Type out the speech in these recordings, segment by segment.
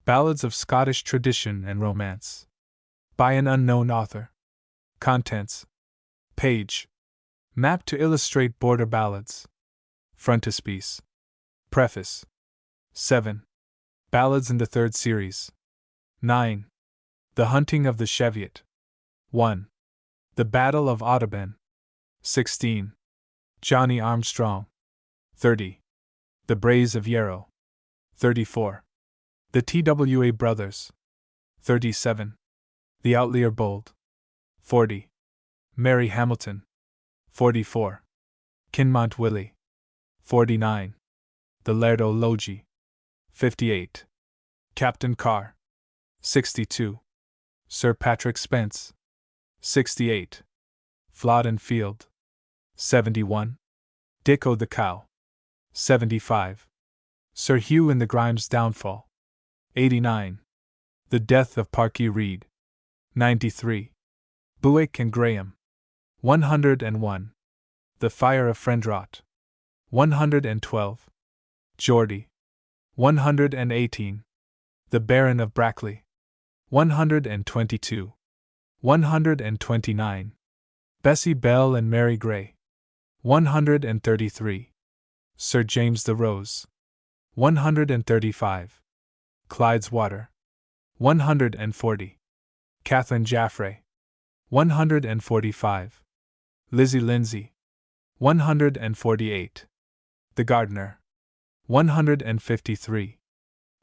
Ballads of Scottish Tradition and Romance. By an unknown author. Contents. Page. Map to illustrate border ballads. Frontispiece. Preface. 7. Ballads in the Third Series. 9. The Hunting of the Cheviot. 1. The Battle of Audden. 16. Johnny Armstrong. 30. The Braes of Yarrow. 34. The TWA Brothers. 37. The Outlier Bold. 40. Mary Hamilton. 44. Kinmont Willie. 49. The Laird o' Logie. 58. Captain Carr. 62. Sir Patrick Spence. 68. Flodden Field. 71. Dick o' the Cow. 75. Sir Hugh in the Grimes' Downfall. 89. The Death of Parky Reed. 93. Buick and Graham. 101. The Fire of Friendrot. 112. Geordie. 118. The Baron of Brackley. 122. 129. Bessie Bell and Mary Grey. 133. Sir James the Rose. 135. Clyde's Water. 140. Catherine Jaffray. 145. Lizzie Lindsay. 148. The Gardener. 153.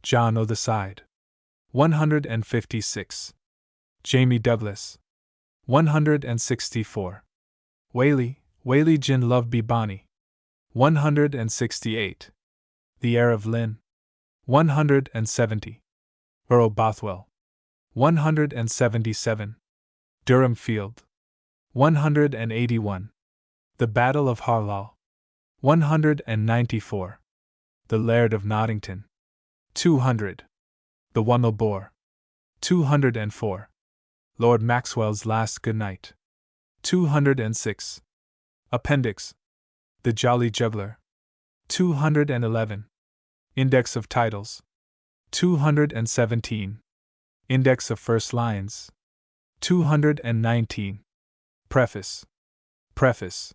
John o' the Side. 156. Jamie Douglas. 164. Whaley Gin Love Be Bonny. 168. The Heir of Lynn. 170. Earl Bothwell. 177. Durham Field. 181. The Battle of Harlaw. 194. The Laird of Nottington. 200. The Wunnel Boar. 204. Lord Maxwell's Last Good Night. 206. Appendix. The Jolly Juggler. 211. Index of Titles. 217. Index of First Lines. 219. Preface. Preface.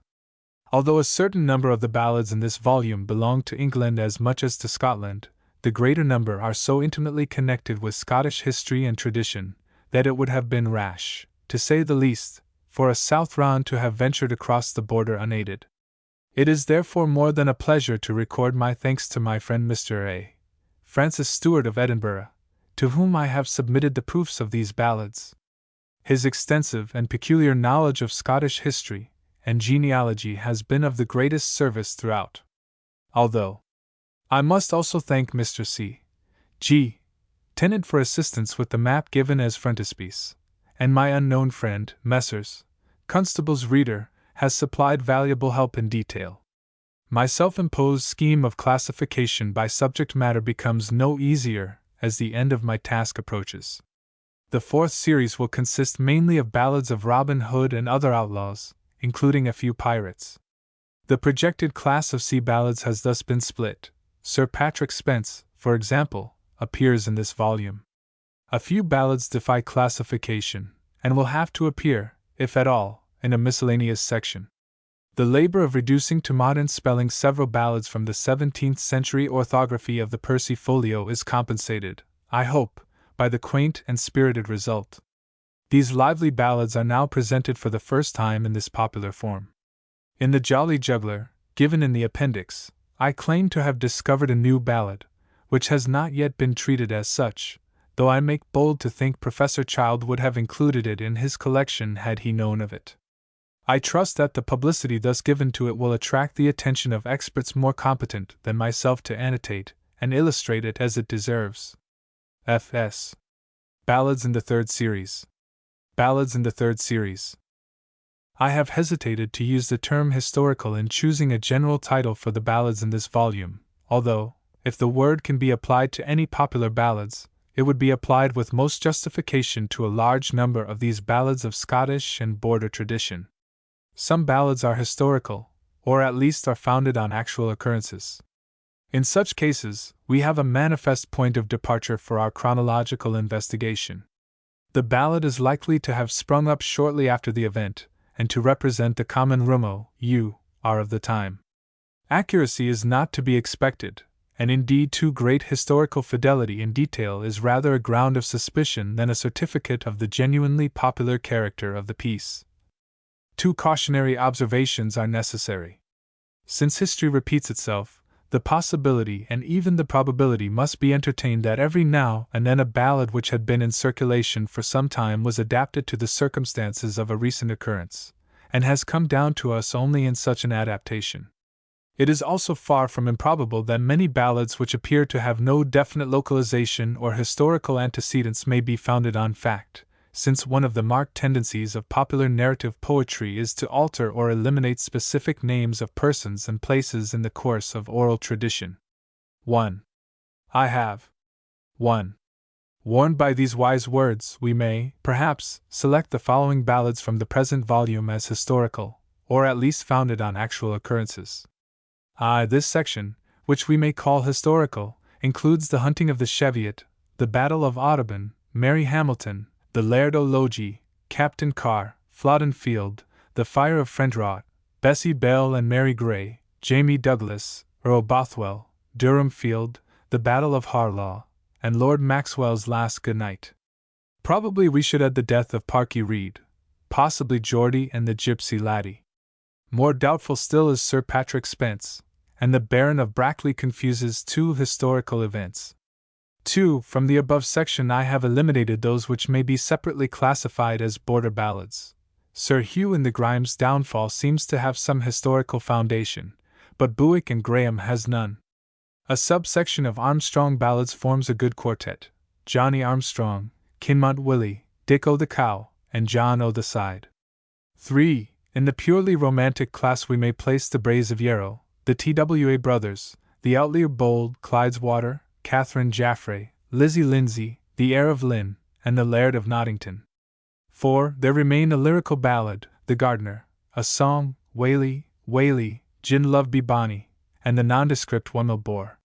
Although a certain number of the ballads in this volume belong to England as much as to Scotland, the greater number are so intimately connected with Scottish history and tradition that it would have been rash, to say the least, for a Southron to have ventured across the border unaided. It is therefore more than a pleasure to record my thanks to my friend Mr. A. Francis Stewart of Edinburgh, to whom I have submitted the proofs of these ballads. His extensive and peculiar knowledge of Scottish history and genealogy has been of the greatest service throughout. Although I must also thank Mr. C. G. Tennant for assistance with the map given as frontispiece, and my unknown friend, Messrs. Constable's Reader, has supplied valuable help in detail. My self-imposed scheme of classification by subject matter becomes no easier as the end of my task approaches. The fourth series will consist mainly of ballads of Robin Hood and other outlaws, including a few pirates. The projected class of sea ballads has thus been split. Sir Patrick Spence, for example, appears in this volume. A few ballads defy classification, and will have to appear, if at all, in a miscellaneous section. The labor of reducing to modern spelling several ballads from the 17th century orthography of the Percy Folio is compensated, I hope, by the quaint and spirited result. These lively ballads are now presented for the first time in this popular form. In The Jolly Juggler, given in the appendix, I claim to have discovered a new ballad, which has not yet been treated as such, though I make bold to think Professor Child would have included it in his collection had he known of it. I trust that the publicity thus given to it will attract the attention of experts more competent than myself to annotate and illustrate it as it deserves. F.S. Ballads in the Third Series. Ballads in the Third Series. I have hesitated to use the term historical in choosing a general title for the ballads in this volume, although, if the word can be applied to any popular ballads, it would be applied with most justification to a large number of these ballads of Scottish and border tradition. Some ballads are historical, or at least are founded on actual occurrences. In such cases, we have a manifest point of departure for our chronological investigation. The ballad is likely to have sprung up shortly after the event, and to represent the common rumor of the time. Accuracy is not to be expected, and indeed too great historical fidelity in detail is rather a ground of suspicion than a certificate of the genuinely popular character of the piece. Two cautionary observations are necessary. Since history repeats itself, the possibility and even the probability must be entertained that every now and then a ballad which had been in circulation for some time was adapted to the circumstances of a recent occurrence, and has come down to us only in such an adaptation. It is also far from improbable that many ballads which appear to have no definite localization or historical antecedents may be founded on fact, since one of the marked tendencies of popular narrative poetry is to alter or eliminate specific names of persons and places in the course of oral tradition. 1. I have 1. Warned by these wise words, we may, perhaps, select the following ballads from the present volume as historical, or at least founded on actual occurrences. This section, which we may call historical, includes the hunting of the Cheviot, the Battle of Audden, Mary Hamilton, the Laird o' Logie, Captain Carr, Flodden Field, the Fire of Frentrot, Bessie Bell and Mary Grey, Jamie Douglas, Earl Bothwell, Durham Field, the Battle of Harlaw, and Lord Maxwell's Last Good Night. Probably we should add the death of Parky Reid, possibly Geordie and the Gypsy Laddie. More doubtful still is Sir Patrick Spens, and the Baron of Brackley confuses two historical events. 2. From the above section I have eliminated those which may be separately classified as border ballads. Sir Hugh and the Grimes' downfall seems to have some historical foundation, but Bewick and Graham has none. A subsection of Armstrong ballads forms a good quartet: Johnny Armstrong, Kinmont Willie, Dick o' the Cow, and John o' the Side. 3. In the purely romantic class we may place the Braes of Yarrow, the Twa brothers, the Outlier Bold, Clydeswater, Catherine Jaffray, Lizzie Lindsay, the heir of Lynn, and the Laird of Nottington. 4. There remain a lyrical ballad, The Gardener, a song, Waly, Waly, Gin Love Be Bonny, and the nondescript One Bore.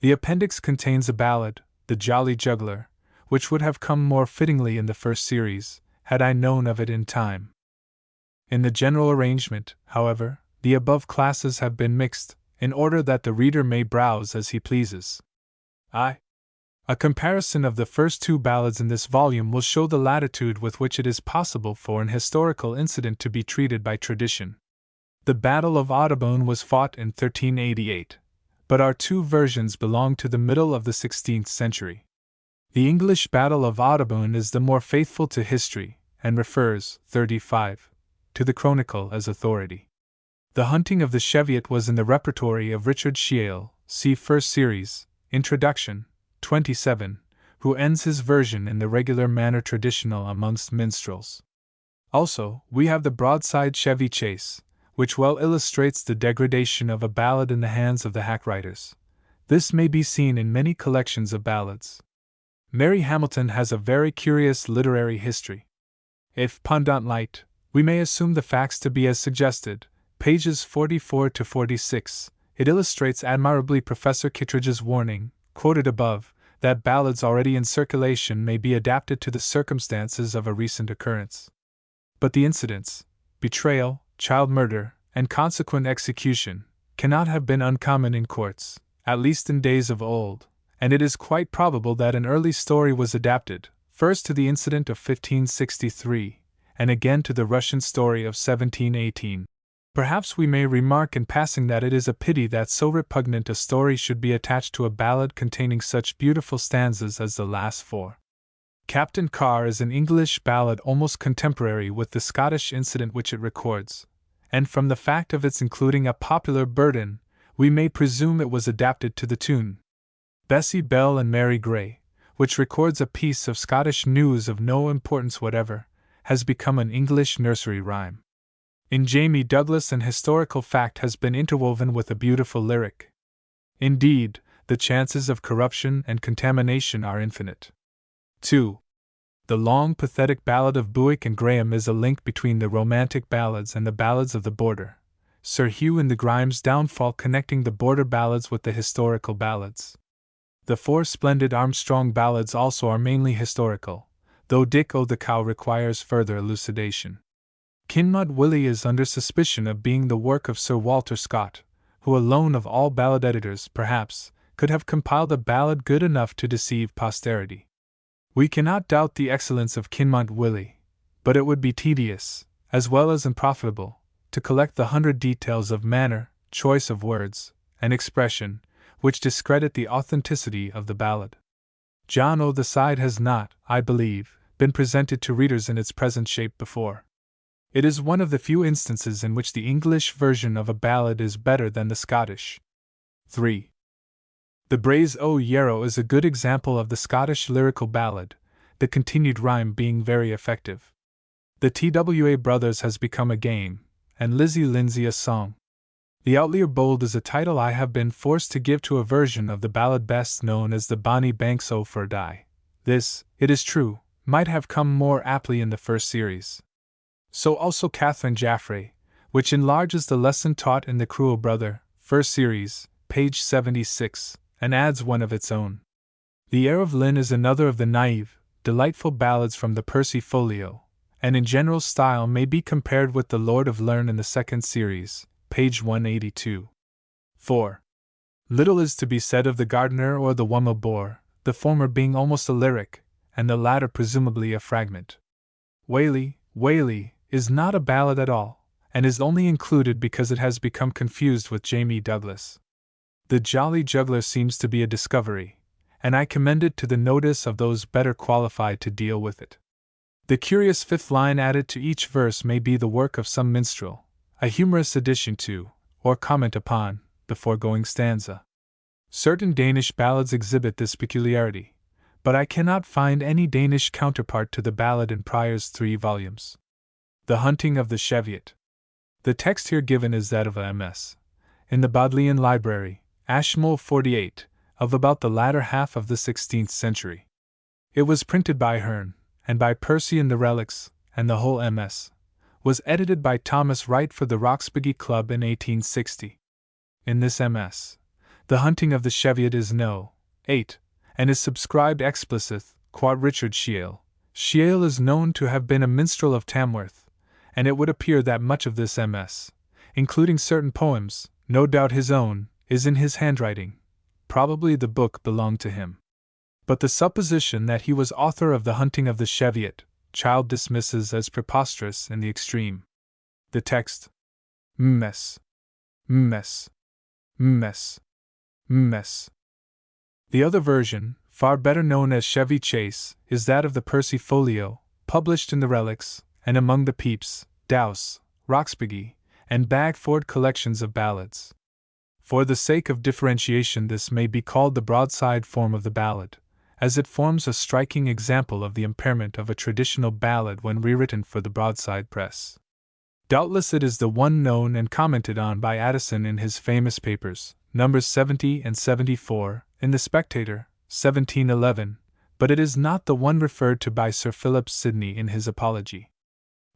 The appendix contains a ballad, The Jolly Juggler, which would have come more fittingly in the first series, had I known of it in time. In the general arrangement, however, the above classes have been mixed, in order that the reader may browse as he pleases. A comparison of the first two ballads in this volume will show the latitude with which it is possible for an historical incident to be treated by tradition. The Battle of Audubon was fought in 1388, but our two versions belong to the middle of the 16th century. The English Battle of Audubon is the more faithful to history, and refers, 35, to the Chronicle as authority. The hunting of the Cheviot was in the repertory of Richard Shiel, see first series, Introduction, 27, who ends his version in the regular manner traditional amongst minstrels. Also, we have the broadside Chevy Chase, which well illustrates the degradation of a ballad in the hands of the hack writers. This may be seen in many collections of ballads. Mary Hamilton has a very curious literary history. If pendant light, we may assume the facts to be as suggested, pages 44 to 46. It illustrates admirably Professor Kittredge's warning, quoted above, that ballads already in circulation may be adapted to the circumstances of a recent occurrence. But the incidents, betrayal, child murder, and consequent execution, cannot have been uncommon in courts, at least in days of old, and it is quite probable that an early story was adapted, first to the incident of 1563, and again to the Russian story of 1718. Perhaps we may remark in passing that it is a pity that so repugnant a story should be attached to a ballad containing such beautiful stanzas as the last four. Captain Carr is an English ballad almost contemporary with the Scottish incident which it records, and from the fact of its including a popular burden, we may presume it was adapted to the tune. Bessie Bell and Mary Grey, which records a piece of Scottish news of no importance whatever, has become an English nursery rhyme. In Jamie Douglas an historical fact has been interwoven with a beautiful lyric. Indeed, the chances of corruption and contamination are infinite. 2. The long pathetic ballad of Bewick and Graham is a link between the romantic ballads and the ballads of the border, Sir Hugh in the Grimes' downfall connecting the border ballads with the historical ballads. The 4 splendid Armstrong ballads also are mainly historical, though Dick o' the Cow requires further elucidation. Kinmont Willie is under suspicion of being the work of Sir Walter Scott, who alone of all ballad editors, perhaps, could have compiled a ballad good enough to deceive posterity. We cannot doubt the excellence of Kinmont Willie, but it would be tedious, as well as unprofitable, to collect the 100 details of manner, choice of words, and expression, which discredit the authenticity of the ballad. John o' the Side has not, I believe, been presented to readers in its present shape before. It is one of the few instances in which the English version of a ballad is better than the Scottish. 3. The Braes o' Yarrow is a good example of the Scottish lyrical ballad, the continued rhyme being very effective. The TWA Brothers has become a game, and Lizzie Lindsay a song. The Outlier Bold is a title I have been forced to give to a version of the ballad best known as the Bonnie Banks O' For Die. This, it is true, might have come more aptly in the first series. So also Catherine Jaffray, which enlarges the lesson taught in The Cruel Brother, first series, page 76, and adds one of its own. The Heir of Lynn is another of the naive, delightful ballads from the Percy Folio, and in general style may be compared with The Lord of Lerne in the second series, page 182. 4. Little is to be said of the Gardener or the Wummel Boar, the former being almost a lyric, and the latter presumably a fragment. Whaley, Whaley, is not a ballad at all, and is only included because it has become confused with Jamie Douglas. The Jolly Juggler seems to be a discovery, and I commend it to the notice of those better qualified to deal with it. The curious 5th line added to each verse may be the work of some minstrel, a humorous addition to, or comment upon, the foregoing stanza. Certain Danish ballads exhibit this peculiarity, but I cannot find any Danish counterpart to the ballad in Prior's 3 volumes. The Hunting of the Cheviot. The text here given is that of a MS. In the Bodleian Library, Ashmole 48, of about the latter half of the 16th century. It was printed by Hearn, and by Percy in the Relics, and the whole MS. Was edited by Thomas Wright for the Roxburgh Club in 1860. In this MS, The Hunting of the Cheviot is No. 8, and is subscribed explicit, quod Richard Shiel. Shiel is known to have been a minstrel of Tamworth, and it would appear that much of this MS, including certain poems, no doubt his own, is in his handwriting. Probably the book belonged to him. But the supposition that he was author of The Hunting of the Cheviot, Child dismisses as preposterous in the extreme. The text. Mess. Mess. Mess. Mess. The other version, far better known as Chevy Chase, is that of the Percy Folio, published in the Relics, and among the Pepys, Dowse, Roxburgh, and Bagford collections of ballads. For the sake of differentiation, this may be called the broadside form of the ballad, as it forms a striking example of the impairment of a traditional ballad when rewritten for the broadside press. Doubtless it is the one known and commented on by Addison in his famous papers, numbers 70 and 74, in The Spectator, 1711, but it is not the one referred to by Sir Philip Sidney in his Apology.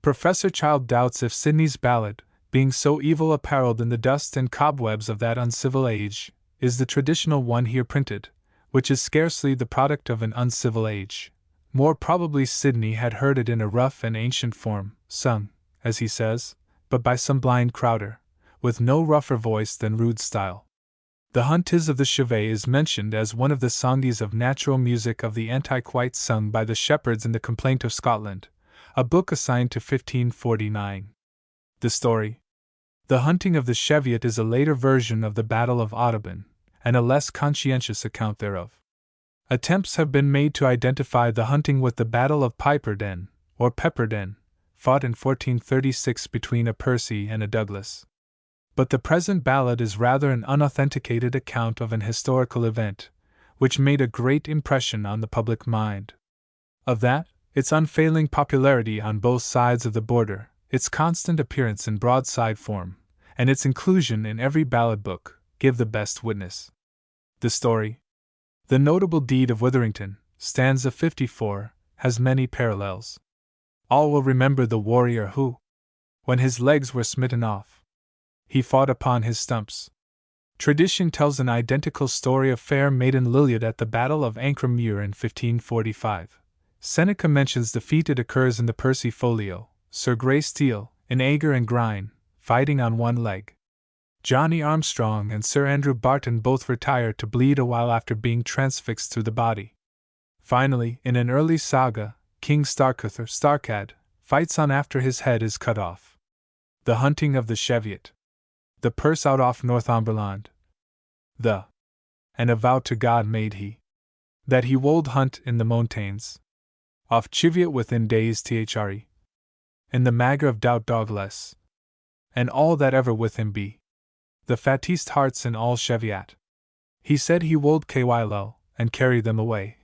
Professor Child doubts if Sidney's ballad, being so evil apparelled in the dust and cobwebs of that uncivil age, is the traditional one here printed, which is scarcely the product of an uncivil age. More probably Sidney had heard it in a rough and ancient form, sung, as he says, but by some blind crowder, with no rougher voice than rude style. The Hunt of the Chevet is mentioned as one of the songies of natural music of the Antiquite sung by the shepherds in the Complaint of Scotland, a book assigned to 1549. The story. The Hunting of the Cheviot is a later version of the Battle of Audubon, and a less conscientious account thereof. Attempts have been made to identify the hunting with the Battle of Piperden, or Pepperden, fought in 1436 between a Percy and a Douglas. But the present ballad is rather an unauthenticated account of an historical event, which made a great impression on the public mind. Of that, its unfailing popularity on both sides of the border, its constant appearance in broadside form, and its inclusion in every ballad book, give the best witness. The story. The Notable Deed of Witherington, stanza 54, has many parallels. All will remember the warrior who, when his legs were smitten off, he fought upon his stumps. Tradition tells an identical story of fair maiden Liliad at the Battle of Ancre Muir in 1545. Seneca mentions the feat. It occurs in the Percy Folio. Sir Grey Steele, in Ager and Grine, fighting on one leg. Johnny Armstrong and Sir Andrew Barton both retire to bleed a while after being transfixed through the body. Finally, in an early saga, King Starkad fights on after his head is cut off. The hunting of the Cheviot. The purse out off Northumberland. And a vow to God made he, that he wold hunt in the Montanes. Off Cheviot within days thre. In the mager of doubt dogless. And all that ever with him be. The fattest hearts in all Cheviot. He said he wold Kylo, and carry them away.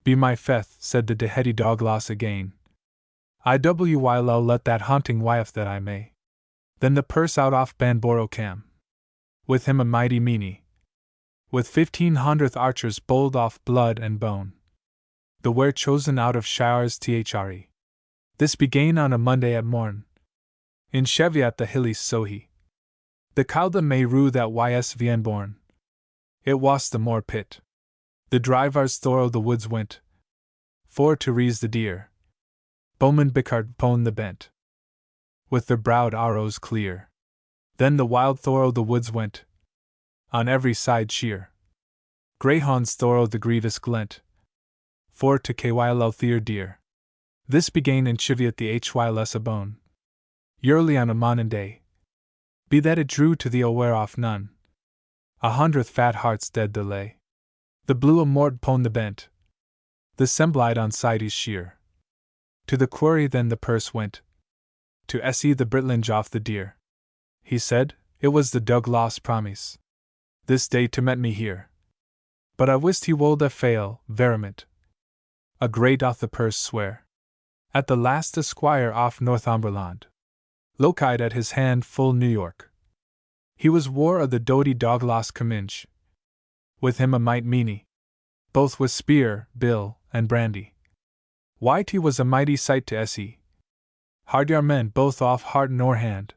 Be my faith, said the deheady Douglas again. Iwylo let that haunting wife that I may. Then the purse out off Banboro cam. With him a mighty meanie. With 1500 archers bold off blood and bone. The were chosen out of shires thre. This began on a Monday at morn. In Cheviot the hillies so he. The Calda may rue that ys born. It was the moor pit. The drivers thorough the woods went. For to rease the deer. Bowman Bickard pone the bent. With their browed arrows clear. Then the wild thorough the woods went. On every side sheer. Greyhounds thorough the grievous glent. For to Kylo their deer. This began in Cheviot the hyless a bone. Yearly on a Monday. Be that it drew to the aware off none. 100 fat hearts dead delay. The blue a mort pone the bent. The semblide on sides sheer. To the quarry then the purse went. To se the Britlinge off the deer. He said, it was the Douglas promise. This day to met me here. But I wist he wold a fail, veriment. A great doth the purse swear. At the last a squire off Northumberland. Located at his hand full New York. He was war of the doughty Douglas Comminge. With him a might meany. Both with spear, bill, and brandy. Whitey was a mighty sight to se. Hardyar men both off heart nor hand.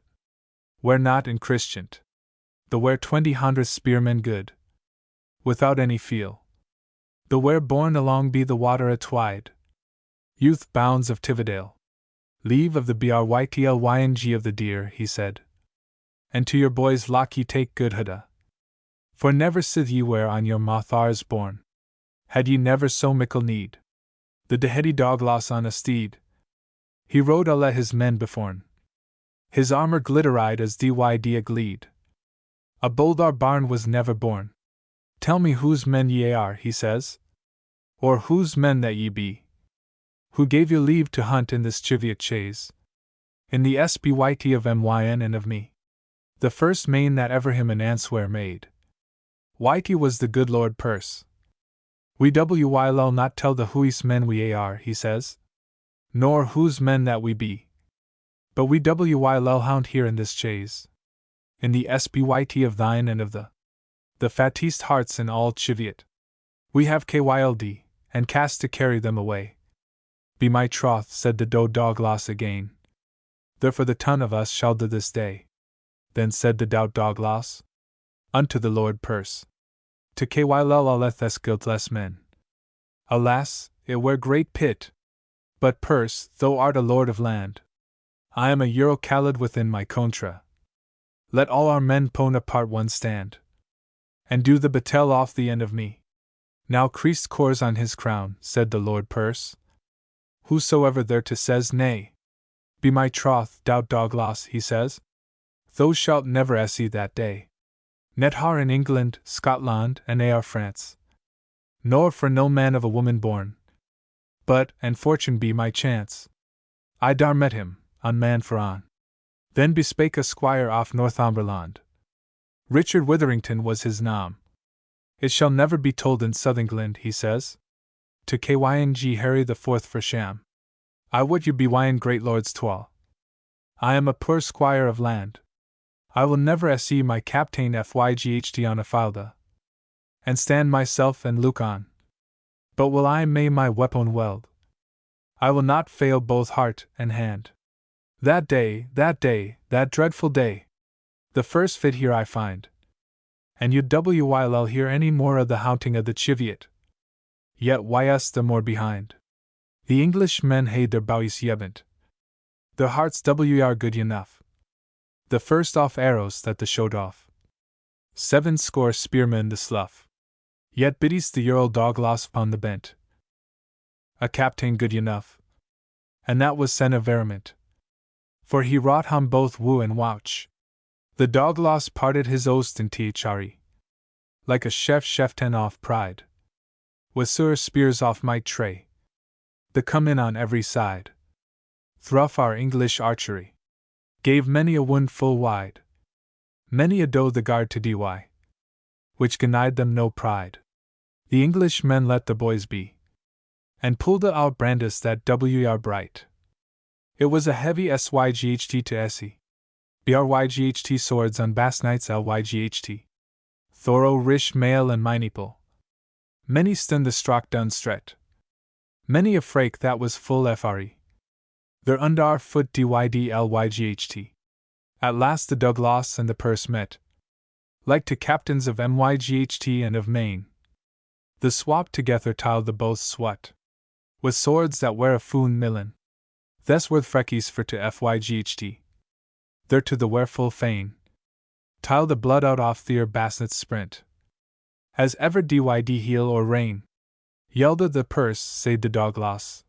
Were not in Christiant. The were 20 spearmen good. Without any feel. The were born along be the water atwide. Youth bounds of Tiverdale. Leave of the Brytlyng of the deer, he said. And to your boys lock ye take good hudda. For never sith ye were on your mothars born. Had ye never so mickle need. The deheady Douglas on a steed. He rode a let his men beforn. His armor glittered as dyd a gleed. A bolder barn was never born. Tell me whose men ye are, he says. Or whose men that ye be. Who gave you leave to hunt in this Cheviot chase? In the SBYT of MYN and of me. The first main that ever him an answer made. Whitey was the good Lord Purse. We wyl not tell the whose men we are, he says. Nor whose men that we be. But we wyl hound here in this chase. In the SBYT of thine and of the fattest hearts in all Cheviot. We have KYLD, and cast to carry them away. Be my troth, said the Douglas again. Therefore the ton of us shall do this day. Then said the Douglas. Unto the Lord Purse. To Kyll guiltless men. Alas, it were great pit. But Purse, thou art a lord of land. I am a Eurocalid within my contra. Let all our men pone apart one stand. And do the batel off the end of me. Now creased cores on his crown, said the Lord Purse. Whosoever thereto says nay. Be my troth, Douglas, he says. Thou shalt never see that day. Net har in England, Scotland, and France. Nor for no man of a woman born. But, and fortune be my chance. I dar met him, on man for on. Then bespake a squire off Northumberland. Richard Witherington was his name. It shall never be told in Southingland, he says. To Kyng Harry the Fourth for sham. I would you be wine great lords twal. I am a poor squire of land. I will never see my captain fyght on a falda. And stand myself and look on. But will I may my weapon weld. I will not fail both heart and hand. That day, that dreadful day. The first fit here I find. And you while hear any more of the haunting of the Cheviot. Yet why us the more behind? The English men hae their bowies yebant. Their hearts are good enough. The first off arrows that the showed off. 70 spearmen the slough. Yet biddies the Earl Douglas upon the bent. A captain good enough. And that was sen of veriment. For he wrought him both woo and wouch. The Douglas parted his oast in thre. Like a cheftain off pride. With spears off might tray. The come in on every side. Through our English archery. Gave many a wound full wide. Many a doe the guard to dy. Which denied them no pride. The English men let the boys be. And pulled the out brandis that were bright. It was a heavy syght to se. Bryght swords on bass knights lyght. Thorough rish mail and mineeple. Many stun the strock done stret. Many a frake that was full fre. Their undar foot lyght. At last the Douglas and the purse met. Like to captains of myght and of Maine. The swap together tiled the both swat. With swords that were a foon millin. Thes worth freckies for to fyght. There to the were full fain. Tile the blood out off their bassnets sprint. As ever dyd heel or rain. Yelled the purse, said the Douglas.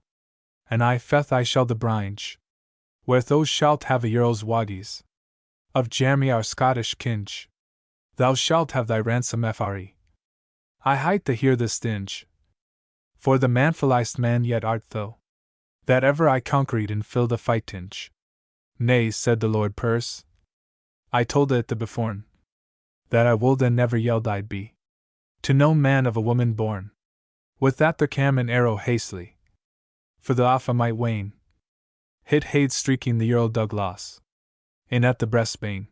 And I feth I shall the bringe. Where thou shalt have a earl's waddies. Of Jamie our Scottish kinge. Thou shalt have thy ransom fre. I hight to hear the stinge. For the manfulest man yet art thou. That ever I conquered and filled a fight tinge. Nay, said the Lord Purse. I told it the beforn. That I wold and never yelled I'd be. To no man of a woman born. With that there cam an arrow hastily. For the off I might wane. Hit haid streaking the Earl Douglas. In at the breastbane.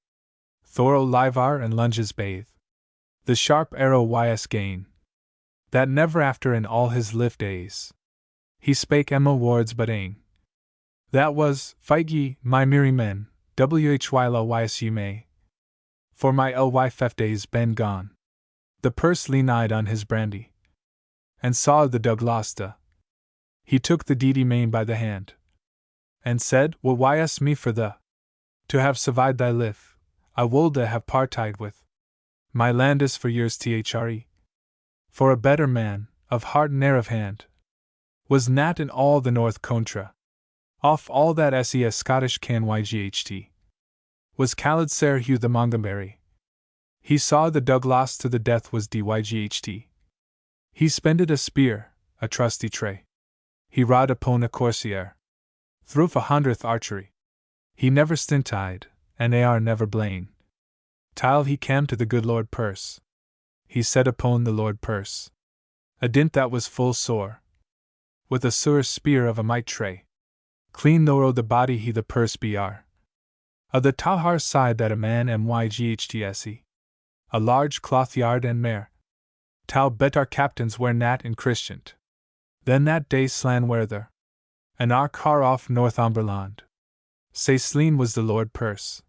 Thorough livar and lunges bathe. The sharp arrow ys gain. That never after in all his live days. He spake Emma words but ane. That was, fight ye, my merry men, whylys ye may. For my ly days ben gone. The purse leaned on his brandy. And saw the Douglas. He took the deedy main by the hand. And said, what ys me for the. To have survived thy life, I wold have partide with. My land is for years thre. For a better man, of heart ne'er of hand. Was nat in all the North Contra. Off all that ses Scottish can yght. Was Khaled Sir Hugh the Montgomery. He saw the Douglas to the death was dyght. He spended a spear, a trusty tray. He rod upon a coursier. Through 100th archery. He never stinted, and ar never blain. Till he came to the good Lord Purse. He set upon the Lord Purse. A dint that was full sore. With a spear of a might tray. Clean though the body he the purse br. Of the Tahar side that a man myghts. A large cloth yard and mare. Tal bet our captains were nat in Christiant. Then that day slan were there. An our car off Northumberland. Say sleen was the Lord Purse.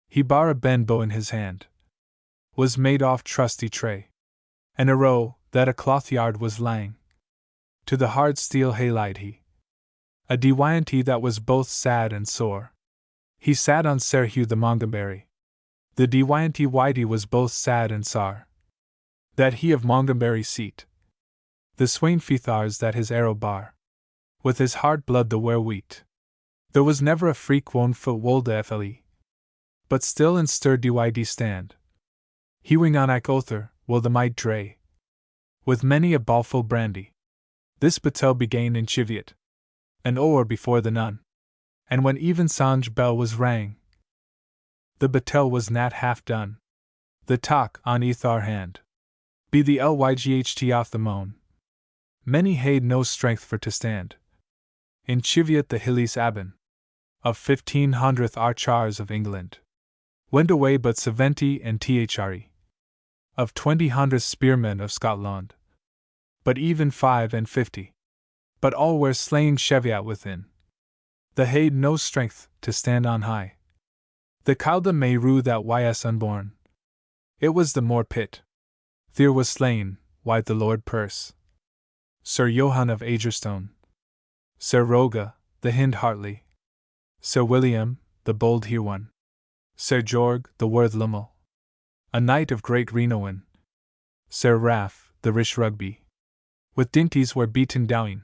He bar a ben bow in his hand. Was made off trusty tray. And a row, that a cloth yard was lang. To the hard steel haylight he. A dyant that was both sad and sore. He sat on Sir Hugh the Montgomery. The dyant whitey was both sad and sar. That he of Montgomery seat. The swain fethars that his arrow bar. With his hard blood the were wheat. There was never a freak won foot wolde fle. But still and stir dyd stand. He wing on ike other, will the might dray. With many a ballful brandy. This batel began in Cheviot. An hour before the nun. And when even Sange bell was rang. The batel was nat half done. The talk on our hand. Be the lyght off the moan. Many haid no strength for to stand. In Cheviot the hillies Aben. Of 1500th archers of England. Went away but 70 and thre. Of 20 spearmen of Scotland. But even 5 and 50. But all were slaying Cheviot within. The haid no strength to stand on high. The Calda may rue that ys unborn. It was the Moor Pit. There was slain, why the Lord Perce. Sir Johann of Agerstone. Sir Roga, the Hind Hartley. Sir William, the bold Huon. Sir George, the worth Lummel. A knight of great Renown. Sir Raff, the rich Rugby. With dinties were beaten down.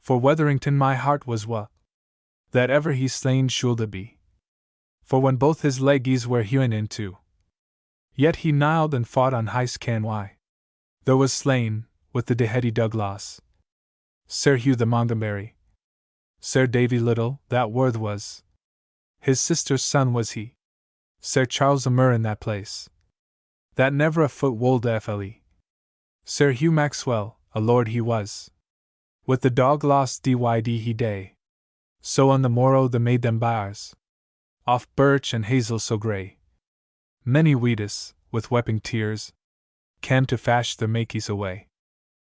For Wetherington my heart was wa. That ever he slain shoulda be. For when both his leggies were hewn in two. Yet he niled and fought on high Scanwhy. There was slain, with the Deheady Douglas. Sir Hugh the Montgomery. Sir Davy Little, that worth was. His sister's son was he. Sir Charles Amur in that place. That never a foot wold FLE. Sir Hugh Maxwell, a lord he was. With the Douglas dyd he day. So on the morrow they made them bars. Off birch and hazel so grey. Many weedus, with weeping tears, came to fash their makies away.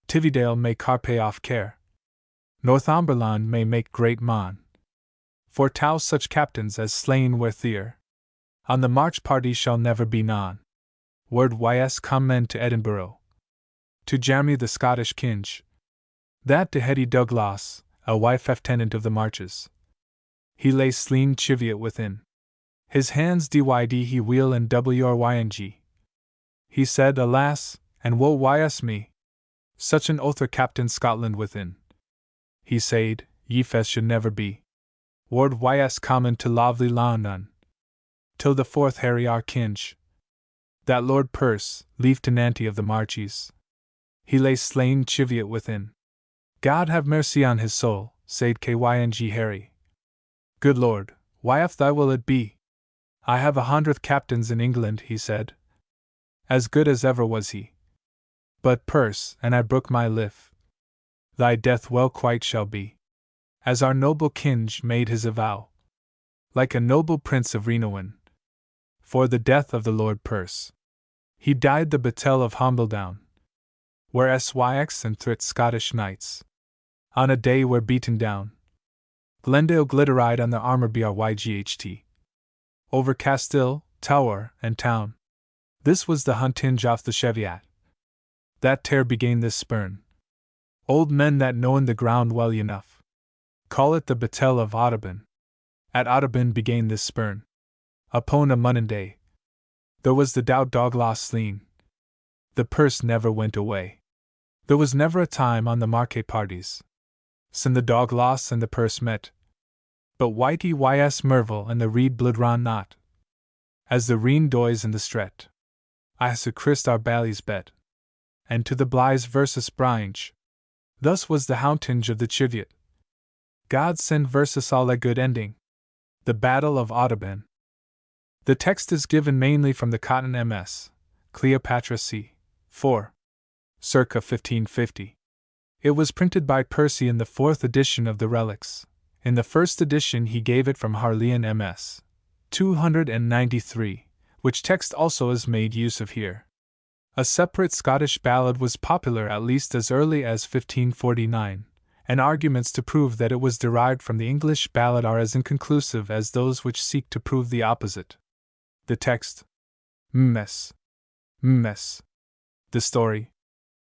Tividale may carpe off care. Northumberland may make great mon. For tau such captains as slain were there. On the march party shall never be none. Word ys come men to Edinburgh. To Jamie the Scottish kinge. That Deheady Douglas, a wife tenant of the marches. He lay sleen chiviot within. His hands dyd he wheel and wyng. He said, alas, and woe ys me. Such an other Captain Scotland within. He said, ye fes should never be. Ward ys common to lovely London. Till the fourth Harry our kinge. That Lord Perce, lieutenant of the marches. He lay slain chiviot within. God have mercy on his soul, said kyng Harry. Good Lord, why if thy will it be? I have 100 captains in England, he said. As good as ever was he. But Perce, and I brook my life. Thy death well quite shall be. As our noble kinge made his avow. Like a noble prince of Renown. For the death of the Lord Perce. He died the Battle of Humbledown. Where Syx and Thrit Scottish knights. On a day were beaten down. Glendale glitteried on the armor bryght. Over Castile, Tower, and town. This was the huntinge off the Cheviot. That tear began this spurn. Old men that known the ground well enough. Call it the Battle of Audubon. At Audubon began this spurn. Upon a Monday. There was the Dow Douglas sleen. The Perce never went away. There was never a time on the market parties. Sin the Douglas and the Perce met. But Whitey ys Merville and the Reed blood ran not. As the Reen doys in the stret. I se Christ our bally's bet. And to the Blyes versus Branch. Thus was the hauntinge of the Cheviot. God send versus all a good ending. The Battle of Audubon. The text is given mainly from the Cotton MS. Cleopatra c. 4. Circa 1550. It was printed by Percy in the 4th edition of the Relics. In the 1st edition he gave it from Harleian MS. 293, which text also is made use of here. A separate Scottish ballad was popular at least as early as 1549, and arguments to prove that it was derived from the English ballad are as inconclusive as those which seek to prove the opposite. The text. Mess. The story.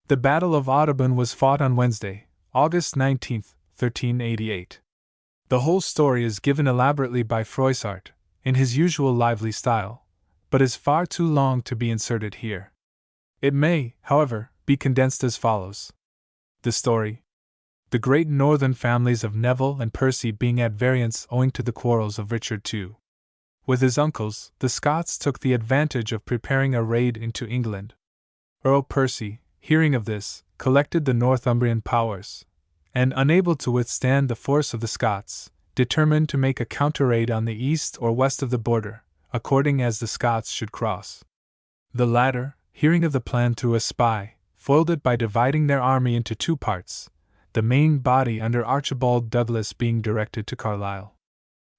The Battle of Audubon was fought on Wednesday, August 19, 1388. The whole story is given elaborately by Froissart, in his usual lively style, but is far too long to be inserted here. It may, however, be condensed as follows. The story. The great northern families of Neville and Percy being at variance owing to the quarrels of Richard II. With his uncles, the Scots took the advantage of preparing a raid into England. Earl Percy, hearing of this, collected the Northumbrian powers, and unable to withstand the force of the Scots, determined to make a counter-raid on the east or west of the border, according as the Scots should cross. The latter, hearing of the plan through a spy, foiled it by dividing their army into two parts, the main body under Archibald Douglas being directed to Carlisle.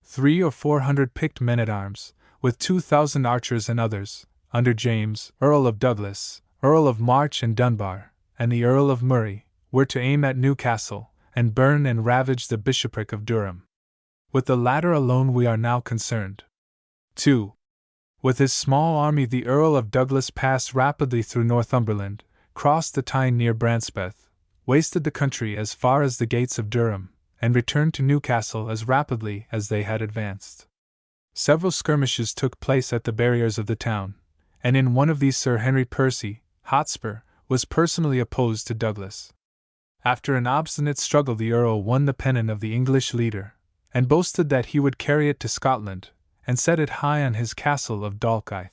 300 or 400 picked men-at-arms, with 2,000 archers and others, under James, Earl of Douglas, Earl of March and Dunbar, and the Earl of Murray, were to aim at Newcastle, and burn and ravage the bishopric of Durham. With the latter alone we are now concerned. 2. With his small army the Earl of Douglas passed rapidly through Northumberland, crossed the Tyne near Branspeth, wasted the country as far as the gates of Durham, and returned to Newcastle as rapidly as they had advanced. Several skirmishes took place at the barriers of the town, and in one of these Sir Henry Percy, Hotspur, was personally opposed to Douglas. After an obstinate struggle the Earl won the pennon of the English leader, and boasted that he would carry it to Scotland, and set it high on his castle of Dalkeith.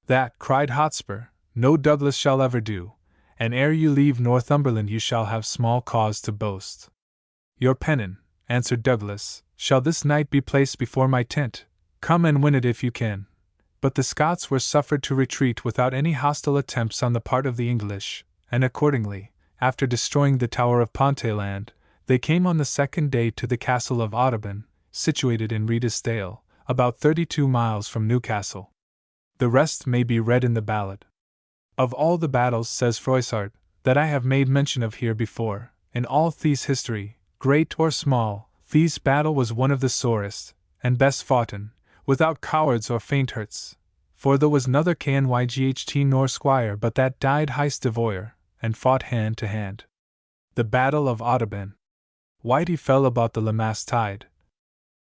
That, cried Hotspur, no Douglas shall ever do, and ere you leave Northumberland you shall have small cause to boast. Your pennon, answered Douglas, shall this night be placed before my tent. Come and win it if you can. But the Scots were suffered to retreat without any hostile attempts on the part of the English, and accordingly, after destroying the Tower of Ponteland, they came on the second day to the castle of Audden, situated in Redesdale, about 32 miles from Newcastle. The rest may be read in the ballad. Of all the battles, says Froissart, that I have made mention of here before, in all Thee's history, great or small, Thee's battle was one of the sorest, and best foughten, without cowards or faint-hearts, for there was nother Knyght nor squire but that died highst devoyer, and fought hand to hand. The Battle of Audden. Whitey fell about the Lammas tide.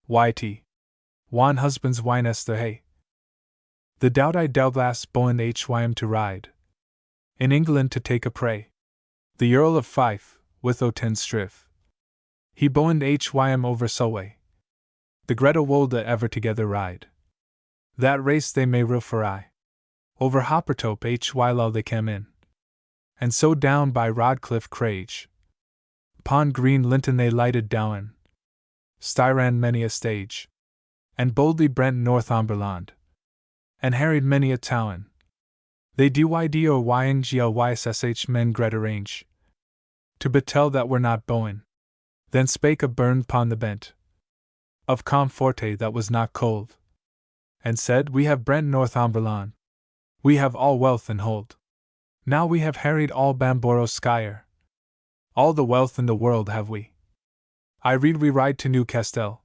Whitey. Wan husbands winest the hay. The doughty Douglas boen Hym to ride. In England to take a prey. The Earl of Fife, with Oten strive. He boened Hym over Solway. The Greta Wolde ever together ride. That race they may rue for aye. Over Hoppertope Hylo they came in. And so down by Rodcliffe Crage. Pond Green Linton they lighted down. Styran many a stage. And boldly brent Northumberland. And harried many a town. They dyd or yngl men Greta range. To betel that were not bowen. Then spake a burn pon the bent. Of comforte that was not cold. And said, we have brent Northumberland. We have all wealth and hold. Now we have harried all Bamborough Skyer. All the wealth in the world have we. I read we ride to Newcastle.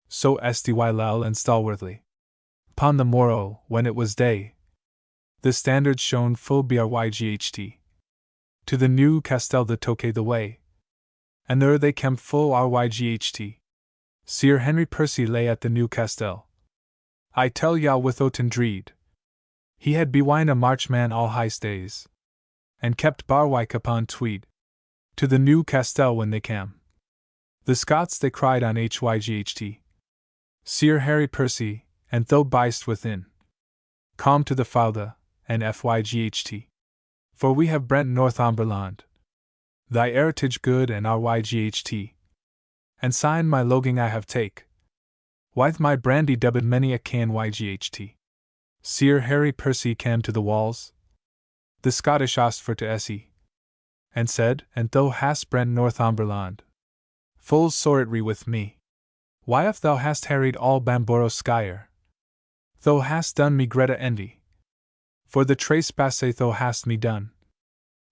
So esti well and stalwartly. Upon the morrow, when it was day, the standard shone full bryght. To the New Castel the toke the way, and there they came full ryght. Sir Henry Percy lay at the New Castel. I tell ya with Oten dreed. He had bewine a marchman all high stays, and kept Barwyke upon Tweed. To the New Castel when they came, the Scots they cried on hyght. Sir Harry Percy, and thou byst within. Come to the Fauda, and fyght. For we have brent Northumberland. Thy heritage good and ryght. And sign my loging I have take. With my brandy dubbed many a can yght. Sir Harry Percy came to the walls. The Scottish asked for to Essie. And said, and thou hast brent Northumberland. Full sorry with me. Why if thou hast harried all Bamborough Skyer? Thou hast done me Greta envy. For the trace basse thou hast me done.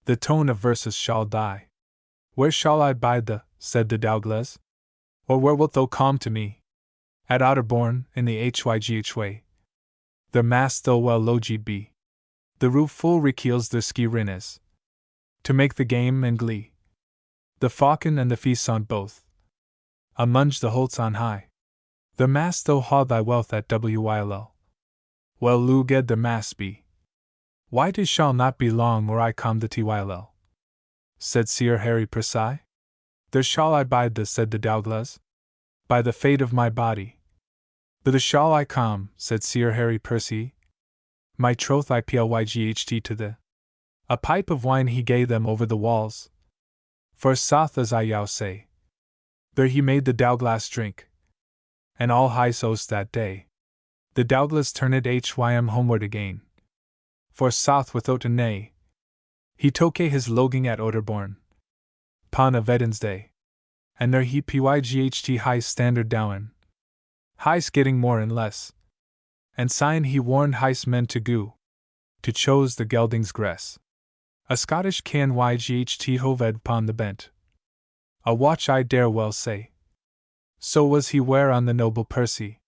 The tone of verses shall die. Where shall I bide the, said the Douglas? Or where wilt thou come to me? At Otterbourne, in the hygh way. The mast though well logied be. The roof full rekeels the ski rinnes. To make the game and glee. The falcon and the feasts on both. Amunge the holts on high. The mast though haul thy wealth at wyl. Well luged the mast be. Why it shall not be long or I come to tyl. Said Sir Harry Percy. There shall I bide the, said the Douglas. By the fate of my body. But shall I come, said Sir Harry Percy. My troth I plyght to the. A pipe of wine he gave them over the walls. For soth as I yow say. There he made the Douglas drink. And all high so's that day. The Douglas turned Hym homeward again. For soth without a nay. He took his loging at Otterbourne. Pon a Wednesday. And there he pyght high standard down. High's getting more and less. And sign he warned high's men to go. To chose the geldings gress. A Scottish can yght hoved pon the bent. A watch I dare well say. So was he ware on the noble Percy.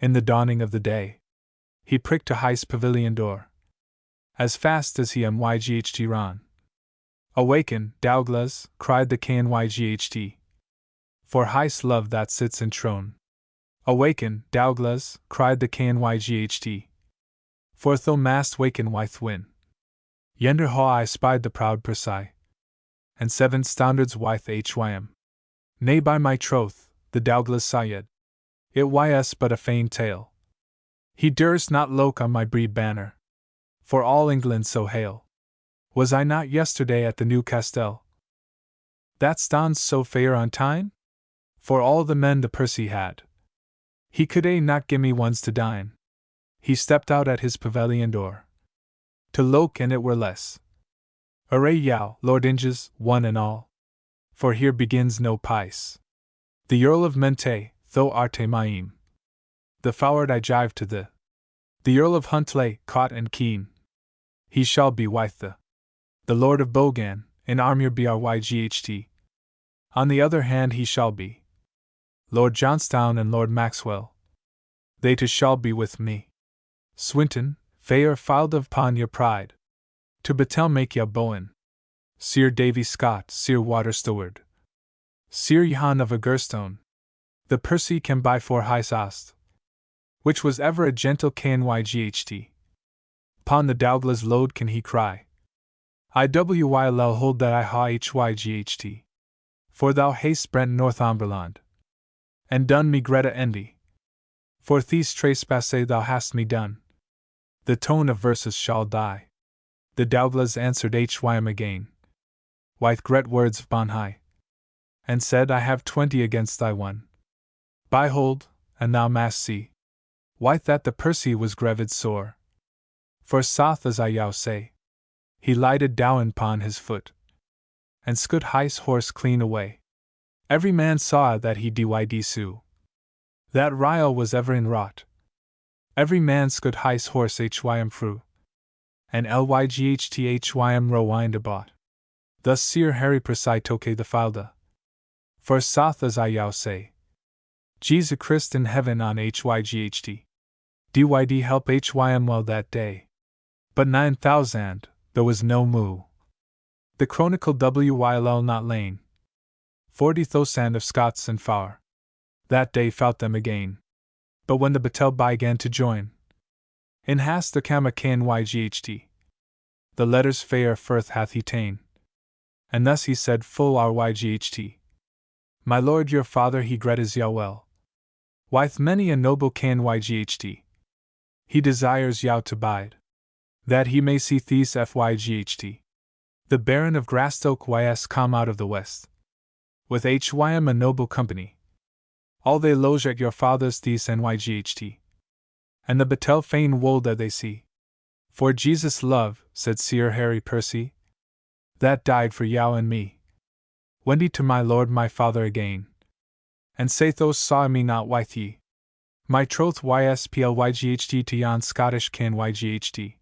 In the dawning of the day, he pricked to Heist's pavilion door, as fast as he myght ran. Awaken, Douglas, cried the kyght, for Heist love that sits enthroned. Awaken, Douglas, cried the kyght, for thou mast waken wyth win. Yender haw I spied the proud Persei, and 7 standards wyth hym. Nay, by my troth, the Douglas sayed, it ys but a feigned tale. He durst not look on my breed banner, for all England so hail. Was I not yesterday at the new castell, that stands so fair on Tyne? For all the men the Percy had, he could not gimme ones to dine. He stepped out at his pavilion door, to look, and it were less. Array yow, Lord Inges, one and all, for here begins no pice. The Earl of Mente, thou arte maim. The forward I jive to the Earl of Huntly, caught and keen. He shall be wyth the Lord of Bogan, in armour bryght. On the other hand he shall be Lord Johnstown and Lord Maxwell. They two shall be with me. Swinton, fair filed of pon your pride, to Batel make ya Bowen. Sir Davy Scott, Sir Water Steward, Sir Johan of Agerstone, the Percy can buy for Heist, which was ever a gentle kyght. Pon the Douglas load can he cry. IWYL hold that I ha hyght, for thou hast brent Northumberland, and done me Greta Endy. For these trespasse thou hast me done. The tone of verses shall die. The Douglas answered hym again, wyth gret words of bon high, and said, I have 20 against thy one. Behold, and thou mast see, wyth that the Percy was greved sore. For soth as I yow say, he lighted down pon his foot, and scoot Heist's horse clean away. Every man saw that he dyd sue. That Ryle was ever in rot. Every man scoot Heist's horse hym fru, and lyght hym rowind abought. Thus Sir Harry Persei toke the falda. For soth as I yow say, Jesu Christ in heaven on hyght. Dyd help hym well that day. But 9,000, there was no moo. The Chronicle wyl not lane. 40,000 of Scots and far, that day fought them again. But when the Batel began to join, in hast the Kama kyght, the letters fair firth hath he ta'en. And thus he said full ryght, my lord your father he gretas yow well, wyth many a noble kyght. He desires yow to bide, that he may see these fyght. The Baron of Grastoke ys come out of the west, with hym a noble company. All they loge at your father's these nyght. And the Batel fain wold that they see. For Jesus love, said Sir Harry Percy, that died for yow and me. Wendy to my lord my father again, and saithos saw me not wyth ye. My troth ysplYGHT to yon Scottish kyght.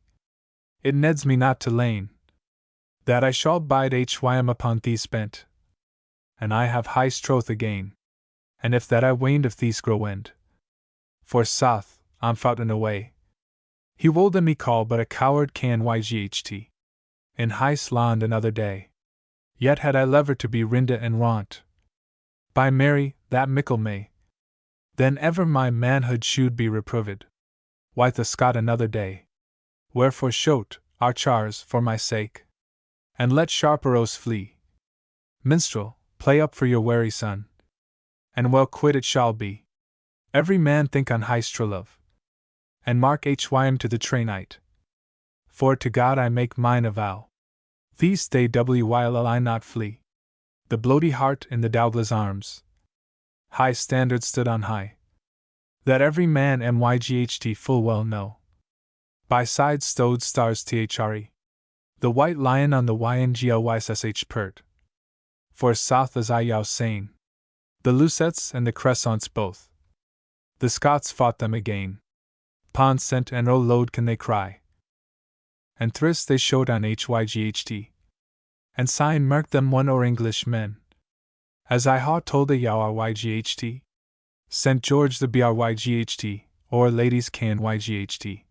It neds me not to lane, that I shall bide hym upon thee spent, and I have Heist troth again, and if that I waned of these grow wind. For soth, I'm fouten away. He wold me call but a coward kyght. In Heist land another day. Yet had I lever to be rinda and raunt. By Mary, that mickle may. Then ever my manhood should be reproved. Wyth a Scot another day. Wherefore shote, archars, for my sake, and let sharp arrows flee. Minstrel, play up for your wary son, and well quit it shall be. Every man think on Heist trelove, and mark hym to the trainite. For to God I make mine avow, these day wyl I not flee. The bloody heart in the Douglas arms, high standard stood on high, that every man myght full well know. By side stowed stars thre, the white lion on the ynglyssh pert. For soth as I yow sane, the Lucettes and the Crescents both, the Scots fought them again. Pon sent and oh load can they cry. And thrist they showed on hyght, and sign marked them one or English men. As I ha told a yow ryght, St. George the bryght, or ladies knyght.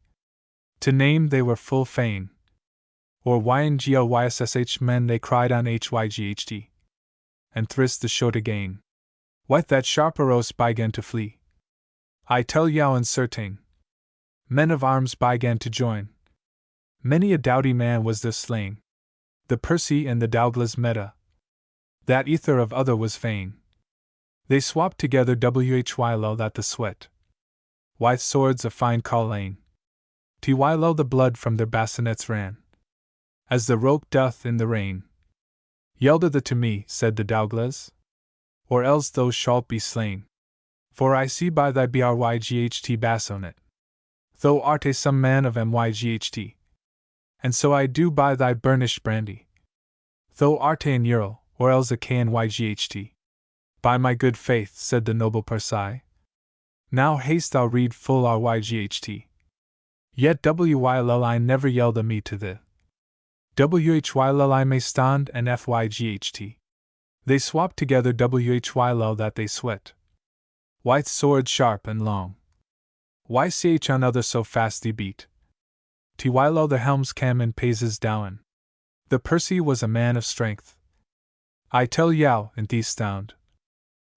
To name they were full fain, or yngoyssh men they cried on hyght, and thrist the short again. What that sharp aros began to flee. I tell yow and certain. Men of arms began to join. Many a doughty man was there slain. The Percy and the Douglas meta. That ether of other was fain. They swapped together whylo that the sweat. With swords of fine collayne. Twylo the blood from their bassinets ran. As the roke doth in the rain. Yelda the to me, said the Douglas. Or else thou shalt be slain. For I see by thy bryght bassonet. Thou art some man of myght. And so I do by thy burnished brandy. Thou art an earl, or else a knyght. By my good faith, said the noble Percy. Now haste thou read full ryght. Yet whyl I never yelled a me to the. Whyl I may stand and fyght. They swap together whyl that they sweat. With sword sharp and long. Ych on other so fast they beat. Twylo the helms cam in paces down. The Percy was a man of strength. I tell yow, in thee stound.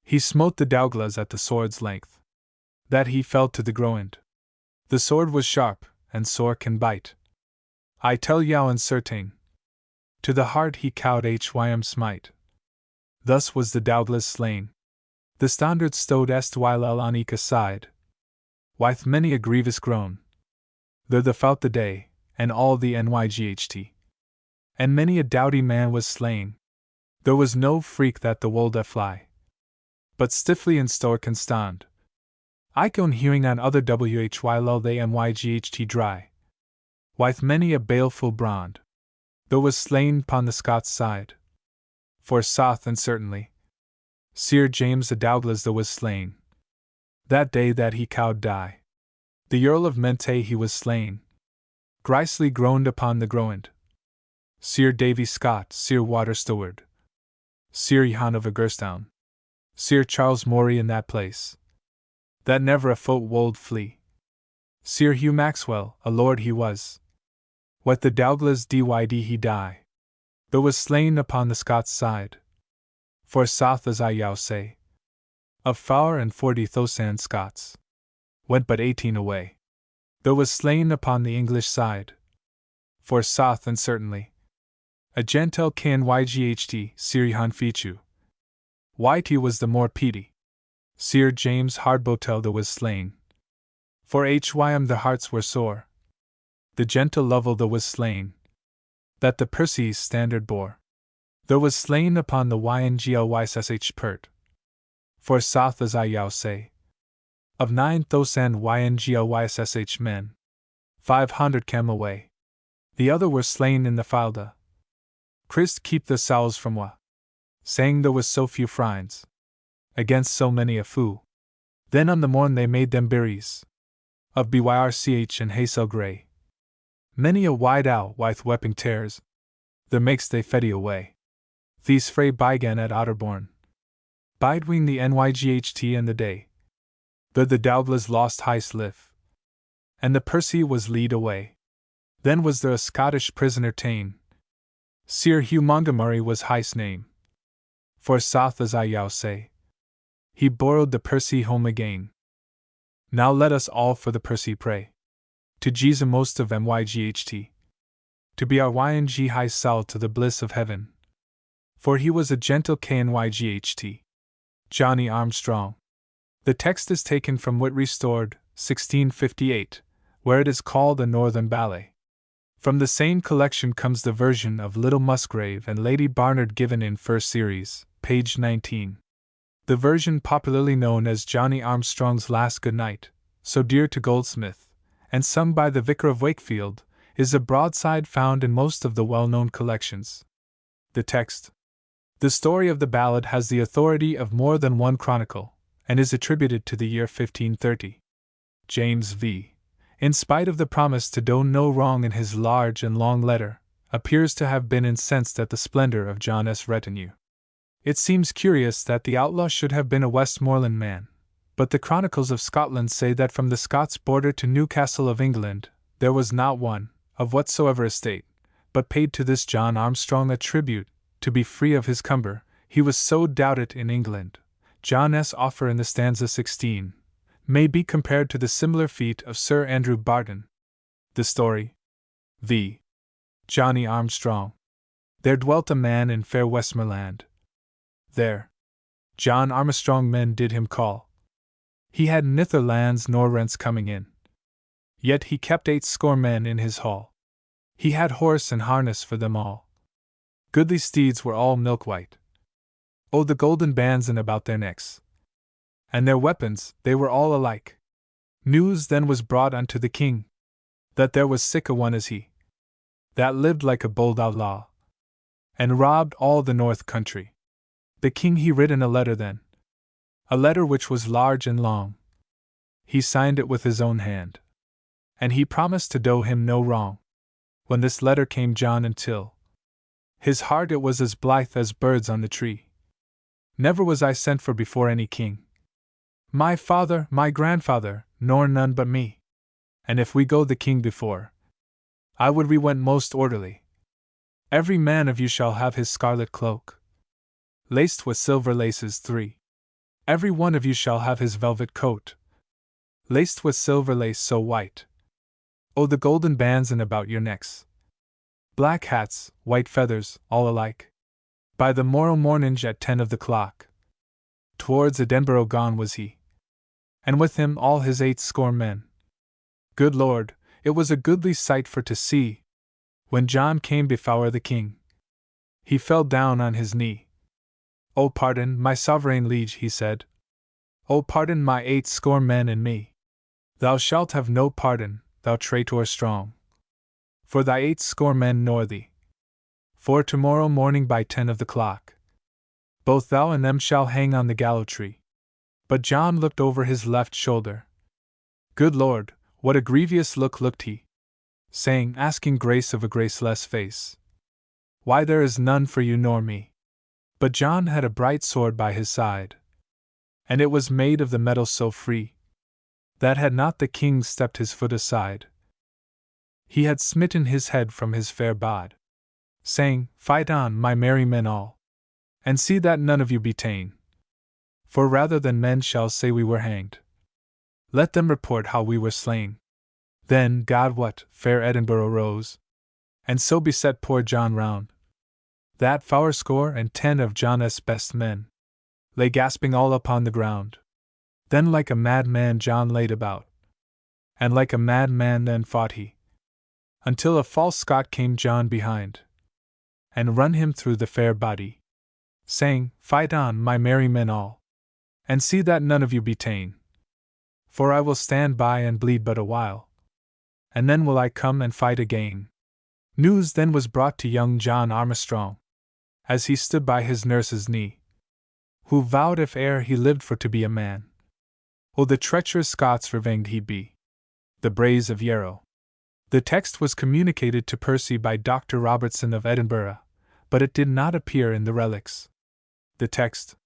He smote the Douglas at the sword's length. That he fell to the ground. The sword was sharp, and sore can bite. I tell yow and certain. To the heart he cowed hym smite. Thus was the Douglas slain. The standard stowed estwyl on eke side. With many a grievous groan. There the fought the day, and all the nyght. And many a doughty man was slain. There was no freak that the wolde fly. But stiffly in store can stand. Icon hearing on other whyl they myght dry. With many a baleful brand. There was slain pon the Scots side. For soth and certainly. Sir James the Douglas there was slain. That day that he cowed die. The Earl of Mente he was slain. Grisely groaned upon the ground. Sir Davy Scott, Sir Water Steward. Sir Johan of Agerstown. Sir Charles Morey in that place. That never a foot wold flee. Sir Hugh Maxwell, a lord he was. What the Douglas dyd he die. There was slain upon the Scots side. For soth as I yow say. Of 40,000 Scots. Went but 18 away. There was slain upon the English side. For soth and certainly. A gentle knyght, Sir Johan Fichu. Whitey was the more peaty. Sir James Hardbotel there was slain. For hym the hearts were sore. The gentle Lovell there was slain. That the Percy's standard bore. There was slain upon the yngoyssh pert. For soth as I yow say. Of 9,000 yngoyssh men. 500 came away. The other were slain in the Falda. Christ keep the sows from wa. Saying there was so few frines. Against so many a foo. Then on the morn they made them berries. Of byrch and hazel grey. Many a wide owl with wepping tears. There makes they fetty away. These fray bygan at Otterbourne. Bidewing the nyght and the day. There the Douglas lost heist live. And the Percy was lead away. Then was there a Scottish prisoner ta'en. Sir Hugh Montgomery was heist name. For soth as I yow say. He borrowed the Percy home again. Now let us all for the Percy pray. To Jesus most of myght. To be our yng high sal to the bliss of heaven. For he was a gentle knyght. Johnny Armstrong. The text is taken from Wit Restored, 1658, where it is called a Northern Ballet. From the same collection comes the version of Little Musgrave and Lady Barnard given in first series, page 19. The version popularly known as Johnny Armstrong's Last Good Night, so dear to Goldsmith, and sung by the Vicar of Wakefield, is a broadside found in most of the well-known collections. The text. The story of the ballad has the authority of more than one chronicle, and is attributed to the year 1530. James V., in spite of the promise to do no wrong in his large and long letter, appears to have been incensed at the splendor of John's retinue. It seems curious that the outlaw should have been a Westmoreland man, But the Chronicles of Scotland say that from the Scots border to Newcastle of England, there was not one, of whatsoever estate, but paid to this John Armstrong a tribute, to be free of his cumber. He was so doubted in England. John's offer in the stanza 16 may be compared to the similar feat of Sir Andrew Barton. The story. The Johnny Armstrong. There dwelt a man in fair Westmoreland. There John Armstrong men did him call. He had nither lands nor rents coming in. Yet he kept 80 men in his hall. He had horse and harness for them all. Goodly steeds were all milk white. Oh, the golden bands in about their necks. And their weapons, they were all alike. News then was brought unto the king, that there was sic a one as he, that lived like a bold outlaw, and robbed all the north country. The king he writ in a letter then, a letter which was large and long. He signed it with his own hand, and he promised to do him no wrong. When this letter came John until his heart it was as blithe as birds on the tree. Never was I sent for before any king, my father, my grandfather, nor none but me. And if we go the king before, I would we went most orderly. Every man of you shall have his scarlet cloak, laced with silver laces 3. Every one of you shall have his velvet coat, laced with silver lace so white. Oh, the golden bands in about your necks. Black hats, white feathers, all alike. By the morrow morninge at 10 of the clock, towards Edinburgh gone was he, and with him all his 80 men. Good Lord, it was a goodly sight for to see. When John came before the king, he fell down on his knee. "O pardon, my sovereign liege," he said. "O pardon my 80 men and me. Thou shalt have no pardon, thou traitor strong, for thy 80 men nor thee. For tomorrow morning by 10 of the clock, both thou and them shall hang on the gallows tree." But John looked over his left shoulder. Good Lord, what a grievous looked he, saying, asking grace of a graceless face, "Why, there is none for you nor me." But John had a bright sword by his side, and it was made of the metal so free, that had not the king stepped his foot aside, he had smitten his head from his fair bod, saying, "Fight on, my merry men all, and see that none of you be ta'en. For rather than men shall say we were hanged, let them report how we were slain." Then, God wot, fair Edinburgh rose, and so beset poor John round, that 80 of John's best men lay gasping all upon the ground. Then like a madman John laid about, and like a madman then fought he, until a false Scot came John behind, and run him through the fair body, saying, "Fight on, my merry men all, and see that none of you be ta'en. For I will stand by and bleed but a while, and then will I come and fight again." News then was brought to young John Armstrong, as he stood by his nurse's knee, who vowed if e'er he lived for to be a man, oh, the treacherous Scots revenged he'd be. The Braes of Yarrow. The text was communicated to Percy by Dr. Robertson of Edinburgh, but it did not appear in the relics. The text,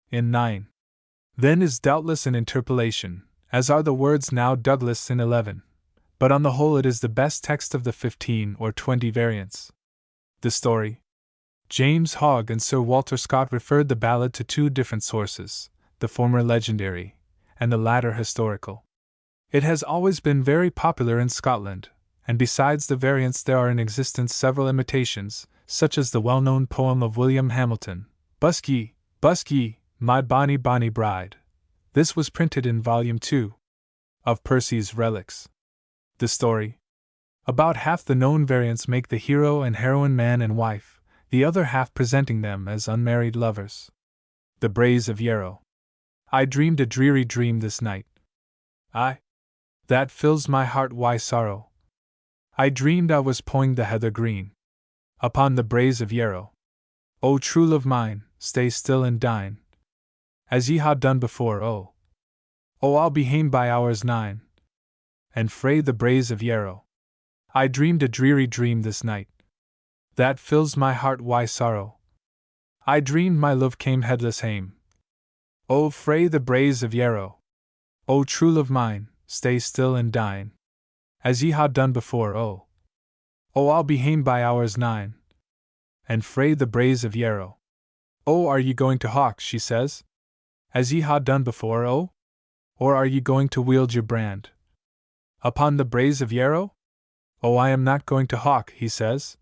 in 9, then is doubtless an interpolation, as are the words now Douglas in 11, but on the whole it is the best text of the 15 or 20 variants. The story. James Hogg and Sir Walter Scott referred the ballad to 2 different sources, the former legendary, and the latter historical. It has always been very popular in Scotland, and besides the variants there are in existence several imitations, such as the well-known poem of William Hamilton, Busk ye, my bonny bonny bride. This was printed in Volume 2 of Percy's Relics. The story. About half the known variants make the hero and heroine man and wife, the other half presenting them as unmarried lovers. The Braes of Yarrow. I dreamed a dreary dream this night. That fills my heart why sorrow. I dreamed I was pawing the heather green upon the Braes of Yarrow. O true love mine, stay still and dine, as ye ha done before. Oh, I'll be hame by hours 9, and frae the Braes of Yarrow. I dreamed a dreary dream this night. That fills my heart why sorrow. I dreamed my love came headless hame. Oh, frae the Braes of Yarrow. O true love mine, stay still and dine, as ye ha done before, Oh, I'll be hame by hours 9, and fray the braes of Yarrow. Oh, are ye going to hawk, she says, as ye ha done before, or are ye going to wield your brand upon the braes of Yarrow? Oh, I am not going to hawk, he says,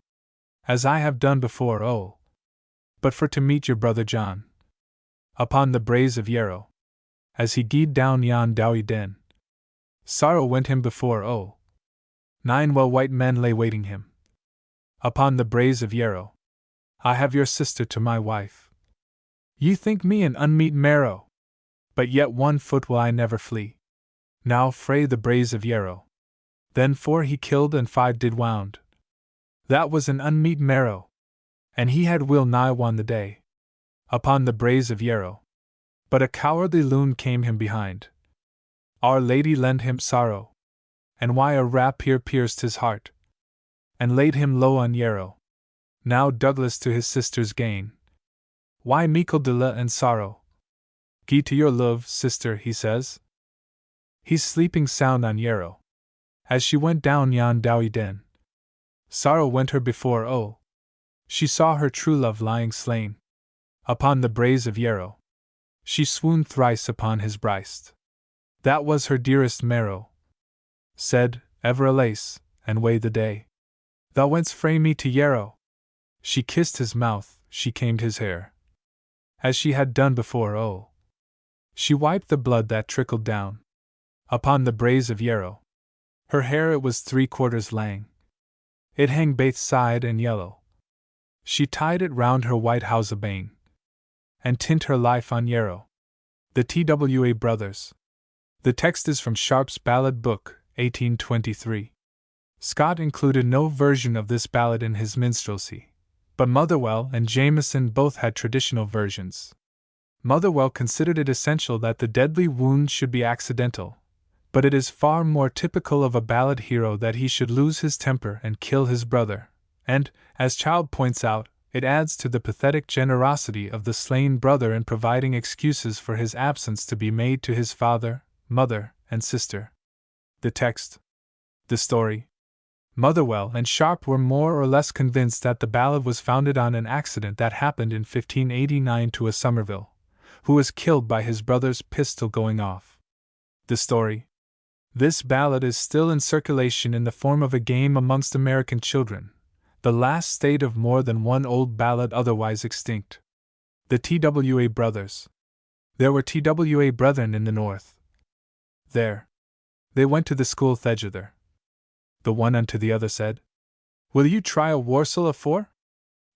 as I have done before, but for to meet your brother John upon the braes of Yarrow, as he gied down yon dowie den. Sorrow went him before, 9 well white men lay waiting him upon the braes of Yarrow. I have your sister to my wife. Ye think me an unmeet marrow, but yet 1 foot will I never flee. Now fray the braes of Yarrow. Then 4 he killed and 5 did wound. That was an unmeet marrow, and he had will nigh won the day upon the braes of Yarrow. But a cowardly loon came him behind. Our Lady lend him sorrow, and why a rapier pierced his heart, and laid him low on Yarrow. Now Douglas to his sister's gain. Why meikle dile and sorrow? Gie to your love, sister, he says. He's sleeping sound on Yarrow, as she went down yon dowie den. Sorrow went her before, she saw her true love lying slain upon the braes of Yarrow. She swooned thrice upon his breast. That was her dearest marrow. Said, ever alace, and wae the day thou wentst frae me to Yarrow. She kissed his mouth, she combed his hair, as she had done before, she wiped the blood that trickled down upon the braes of Yarrow. Her hair it was 3/4 lang. It hang baith side and yellow. She tied it round her white housebane, and tint her life on Yarrow. The T.W.A. Brothers. The text is from Sharp's Ballad Book, 1823. Scott included no version of this ballad in his minstrelsy, but Motherwell and Jameson both had traditional versions. Motherwell considered it essential that the deadly wound should be accidental, but it is far more typical of a ballad hero that he should lose his temper and kill his brother, and, as Child points out, it adds to the pathetic generosity of the slain brother in providing excuses for his absence to be made to his father, mother, and sister. The text. The story. Motherwell and Sharp were more or less convinced that the ballad was founded on an accident that happened in 1589 to a Somerville, who was killed by his brother's pistol going off. The story. This ballad is still in circulation in the form of a game amongst American children, the last state of more than one old ballad otherwise extinct. The T.W.A. Brothers. There were T.W.A. brethren in the north. There. They went to the school thegither. The one unto the other said, Will you try a warsel afore?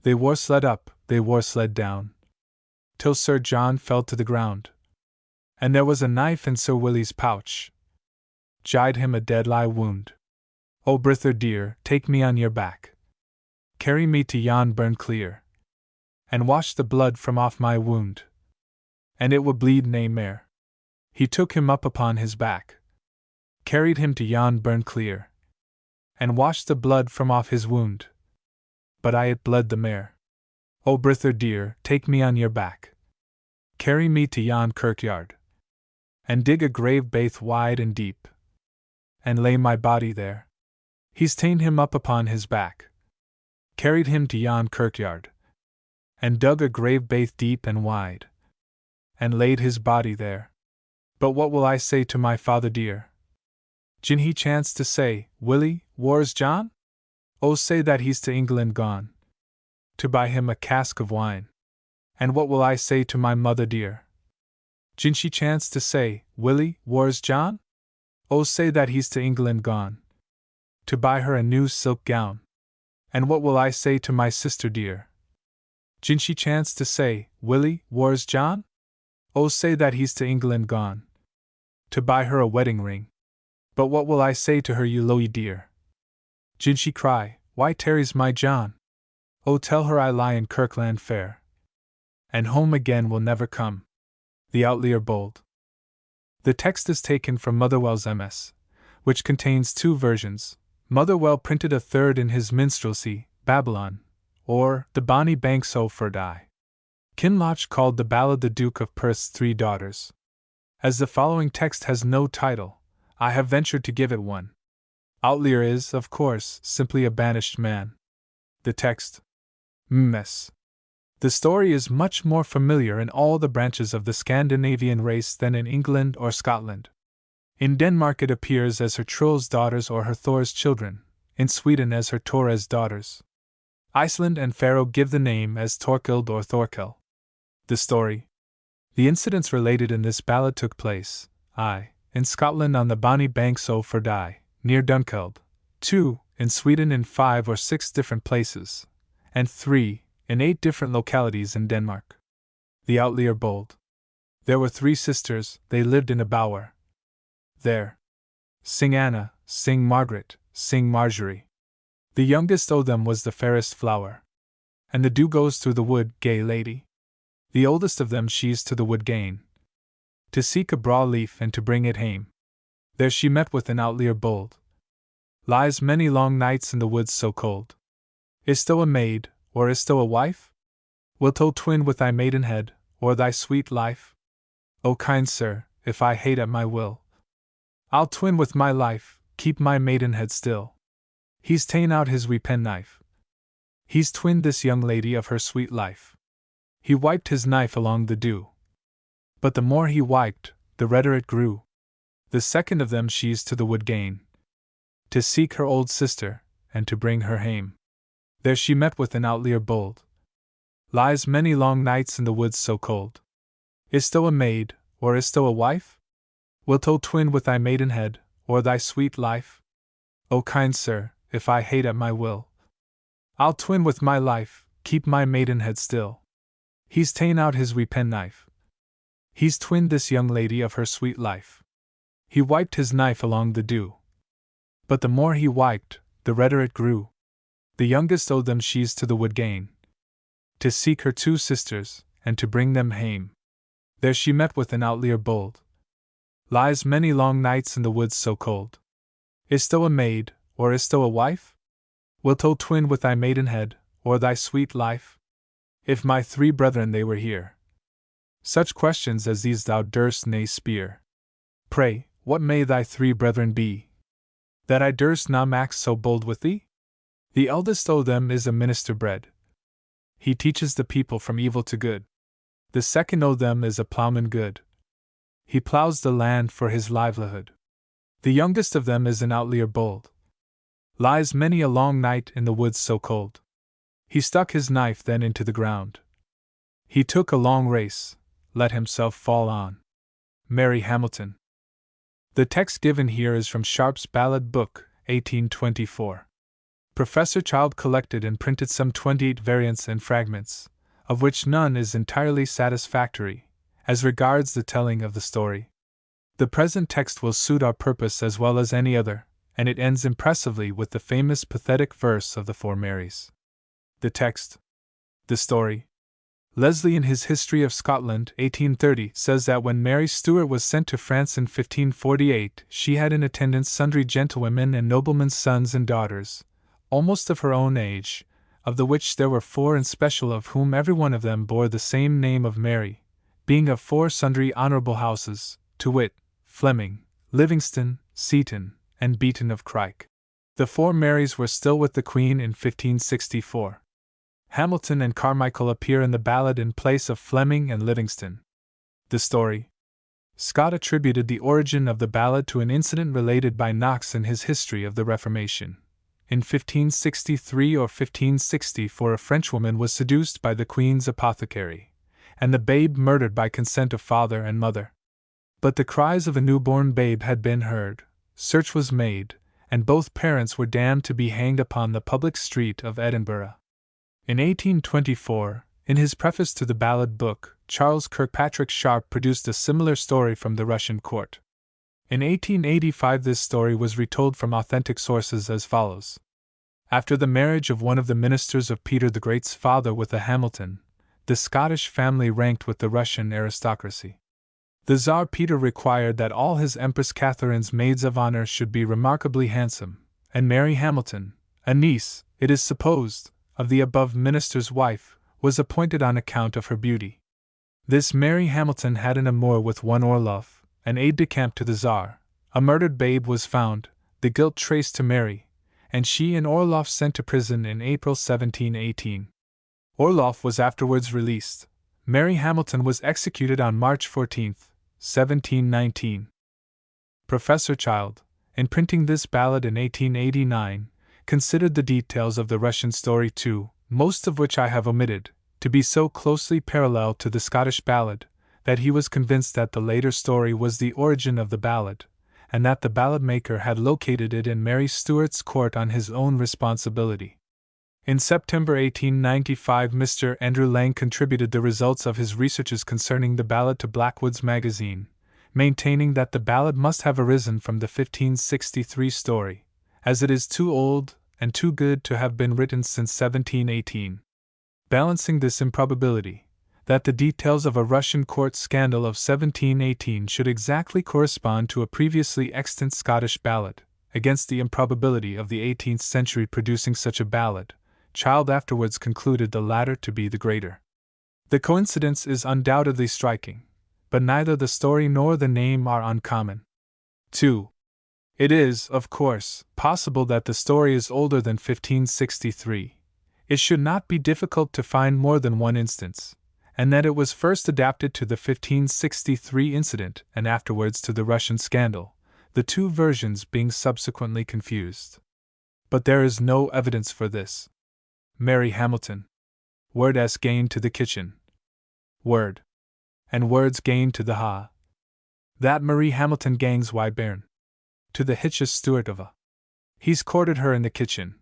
They warsled up, they warsled down, till Sir John fell to the ground. And there was a knife in Sir Willie's pouch, gied him a deadly wound. O brither dear, take me on your back, carry me to yon burn clear, and wash the blood from off my wound, and it will bleed nae mair. He took him up upon his back, carried him to yon burn clear, and washed the blood from off his wound, but I it bled the mair. O brither dear, take me on your back, carry me to yon kirkyard, and dig a grave baith wide and deep, and lay my body there. He's ta'en him up upon his back, carried him to yon kirkyard, and dug a grave baith deep and wide, and laid his body there. But what will I say to my father dear? Gin he chance to say, Willie, whar's John? Oh, say that he's to England gone, to buy him a cask of wine. And what will I say to my mother dear? Gin she chance to say, Willie, whar's John? Oh, say that he's to England gone, to buy her a new silk gown. And what will I say to my sister dear? Gin she chance to say, Willie, whar's John? Oh, say that he's to England gone, to buy her a wedding ring. But what will I say to her, you Loie dear? Gin she cry, Why tarries my John? Oh, tell her I lie in Kirkland fair, and home again will never come. The Outlier Bold. The text is taken from Motherwell's MS, which contains 2 versions. Motherwell printed a third in his minstrelsy, Babylon, or The Bonnie Banks O for Die. Kinloch called the ballad The Duke of Perth's 3 Daughters. As the following text has no title, I have ventured to give it one. Outlier is, of course, simply a banished man. The text. Mess. The story is much more familiar in all the branches of the Scandinavian race than in England or Scotland. In Denmark it appears as her Troll's daughters or her Thor's children, in Sweden as her Torres daughters. Iceland and Faroe give the name as Torkild or Thorkel. The story. The incidents related in this ballad took place, in Scotland on the bonny banks o' Ferdye, near Dunkeld, 2, in Sweden in 5 or 6 different places, and 3, in 8 different localities in Denmark. The Outlier bold. There were 3 sisters, they lived in a bower. There. Sing Anna, sing Margaret, sing Marjorie. The youngest o' them was the fairest flower. And the dew goes through the wood, gay lady. The oldest of them she's to the wood gane, to seek a braw leaf and to bring it hame. There she met with an outlier bold. Lies many long nights in the woods so cold. Is't-o a maid, or is't-o a wife? Wilt-o twin with thy maidenhead, or thy sweet life? O kind sir, if I hate at my will, I'll twin with my life, keep my maidenhead still. He's ta'en out his wee penknife. He's twinned this young lady of her sweet life. He wiped his knife along the dew. But the more he wiped, the redder it grew. The second of them she's to the wood gane, to seek her old sister, and to bring her hame. There she met with an outlier bold. Lies many long nights in the woods so cold. Is't-o a maid, or is't-o a wife? Wilt-o twin with thy maidenhead, or thy sweet life? O kind sir, if I hate at my will, I'll twin with my life, keep my maidenhead still. He's ta'en out his wee penknife. He's twinned this young lady of her sweet life. He wiped his knife along the dew. But the more he wiped, the redder it grew. The youngest o' them she's to the wood gane, to seek her 2 sisters, and to bring them hame. There she met with an outlier bold. Lies many long nights in the woods so cold. Is't-o a maid, or is't-o a wife? Wilt-o twin with thy maidenhead, or thy sweet life? If my 3 brethren they were here, such questions as these thou durst nae speer. Pray, what may thy 3 brethren be, that I durst na mak so bold with thee? The eldest o' them is a minister bred. He teaches the people from evil to good. The second o' them is a ploughman good. He ploughs the land for his livelihood. The youngest of them is an outlier bold. Lies many a long night in the woods so cold. He stuck his knife then into the ground. He took a long race, let himself fall on. Mary Hamilton. The text given here is from Sharp's Ballad Book, 1824. Professor Child collected and printed some 28 variants and fragments, of which none is entirely satisfactory, as regards the telling of the story. The present text will suit our purpose as well as any other, and it ends impressively with the famous pathetic verse of the Four Marys. The text. The story. Leslie in his History of Scotland, 1830, says that when Mary Stuart was sent to France in 1548, she had in attendance sundry gentlewomen and noblemen's sons and daughters, almost of her own age, of the which there were 4 in special of whom every one of them bore the same name of Mary, being of 4 sundry honourable houses, to wit, Fleming, Livingston, Seaton, and Beaton of Crike. The 4 Marys were still with the Queen in 1564. Hamilton and Carmichael appear in the ballad in place of Fleming and Livingston. The story. Scott attributed the origin of the ballad to an incident related by Knox in his History of the Reformation. In 1563 or 1564 a Frenchwoman was seduced by the Queen's apothecary, and the babe murdered by consent of father and mother. But the cries of a newborn babe had been heard, search was made, and both parents were damned to be hanged upon the public street of Edinburgh. In 1824, in his preface to the Ballad Book, Charles Kirkpatrick Sharp produced a similar story from the Russian court. In 1885 this story was retold from authentic sources as follows. After the marriage of one of the ministers of Peter the Great's father with a Hamilton, the Scottish family ranked with the Russian aristocracy. The Tsar Peter required that all his Empress Catherine's maids of honor should be remarkably handsome, and Mary Hamilton, a niece, it is supposed, of the above minister's wife, was appointed on account of her beauty. This Mary Hamilton had an amour with one Orloff, an aide-de-camp to the Tsar, a murdered babe was found, the guilt traced to Mary, and she and Orloff sent to prison in April 1718. Orloff was afterwards released. Mary Hamilton was executed on March 14, 1719. Professor Child, in printing this ballad in 1889, considered the details of the Russian story too, most of which I have omitted, to be so closely parallel to the Scottish ballad, that he was convinced that the later story was the origin of the ballad, and that the ballad maker had located it in Mary Stuart's court on his own responsibility. In September 1895, Mr. Andrew Lang contributed the results of his researches concerning the ballad to Blackwood's magazine, maintaining that the ballad must have arisen from the 1563 story, as it is too old and too good to have been written since 1718. Balancing this improbability, that the details of a Russian court scandal of 1718 should exactly correspond to a previously extant Scottish ballad, against the improbability of the 18th century producing such a ballad, Child afterwards concluded the latter to be the greater. The coincidence is undoubtedly striking, but neither the story nor the name are uncommon. 2. It is, of course, possible that the story is older than 1563. It should not be difficult to find more than one instance, and that it was first adapted to the 1563 incident and afterwards to the Russian scandal, the two versions being subsequently confused. But there is no evidence for this. Mary Hamilton. Word as gained to the kitchen. Word. And words gained to the ha. That Marie Hamilton gangs why bairn. To the hitches Stuart of a. He's courted her in the kitchen.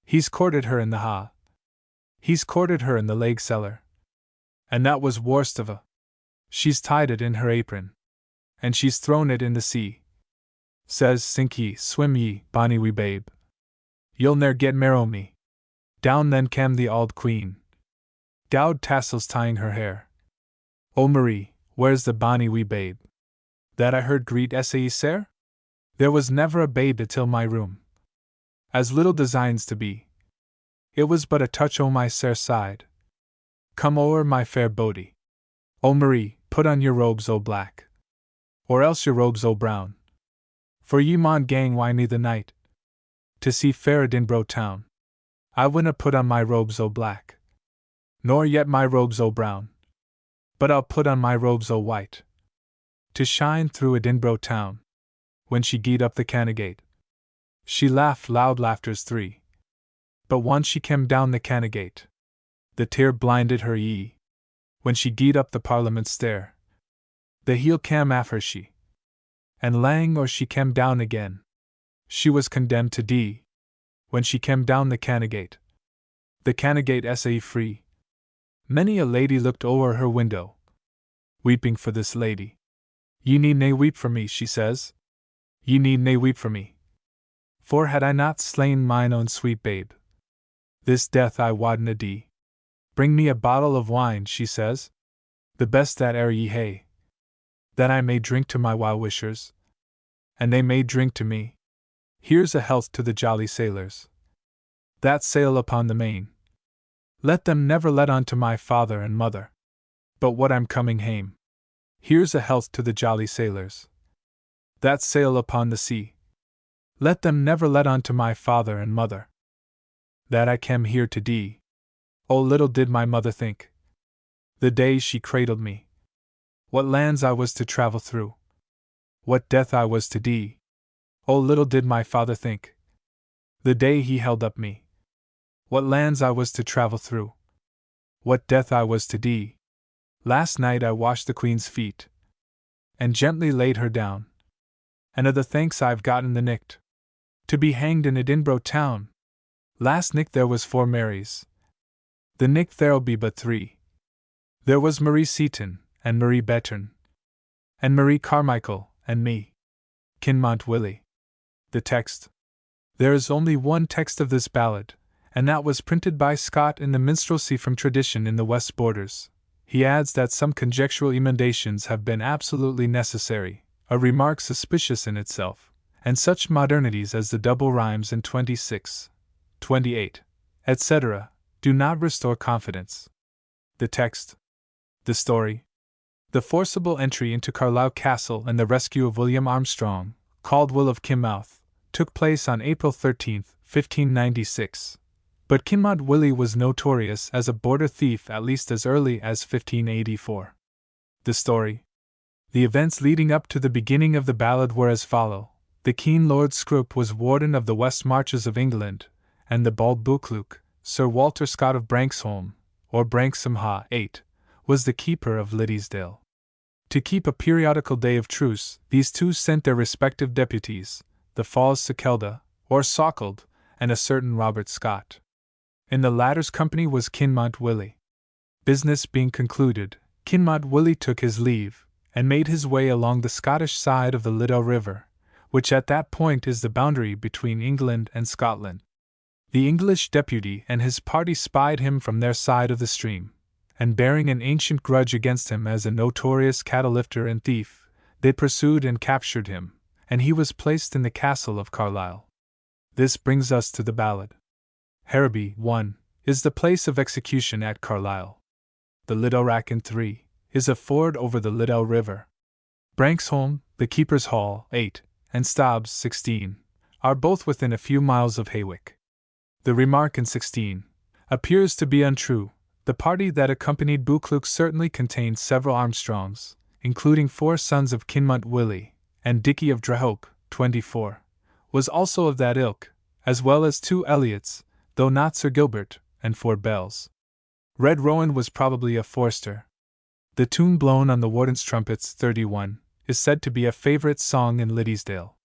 He's courted her in the ha. He's courted her in the leg cellar. And that was worst of a. She's tied it in her apron. And she's thrown it in the sea. Says, sink ye, swim ye, bonny wee babe. You'll ne'er get marrow me. Down then cam the auld queen. Dowd tassels tying her hair. O Marie, where's the bonny wee babe? That I heard greet sa sir? There was never a babe atil my room. As little designs to be. It was but a touch o my sair side. Come o'er my fair bodie. O Marie, put on your robes o black. Or else your robes o brown. For ye maun gang wi' me the night. To see fair Edinburgh town. I winna put on my robes o black. Nor yet my robes o brown. But I'll put on my robes o white. To shine through Edinburgh town. When she gied up the Canongate. She laughed loud laughters three. But once she came down the Canongate. The tear blinded her ye. When she gied up the Parliament stair. The heel cam af her she. And lang or she came down again. She was condemned to die. When she came down the Canongate. The Canongate sa free. Many a lady looked o'er her window. Weeping for this lady. Ye need nae weep for me, she says. Ye need nae weep for me. For had I not slain mine own sweet babe, this death I wadna die. Bring me a bottle of wine, she says. The best that e'er ye hae. That I may drink to my well-wishers. And they may drink to me. Here's a health to the jolly sailors that sail upon the main. Let them never let on to my father and mother. But what I'm coming hame. Here's a health to the jolly sailors that sail upon the sea. Let them never let on to my father and mother. That I came here to die. Oh, little did my mother think, the day she cradled me, what lands I was to travel through, what death I was to die. Oh, little did my father think, the day he held up me, what lands I was to travel through, what death I was to die. Last night I washed the Queen's feet, and gently laid her down, and of the thanks I've gotten the nicht, to be hanged in Edinburgh town. Last nicht there was 4 Marys, the nicht there'll be but 3. There was Marie Seaton, and Marie Bettern, and Marie Carmichael, and me, Kinmont Willie. The text. There is only one text of this ballad, and that was printed by Scott in the Minstrelsy from Tradition in the West Borders. He adds that some conjectural emendations have been absolutely necessary, a remark suspicious in itself, and such modernities as the double rhymes in 26, 28, etc., do not restore confidence. The text. The story. The forcible entry into Carlisle Castle and the rescue of William Armstrong, called Will of Kinmouth, took place on April 13, 1596. But Kinmouth Willie was notorious as a border thief at least as early as 1584. The story. The events leading up to the beginning of the ballad were as follow. The keen Lord Scrope was warden of the West Marches of England, and the Bald Buccleuch, Sir Walter Scott of Branxholme, or Branksome Ha 8, was the keeper of Liddesdale. To keep a periodical day of truce, these two sent their respective deputies, the Falls Seckelda, or Sockeld, and a certain Robert Scott. In the latter's company was Kinmouth Willie. Business being concluded, Kinmouth Willie took his leave, and made his way along the Scottish side of the Liddel River, which at that point is the boundary between England and Scotland. The English deputy and his party spied him from their side of the stream, and bearing an ancient grudge against him as a notorious cattle lifter and thief, they pursued and captured him, and he was placed in the castle of Carlisle. This brings us to the ballad. Harrowby 1 is the place of execution at Carlisle. The Liddel Racken 3 is a ford over the Liddel River. Branxholme, the Keeper's Hall 8, and Stobbs 16 are both within a few miles of Hawick. The remark in 16 appears to be untrue. The party that accompanied Buccleuch certainly contained several Armstrongs, including 4 sons of Kinmouth Willie, and Dicky of Drahope, 24, was also of that ilk, as well as 2 Elliots, though not Sir Gilbert, and 4 Bells. Red Rowan was probably a Forster. The tune blown on the warden's trumpets, 31, is said to be a favourite song in Liddesdale.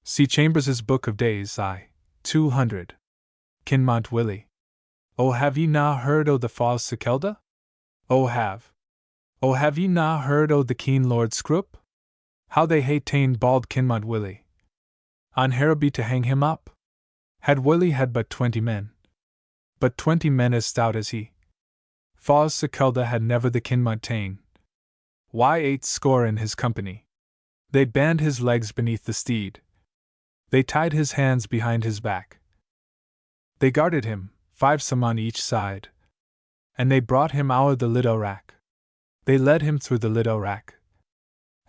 See Chambers's Book of Days I. 200. Kinmouth Willie. Oh, have ye na heard o' the Falls Seckelda? Oh, have ye na heard o' the keen Lord Scrope? How they hae ta'en bald Kinmouth Willie on Harrowby to hang him up? Had Willie had but 20 men, but 20 men as stout as he, Falls Seckelda had never the Kinmouth ta'en. Why 8 score in his company? They band his legs beneath the steed. They tied his hands behind his back. They guarded him, 5 some on each side. And they brought him ower the Liddel Rack. They led him through the Liddel Rack,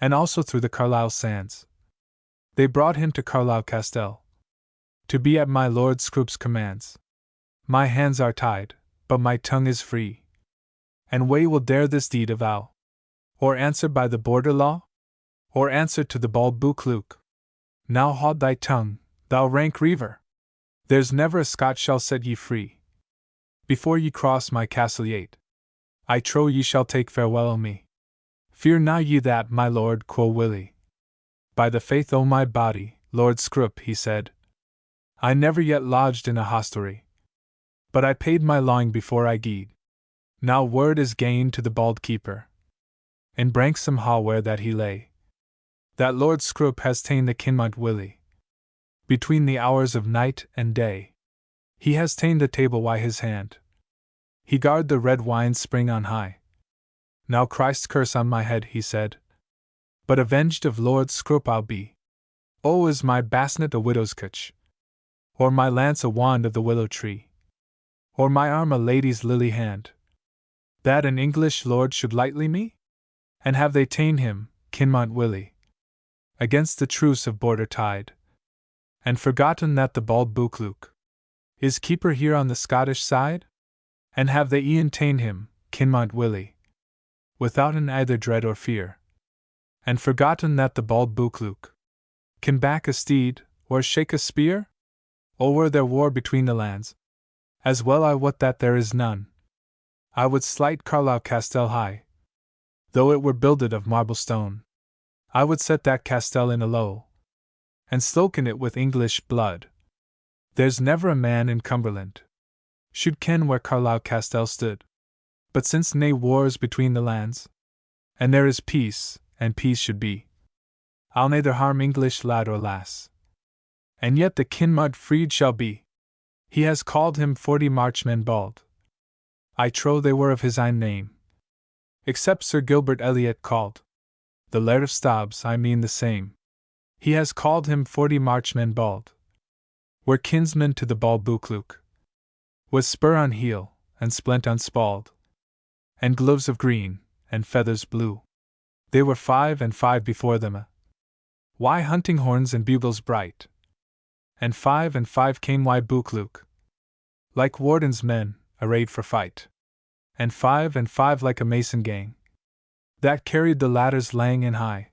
and also through the Carlisle sands. They brought him to Carlisle Castell, to be at my Lord Scrope's commands. My hands are tied, but my tongue is free. And wha will dare this deed avow? Or answer by the border law? Or answer to the Bald Buccleuch? Now haud thy tongue, thou rank reiver! There's never a Scot shall set ye free. Before ye cross my castle yate, I trow ye shall take farewell o' me. Fear na ye that, my lord, quo Willie. By the faith o' my body, Lord Scrope, he said, I never yet lodged in a hostelry, but I paid my lawing before I gied. Now word is gained to the Bald Keeper, in Branksome Ha where that he lay, that Lord Scrope has ta'en the Kinmouth Willie. Between the hours of night and day, he has ta'en the table wi' his hand. He guard the red wine spring on high. Now Christ's curse on my head, he said, but avenged of Lord Scrope I'll be. Oh, is my basnet a widow's cutch? Or my lance a wand of the willow tree? Or my arm a lady's lily hand? That an English lord should lightly me? And have they ta'en him, Kinmouth Willie, against the truce of border tide, and forgotten that the Bald Buccleuch is keeper here on the Scottish side? And have they e'en ta'en him, Kinmouth Willie, without an either dread or fear, and forgotten that the Bald Buccleuch can back a steed, or shake a spear? O were there war between the lands, as well I wot that there is none, I would slight Carlisle Castell high, though it were builded of marble stone. I would set that castell in a low, and sloken it with English blood. There's never a man in Cumberland should ken where Carlisle Castell stood. But since nae wars between the lands, and there is peace, and peace should be, I'll neither harm English lad or lass. And yet the Kinmouth freed shall be. He has called him 40 marchmen bald. I trow they were of his ain name, except Sir Gilbert Elliot called. The Laird of Stobbs, I mean the same. He has called him 40 marchmen bald. Were kinsmen to the Bald Buccleuch, with spur on heel, and splint on spald, and gloves of green, and feathers blue. They were 5 and 5 before them. Why hunting horns and bugles bright. And 5 and 5 came why Buccleuch, like warden's men, arrayed for fight. And 5 like a mason gang, that carried the ladders lang and high.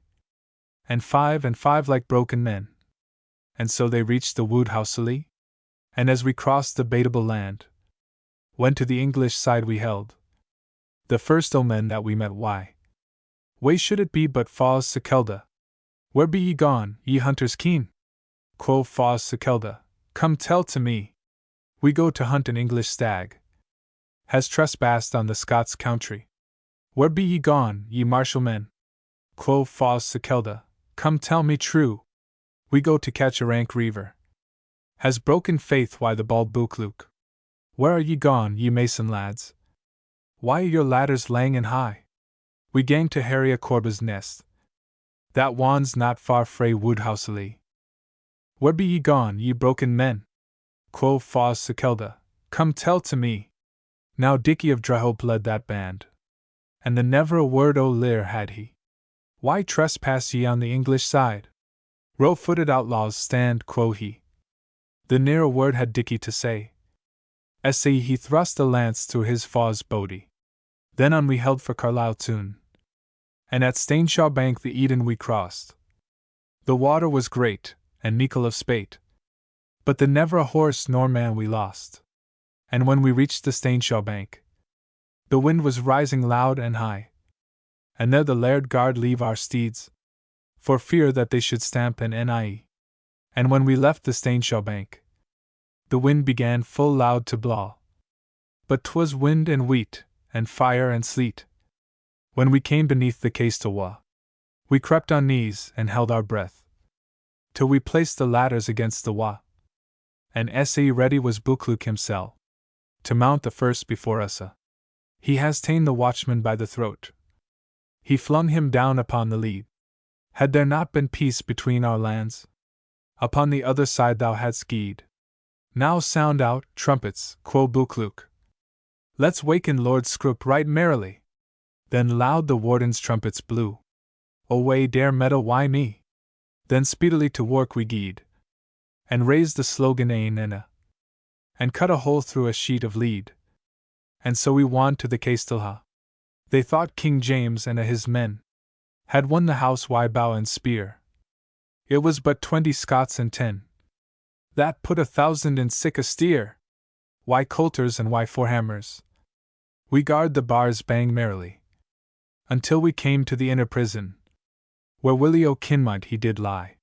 And 5 like broken men. And so they reached the wood houselie. And as we crossed the bateable land, when to the English side we held, the first omen that we met why way should it be but Fawes Sekelda? Where be ye gone, ye hunters keen? Quo Fawes Sekelda, come tell to me. We go to hunt an English stag, has trespassed on the Scots country. Where be ye gone, ye martial men? Quo Fawes Sekelda, come tell me true. We go to catch a rank reaver, has broken faith why the bald Buccleuch. Where are ye gone, ye mason lads? Why are your ladders lang and high? We gang to harry a corbe's nest, that wans not far frae Woodhouselie. Where be ye gone, ye broken men? Quo Fawes Sekelda, come tell to me. Now Dickie of Dryhope led that band, and the never a word o' lear had he. Why trespass ye on the English side? Row-footed outlaws stand, quo he. The ne'er a word had Dickie to say. Essay he thrust a lance through his Fawes body. Then on we held for Carlisle Town, and at Stainshaw Bank the Eden we crossed. The water was great, and meikle of spate, but the never a horse nor man we lost. And when we reached the Stainshaw Bank, the wind was rising loud and high, and there the laird guard leave our steeds, for fear that they should stamp an nie. And when we left the Stainshaw Bank, the wind began full loud to blaw, but 'twas wind and weet, and fire and sleet. When we came beneath the Castlewa, we crept on knees and held our breath, till we placed the ladders against the wa. And S.A. ready was Buccleuch himself, to mount the first before us. He has ta'en the watchman by the throat. He flung him down upon the lead. Had there not been peace between our lands, upon the other side thou hadst gied. Now sound out, trumpets, quo Buccleuch. Let's waken Lord Scroope right merrily. Then loud the warden's trumpets blew. Away dare meadow why me? Then speedily to work we gied, and raised the slogan ane and a, and cut a hole through a sheet of lead. And so we wan to the Castleha. They thought King James and a his men had won the house why bow and spear. It was but 20 Scots and 10. That put 1,000 in sick a steer. Why coulters and why forehammers? We guard the bars bang merrily, until we came to the inner prison, where Willie o' Kinmont he did lie.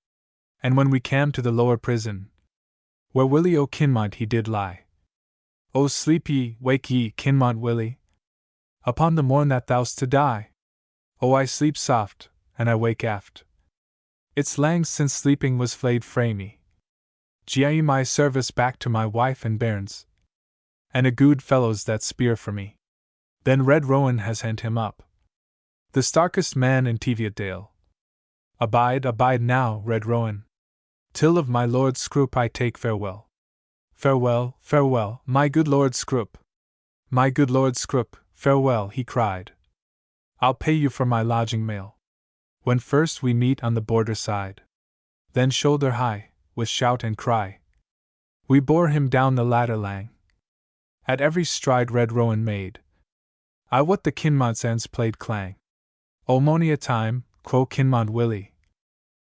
And when we came to the lower prison, where Willie o' Kinmont he did lie. O sleep ye, wake ye, Kinmont Willie, upon the morn that thou'st to die. O I sleep soft, and I wake aft. It's lang since sleeping was flayed frae me. Gie my service back to my wife and bairns, and a good fellow's that spear for me. Then Red Rowan has hent him up, the starkest man in Teviotdale. Abide, abide now, Red Rowan, till of my Lord Scroope I take farewell. Farewell, farewell, my good Lord Scroope. My good Lord Scroope, farewell, he cried. I'll pay you for my lodging mail, when first we meet on the border side. Then shoulder high, with shout and cry, we bore him down the ladder lang. At every stride Red Rowan made, I wot the Kinmont's ends played clang. O mony a time, quo Kinmont Willie,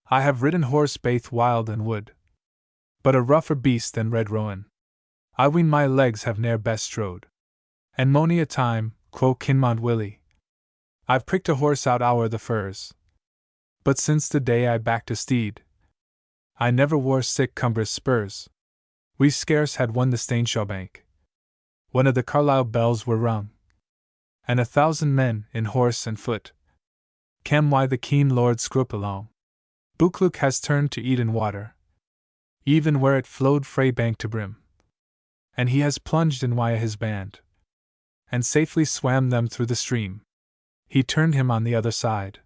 I have ridden horse baith wild and wood, but a rougher beast than Red Rowan I ween my legs have ne'er best strode. And mony a time, quo Kinmont Willie, I've pricked a horse out ower the furs, but since the day I backed a steed, I never wore sick cumbrous spurs. We scarce had won the Stainshaw Bank, when of the Carlisle bells were rung, and 1,000 men, in horse and foot, cam why the keen Lord Scroope along. Buccleuch has turned to Eden water, even where it flowed frae bank to brim, and he has plunged in why his band, and safely swam them through the stream. He turned him on the other side,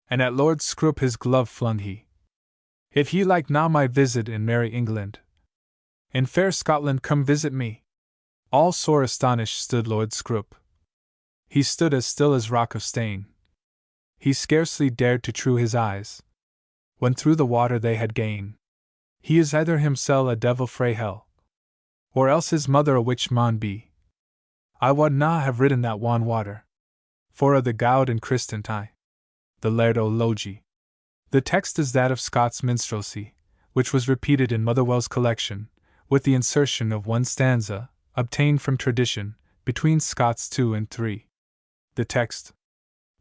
and at Lord Scroope his glove flung he. If ye like now my visit in merry England, in fair Scotland come visit me. All sore astonished stood Lord Scroope. He stood as still as rock of stane. He scarcely dared to true his eyes, when through the water they had gane. He is either himsel a devil frae hell, or else his mother a witch maun be. I wad na have ridden that wan water, for a the gowd and Christent I. The Laird o' Logie. The text is that of Scott's minstrelsy, which was repeated in Motherwell's collection, with the insertion of one stanza, obtained from tradition, between Scott's 2 and 3. The text.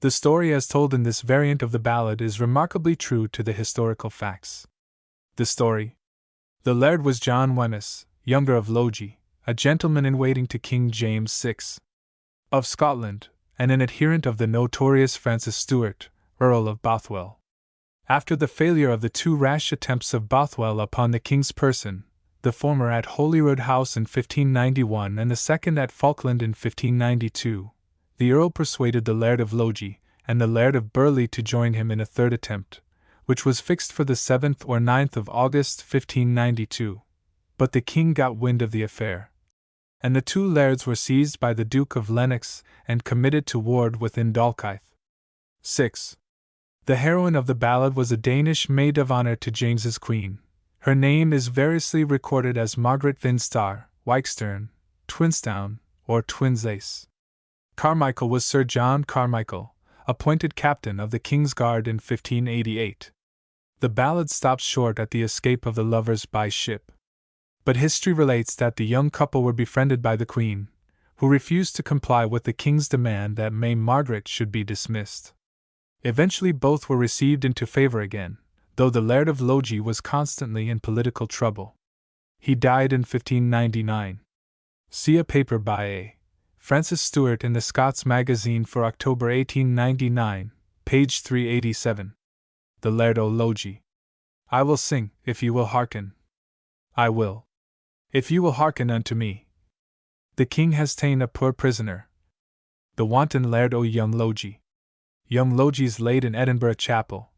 The story as told in this variant of the ballad is remarkably true to the historical facts. The story. The Laird was John Wemyss, younger of Logie, a gentleman in waiting to King James VI. of Scotland, and an adherent of the notorious Francis Stewart, Earl of Bothwell. After the failure of the two rash attempts of Bothwell upon the king's person, the former at Holyrood House in 1591 and the second at Falkland in 1592, the Earl persuaded the Laird of Logie and the Laird of Burghley to join him in a third attempt, which was fixed for the 7th or 9th of August 1592. But the king got wind of the affair, and the two lairds were seized by the Duke of Lennox and committed to ward within Dalkeith. 6. The heroine of the ballad was a Danish maid of honor to James's queen. Her name is variously recorded as Margaret Vinstar, Wykestern, Twinstown, or Twinslace. Carmichael was Sir John Carmichael, appointed captain of the King's Guard in 1588. The ballad stops short at the escape of the lovers by ship. But history relates that the young couple were befriended by the Queen, who refused to comply with the King's demand that May Margaret should be dismissed. Eventually both were received into favour again, though the Laird of Logie was constantly in political trouble. He died in 1599. See a paper by A. Francis Stewart in the Scots Magazine for October 1899, page 387. The Laird o' Logie. I will sing, if you will hearken. I will. If you will hearken unto me. The king has ta'en a poor prisoner, the wanton Laird o' young Logie. Young Logie's laid in Edinburgh Chapel.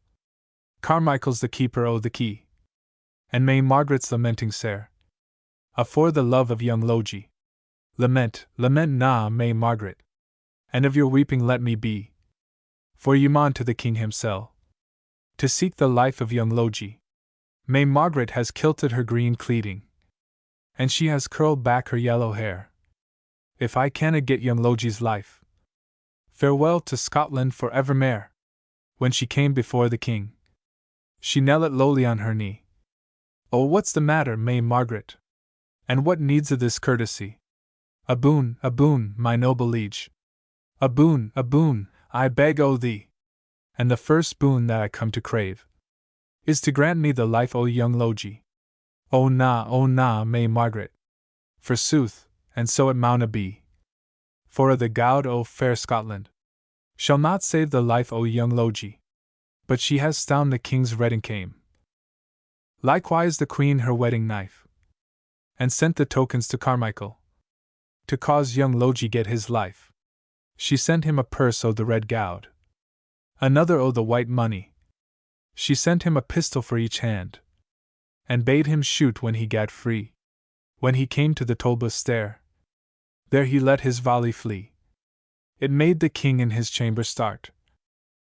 Carmichael's the keeper o' the key, and May Margaret's lamenting sair, afore the love of young Logie. Lament, lament na, May Margaret, and of your weeping let me be, for ye maun to the king himsel, to seek the life of young Logie. May Margaret has kilted her green cleeding, and she has curled back her yellow hair. If I canna get young Logie's life, farewell to Scotland for evermair. When she came before the king, she knelt lowly on her knee. Oh, what's the matter, May Margaret? And what needs of this courtesy? A boon, my noble liege. A boon, I beg o' thee. And the first boon that I come to crave is to grant me the life o' young Logie. O na, May Margaret. Forsooth, and so it mauna be. For the gowd o' fair Scotland shall not save the life o' young Logie, but she has stown the king's redding came. Likewise the queen her wedding knife, and sent the tokens to Carmichael, to cause young Logie get his life. She sent him a purse o' the red gowd, another o' the white money. She sent him a pistol for each hand, and bade him shoot when he gat free. When he came to the Tolba stair, there he let his volley flee. It made the king in his chamber start,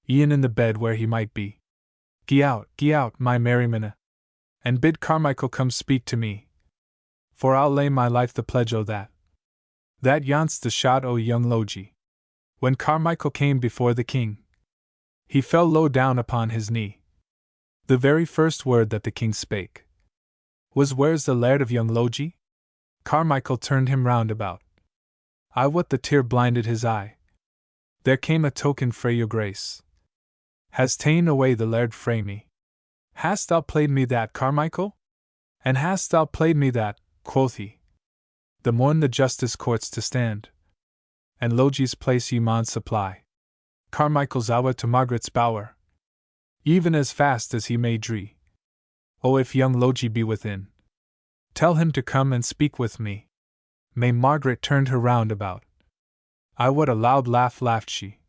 e'en in the bed where he might be. Gie out, my merryminne, and bid Carmichael come speak to me, for I'll lay my life the pledge o' that. That yon's the shot o' young Logie. When Carmichael came before the king, he fell low down upon his knee. The very first word that the king spake was, "Where's the Laird of young Logie?" Carmichael turned him round about. I wot the tear blinded his eye. There came a token frae your grace. Has ta'en away the Laird frae me. Hast thou played me that, Carmichael? And hast thou played me that, quoth he, the morn the justice courts to stand, and Logie's place ye maun supply. Carmichael's awa to Margaret's bower, even as fast as he may dree. Oh, if young Logie be within, tell him to come and speak with me. May Margaret turned her round about. I what a loud laugh laughed she.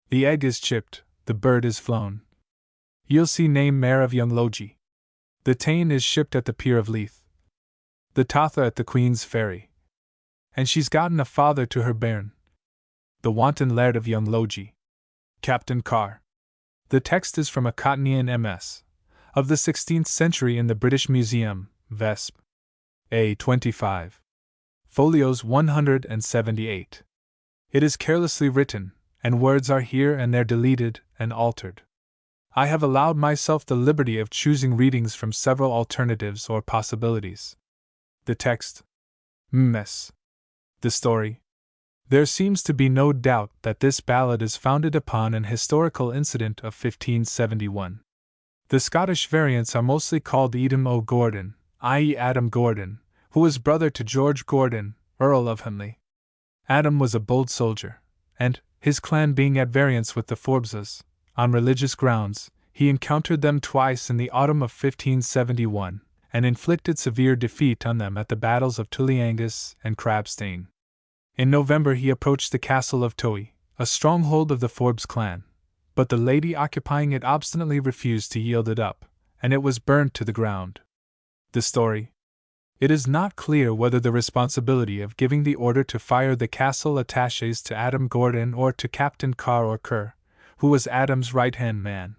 The egg is chipped, the bird is flown. Ye'll see nae mair of young Logie. The ta'en is shipped at the pier of Leith, the Tatha at the Queen's Ferry, and she's gotten a father to her bairn, the wanton Laird of young Logie. Captain Carr. The text is from a Cottonian MS. Of the 16th century in the British Museum, Vesp. A. 25. Folios 178. It is carelessly written, and words are here and there deleted and altered. I have allowed myself the liberty of choosing readings from several alternatives or possibilities. The text. Ms. The story. There seems to be no doubt that this ballad is founded upon an historical incident of 1571. The Scottish variants are mostly called Edom o' Gordon, i.e. Adam Gordon, who was brother to George Gordon, Earl of Henley. Adam was a bold soldier, and, his clan being at variance with the Forbeses, on religious grounds, he encountered them twice in the autumn of 1571, and inflicted severe defeat on them at the battles of Tulliangus and Crabstane. In November he approached the castle of Towie, a stronghold of the Forbes clan, but the lady occupying it obstinately refused to yield it up, and it was burnt to the ground. The story. It is not clear whether the responsibility of giving the order to fire the castle attaches to Adam Gordon or to Captain Carr or Kerr, who was Adam's right-hand man.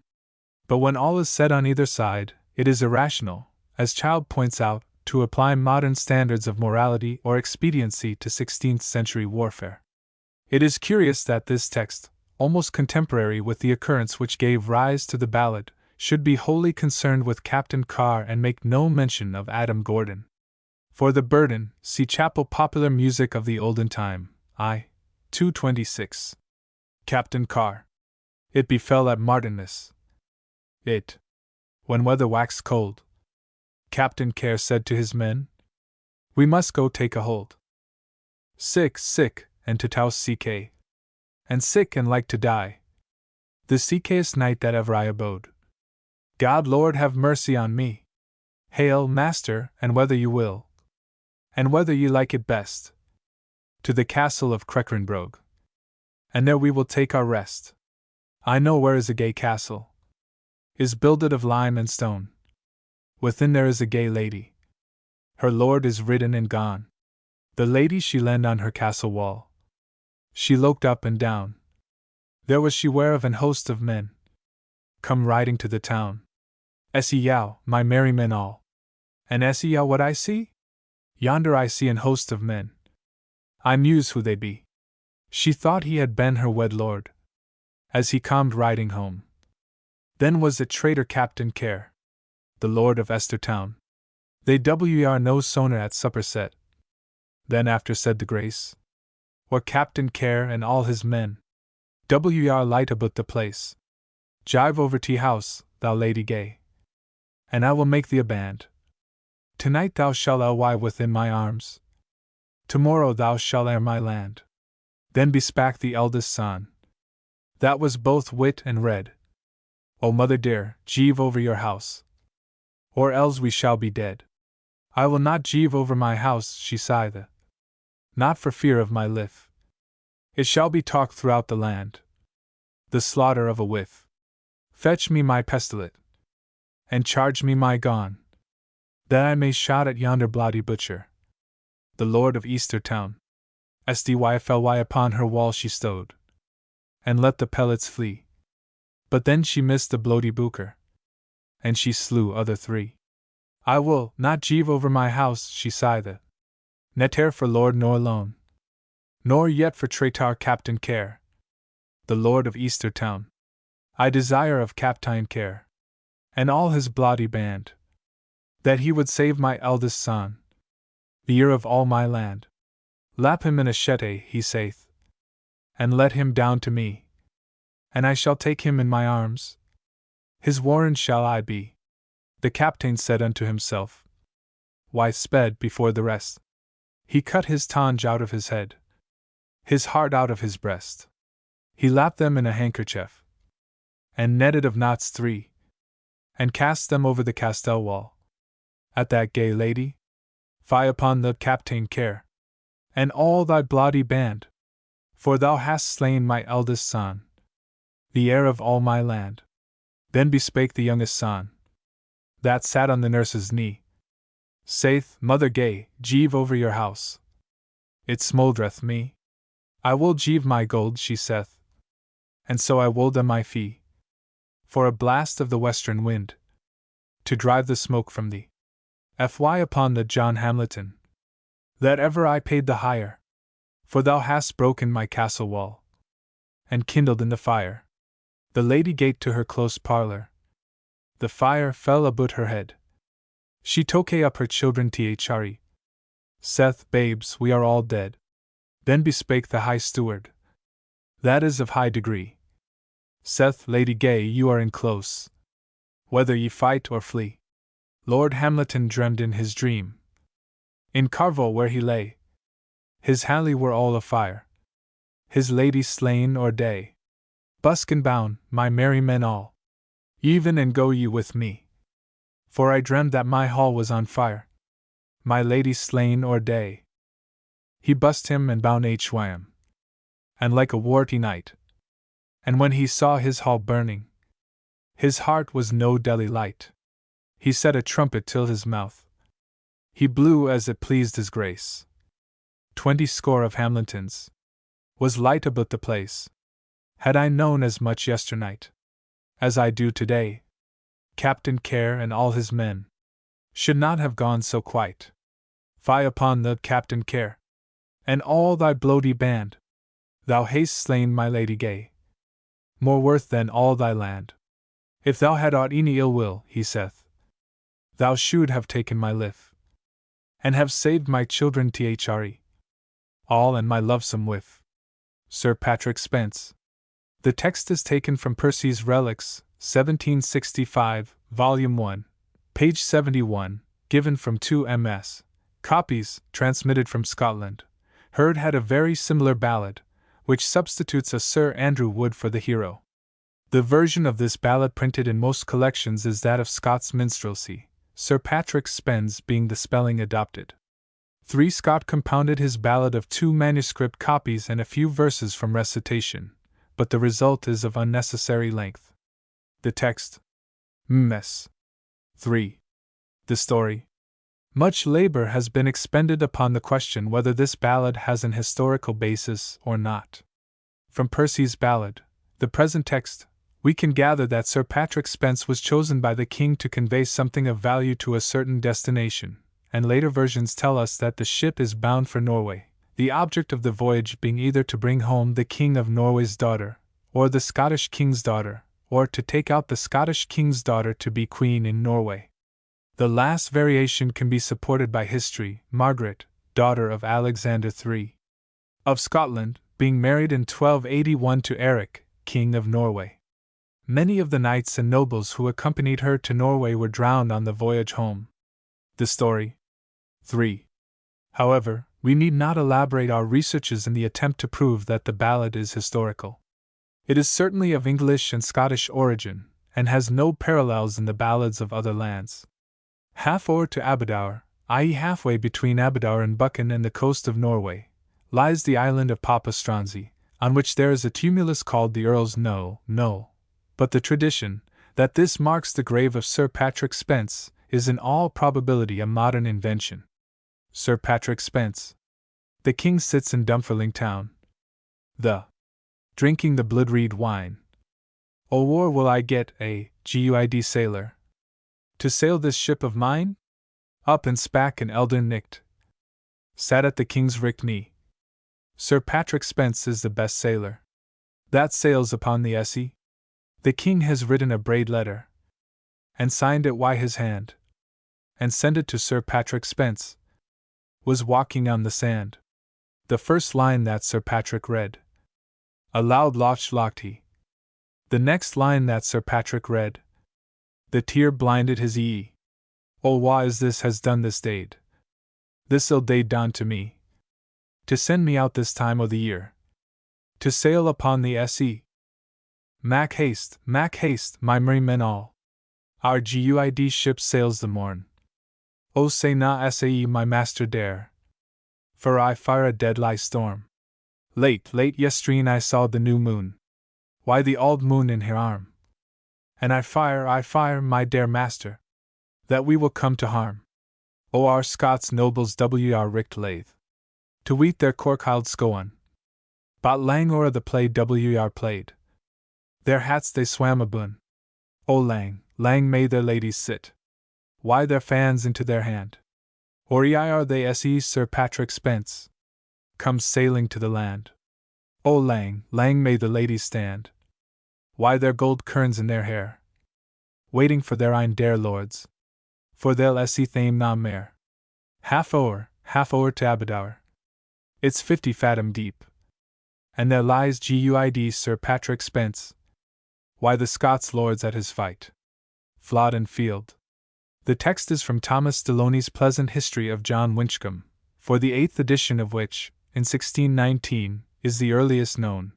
But when all is said on either side, it is irrational, as Child points out, to apply modern standards of morality or expediency to 16th century warfare. It is curious that this text, almost contemporary with the occurrence which gave rise to the ballad, should be wholly concerned with Captain Carr and make no mention of Adam Gordon. For the burden, see Chapel Popular Music of the Olden Time, I. 226. Captain Carr. It befell at Martinmas. When weather waxed cold, Captain Carr said to his men, "We must go take a hold. Sick, and to touse CK. And sick and like to die. The sickest night that ever I abode. God Lord have mercy on me. Hail, master, and whether you will, and whether ye like it best, to the castle of Crecranbrogue. And there we will take our rest. I know where is a gay castle. Is builded of lime and stone. Within there is a gay lady. Her lord is ridden and gone. The lady she leaned on her castle wall. She looked up and down. There was she ware of an host of men, come riding to the town. Essie yow, my merry men all. And Essie yow what I see? Yonder I see an host of men. I muse who they be. She thought he had been her wed lord, as he comed riding home. Then was it traitor Captain Carr, the lord of Estertown. They were no sooner at supper set, then after said the grace, or Captain Carr and all his men, were light about the place. Jive over tea house, thou lady gay, and I will make thee a band. Tonight thou shalt lie within my arms. Tomorrow thou shalt air my land. Then bespak the eldest son, that was both wit and red. O mother dear, jive over your house, or else we shall be dead. I will not jive over my house, she sighed, not for fear of my life. It shall be talked throughout the land, the slaughter of a whiff. Fetch me my pistolet, and charge me my gun, that I may shot at yonder bloody butcher, the lord of Eastertown. Sdyfly upon her wall she stowed, and let the pellets flee. But then she missed the bloody booker, and she slew other three. I will not jive over my house, she sighed, netter for lord nor loan, nor yet for traitor Captain Carr, the lord of Eastertown. I desire of Captain Carr, and all his bloody band, that he would save my eldest son, the heir of all my land. Lap him in a shette, he saith, and let him down to me, and I shall take him in my arms. His warren shall I be. The captain said unto himself, why sped before the rest. He cut his tongue out of his head, his heart out of his breast. He lapped them in a handkerchief, and netted of knots 3, and cast them over the castell wall. At that gay lady, fie upon the Captain Carr, and all thy bloody band, for thou hast slain my eldest son, the heir of all my land. Then bespake the youngest son, that sat on the nurse's knee, saith, Mother gay, jive over your house. It smoldereth me. I will jive my gold, she saith, and so I wold on my fee, for a blast of the western wind, to drive the smoke from thee. Fy upon the John Hamilton, that ever I paid the hire, for thou hast broken my castle wall, and kindled in the fire the lady gate to her close parlour. The fire fell about her head. She took up her children thre, saith, babes, we are all dead. Then bespake the high steward, that is of high degree, saith, Lady Gay, you are in close, whether ye fight or flee. Lord Hamilton dreamed in his dream, in Carville where he lay, his Halley were all afire, his lady slain or day. Busk and bound, my merry men all, even and go ye with me, for I dreamed that my hall was on fire, my lady slain or day. He busked him and bound Hym, and like a warty knight, and when he saw his hall burning, his heart was no deli light. He set a trumpet till his mouth, he blew as it pleased his grace. 20 score of Hamiltons was light about the place. Had I known as much yesternight as I do today, Captain Care and all his men should not have gone so quite. Fie upon the Captain Care, and all thy bloody band, thou hast slain my Lady Gay, more worth than all thy land. If thou had aught any ill will, he saith, thou should have taken my life, and have saved my children thre, all and my lovesome wife. Sir Patrick Spence. The text is taken from Percy's Relics, 1765, Volume 1, page 71, given from 2 ms. Copies, transmitted from Scotland. Hurd had a very similar ballad, which substitutes a Sir Andrew Wood for the hero. The version of this ballad printed in most collections is that of Scott's minstrelsy, Sir Patrick Spens being the spelling adopted. 3. Scott compounded his ballad of 2 manuscript copies and a few verses from recitation, but the result is of unnecessary length. The text. Ms. 3. The story. Much labor has been expended upon the question whether this ballad has an historical basis or not. From Percy's ballad, the present text, we can gather that Sir Patrick Spens was chosen by the king to convey something of value to a certain destination, and later versions tell us that the ship is bound for Norway, the object of the voyage being either to bring home the King of Norway's daughter, or the Scottish king's daughter, or to take out the Scottish king's daughter to be queen in Norway. The last variation can be supported by history, Margaret, daughter of Alexander III of Scotland, being married in 1281 to Eric, King of Norway. Many of the knights and nobles who accompanied her to Norway were drowned on the voyage home. The story. 3. However, we need not elaborate our researches in the attempt to prove that the ballad is historical. It is certainly of English and Scottish origin, and has no parallels in the ballads of other lands. Half o'er to Aberdour, i.e. halfway between Aberdour and Buchan and the coast of Norway, lies the island of Papastranzi, on which there is a tumulus called the Earl's Knoll, but the tradition, that this marks the grave of Sir Patrick Spens, is in all probability a modern invention. Sir Patrick Spens. The king sits in Dunfermline town, drinking the blood-red wine. O war will I get a good sailor to sail this ship of mine? Up and spak and Eldon nicked, sat at the king's richt knee. Sir Patrick Spens is the best sailor that sails upon the sea. The king has written a braid letter, and signed it wi' his hand, and sent it to Sir Patrick Spens. Was walking on the sand. The first line that Sir Patrick read, aloud locht he. The next line that Sir Patrick read, the tear blinded his ee. Oh, wha is this has done this dade? This ill dade down to me, to send me out this time o' the year, to sail upon the sea. Mac haste, my merry men all. Our good ship sails the morn. O say na sae my master dare, for I fire a deadly storm. Late yestreen I saw the new moon, why the auld moon in her arm. And I fire, my dear master, that we will come to harm. O our Scots nobles wr richt laith, to weet their corkhild scoan. Bot lang o'er the play wr played, Their hats they swam aboon. O lang, lang may their ladies sit. Why their fans into their hand. Or are they se Sir Patrick Spence, comes sailing to the land. O lang, lang may the ladies stand. Why their gold kerns in their hair. Waiting for their ein dare lords. For they'll se thame na mere. Half o'er to Aberdour. It's 50 fathom deep. And there lies Guid Sir Patrick Spence. Why the Scots lords at his fight. Flodden Field. The text is from Thomas Deloney's Pleasant History of John Winchcombe, for the 8th edition of which, in 1619, is the earliest known.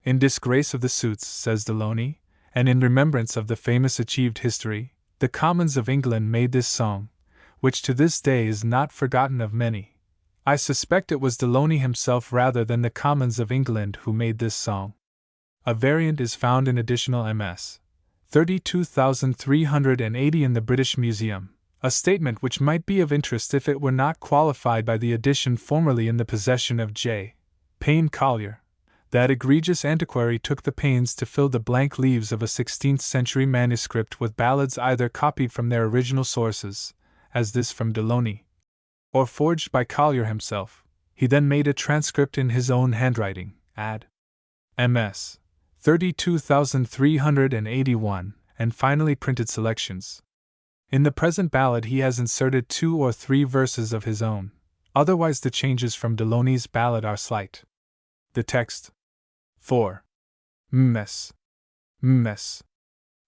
In disgrace of the suits, says Deloney, and in remembrance of the famous achieved history, the Commons of England made this song, which to this day is not forgotten of many. I suspect it was Deloney himself rather than the Commons of England who made this song. A variant is found in additional MS. 32,380 in the British Museum, a statement which might be of interest if it were not qualified by the edition formerly in the possession of J. Payne Collier. That egregious antiquary took the pains to fill the blank leaves of a 16th-century manuscript with ballads either copied from their original sources, as this from Deloney, or forged by Collier himself. He then made a transcript in his own handwriting, ad. MS. 32,381, and finally printed selections. In the present ballad he has inserted 2 or 3 verses of his own, otherwise the changes from Deloney's ballad are slight. The text. 4. Mess.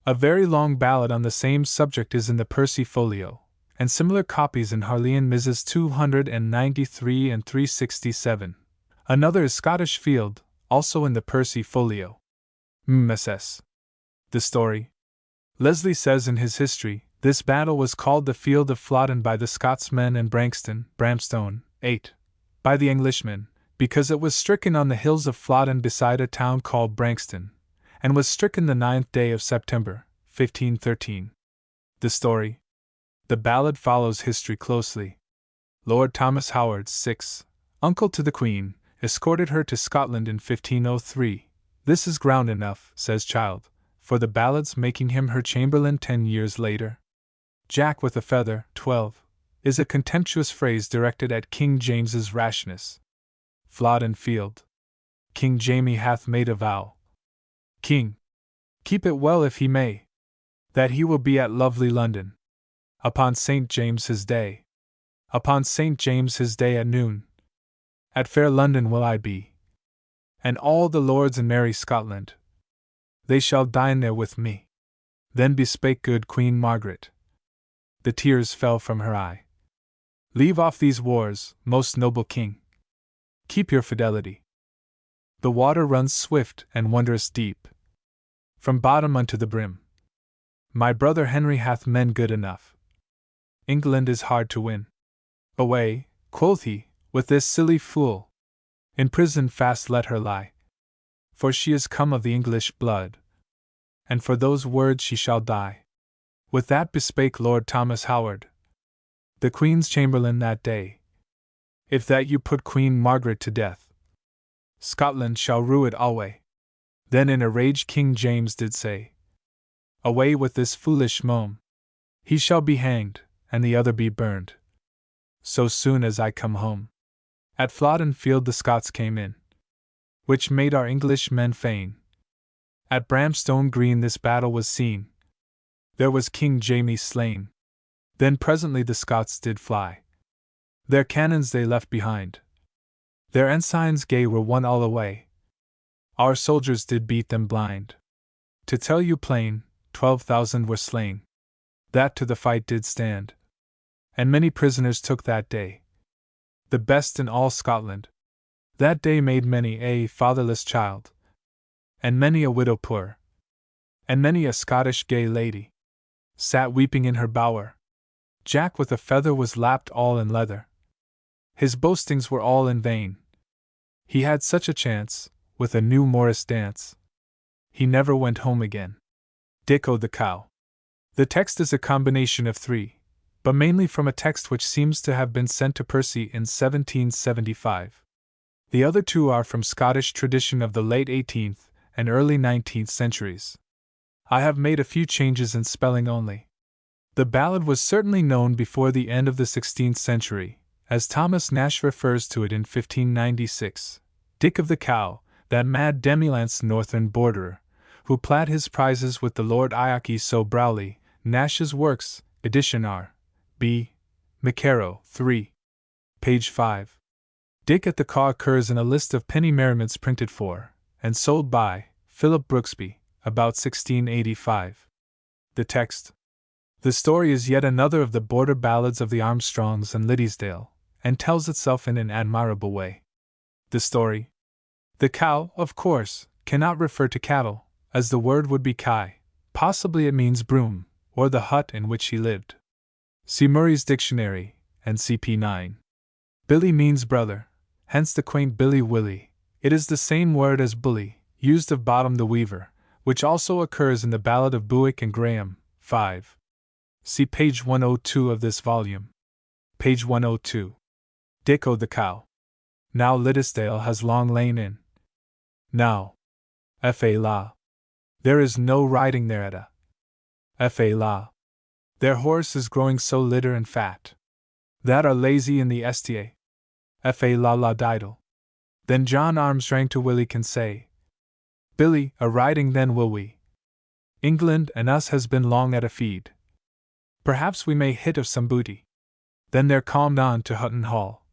A very long ballad on the same subject is in the Percy Folio, and similar copies in Harleian Mrs. 293 and 367. Another is Scottish Field, also in the Percy Folio. MSS. The story. Leslie says in his history, this battle was called the Field of Flodden by the Scotsmen and Bramstone, 8, by the Englishmen, because it was stricken on the hills of Flodden beside a town called Branxton, and was stricken the 9th day of September, 1513. The story. The ballad follows history closely. Lord Thomas Howard, 6, uncle to the Queen, escorted her to Scotland in 1503. This is ground enough, says Child, for the ballad's making him her chamberlain 10 years later. Jack with a feather, 12, is a contemptuous phrase directed at King James's rashness. Flodden Field. King Jamie hath made a vow. King. Keep it well if he may. That he will be at lovely London. Upon St. James's Day. Upon St. James's Day at noon. At fair London will I be. And all the lords in merry Scotland. They shall dine there with me. Then bespake good Queen Margaret. The tears fell from her eye. Leave off these wars, most noble king. Keep your fidelity. The water runs swift and wondrous deep, from bottom unto the brim. My brother Henry hath men good enough. England is hard to win. Away, quoth he, with this silly fool. In prison fast let her lie. For she is come of the English blood, and for those words she shall die. With that bespake Lord Thomas Howard, the Queen's chamberlain that day. If that you put Queen Margaret to death, Scotland shall rue it alway. Then in a rage King James did say, away with this foolish mome. He shall be hanged, and the other be burned, so soon as I come home. At Flodden Field the Scots came in, which made our English men fain. At Bramstone Green this battle was seen. There was King Jamie slain. Then presently the Scots did fly. Their cannons they left behind. Their ensigns gay were won all away. Our soldiers did beat them blind. To tell you plain, 12,000 were slain, that to the fight did stand. And many prisoners took that day, the best in all Scotland. That day made many a fatherless child, and many a widow poor, and many a Scottish gay lady sat weeping in her bower. Jack with a feather was lapped all in leather. His boastings were all in vain. He had such a chance, with a new Morris dance. He never went home again. Dick o' the Cow. The text is a combination of 3, but mainly from a text which seems to have been sent to Percy in 1775. The other 2 are from Scottish tradition of the late 18th and early 19th centuries. I have made a few changes in spelling only. The ballad was certainly known before the end of the 16th century, as Thomas Nash refers to it in 1596. Dick of the Cow, that mad demilance northern borderer, who plad his prizes with the Lord Iaki so browly, Nash's Works, edition R. B. Macaro, 3. Page 5. Dick at the Caw occurs in a list of penny merriments printed for, and sold by, Philip Brooksby, about 1685. The text. The story is yet another of the border ballads of the Armstrongs and Liddesdale, and tells itself in an admirable way. The story. The cow, of course, cannot refer to cattle, as the word would be kai. Possibly it means broom, or the hut in which he lived. See Murray's Dictionary, and CP 9. Billy means brother, hence the quaint Billy Willie. It is the same word as bully, used of Bottom the Weaver, which also occurs in the Ballad of Buick and Graham, 5. See page 102 of this volume. Page 102. Dick o' the Cow. Now Liddesdale has long lain in. Now. F.A. la. There is no riding there at a. F.A. la. Their horse is growing so litter and fat, that are lazy in the esta. F.A. la diddle. Then John Armstrong to Willie can say, Billy, a riding then will we. England and us has been long at a feed. Perhaps we may hit of some booty. Then they're calmed on to Hutton Hall.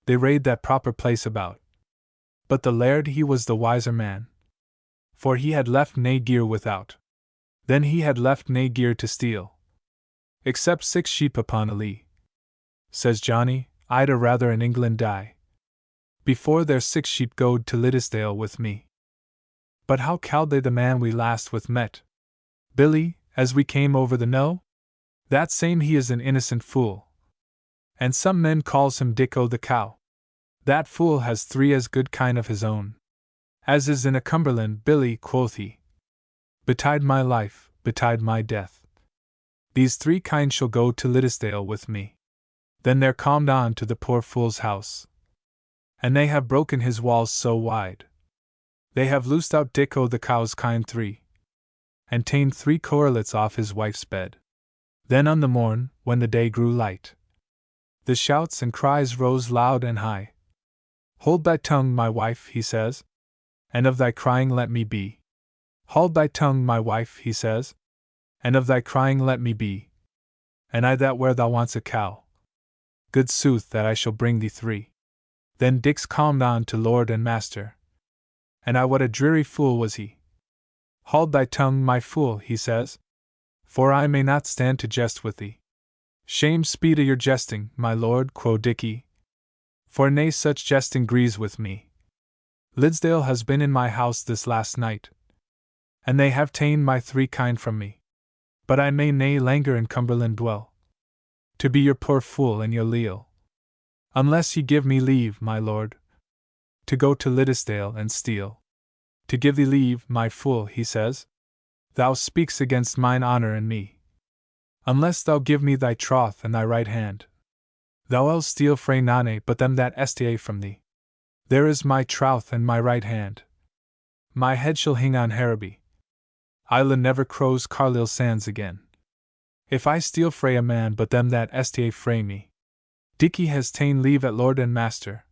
They raid that proper place about. But the laird he was the wiser man, for he had left nae gear without. Then he had left nae gear to steal, except 6 sheep upon a lea. Says Johnny, I'd a rather in England die, before their 6 sheep goed to Liddesdale with me. But how cowed they the man we last with met, Billy, as we came over the knowe? That same he is an innocent fool, and some men calls him Dick o' the Cow. That fool has 3 as good kine of his own, as is in a Cumberland. Billy, quoth he, betide my life, betide my death, these 3 kine shall go to Liddesdale with me. Then they're calmed on to the poor fool's house, and they have broken his walls so wide. They have loosed out Dick o' the Cow's kine 3, and ta'en 3 correlets off his wife's bed. Then on the morn, when the day grew light, the shouts and cries rose loud and high. Hold thy tongue, my wife, he says, and of thy crying let me be. Hold thy tongue, my wife, he says, and of thy crying let me be. And I that where thou wants a cow, good sooth that I shall bring thee 3. Then Dick's calmed on to lord and master, and I what a dreary fool was he. Hold thy tongue, my fool, he says, for I may not stand to jest with thee. Shame speed o' your jesting, my lord, quo Dicky, for nae such jesting grees with me. Liddesdale has been in my house this last night, and they have ta'en my 3 kine from me. But I may nae langer in Cumberland dwell, to be your poor fool and your leal, unless ye give me leave, my lord, to go to Liddesdale and steal. To give thee leave, my fool, he says, thou speaks against mine honor and me. Unless thou give me thy troth and thy right hand, thou else steal frae none but them that esta from thee. There is my troth and my right hand. My head shall hing on Harrowby. I'll never crows Carlisle sands again, if I steal frae a man but them that esta frae me. Dicky has ta'en leave at lord and master,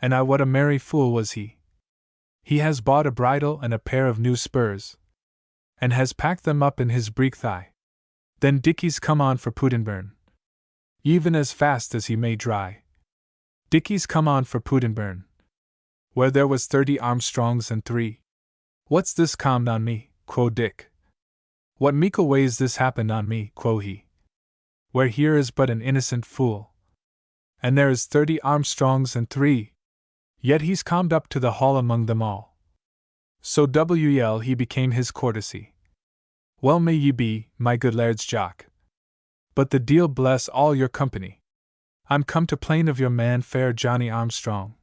and I what a merry fool was he. He has bought a bridle and a pair of new spurs, and has packed them up in his breek thigh. Then Dicky's come on for Puddinburn, even as fast as he may dry. Dicky's come on for Puddinburn, where there was 30 Armstrongs and 3. What's this calmed on me, quo Dick? What meikle ways this happened on me, quo he? Where here is but an innocent fool, and there is 30 Armstrongs and 3, yet he's calmed up to the hall among them all. So WL he became his courtesy. Well may ye be, my good laird's jock. But the deal bless all your company. I'm come to plain of your man fair Johnny Armstrong,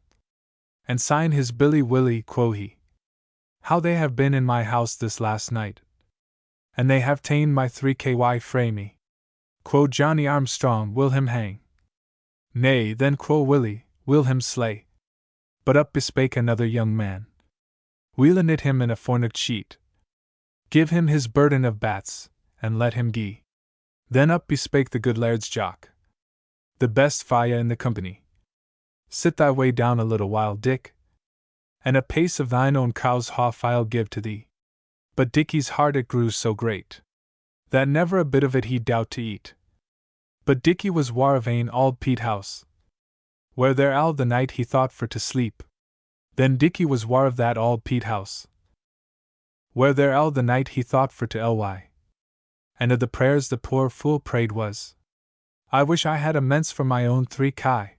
and sign his Billy Willie, quo he. How they have been in my house this last night, and they have ta'en my 3 ky frae me. Quo Johnny Armstrong, will him hang? Nay, then quo Willie, will him slay. But up bespake another young man. We'll knit him in a fornocked sheet. Give him his burden of bats, and let him gie. Then up bespake the good laird's jock, the best fire in the company. Sit thy way down a little while, Dick, and a pace of thine own cow's hoff I'll give to thee. But Dickie's heart it grew so great, that never a bit of it he'd doubt to eat. But Dickie was war of ane auld peat house, where there all the night he thought for to sleep. Then Dickie was war of that auld peat house, where there all the night he thought for to ly. And of the prayers the poor fool prayed was, I wish I had a mence for my own 3 kye.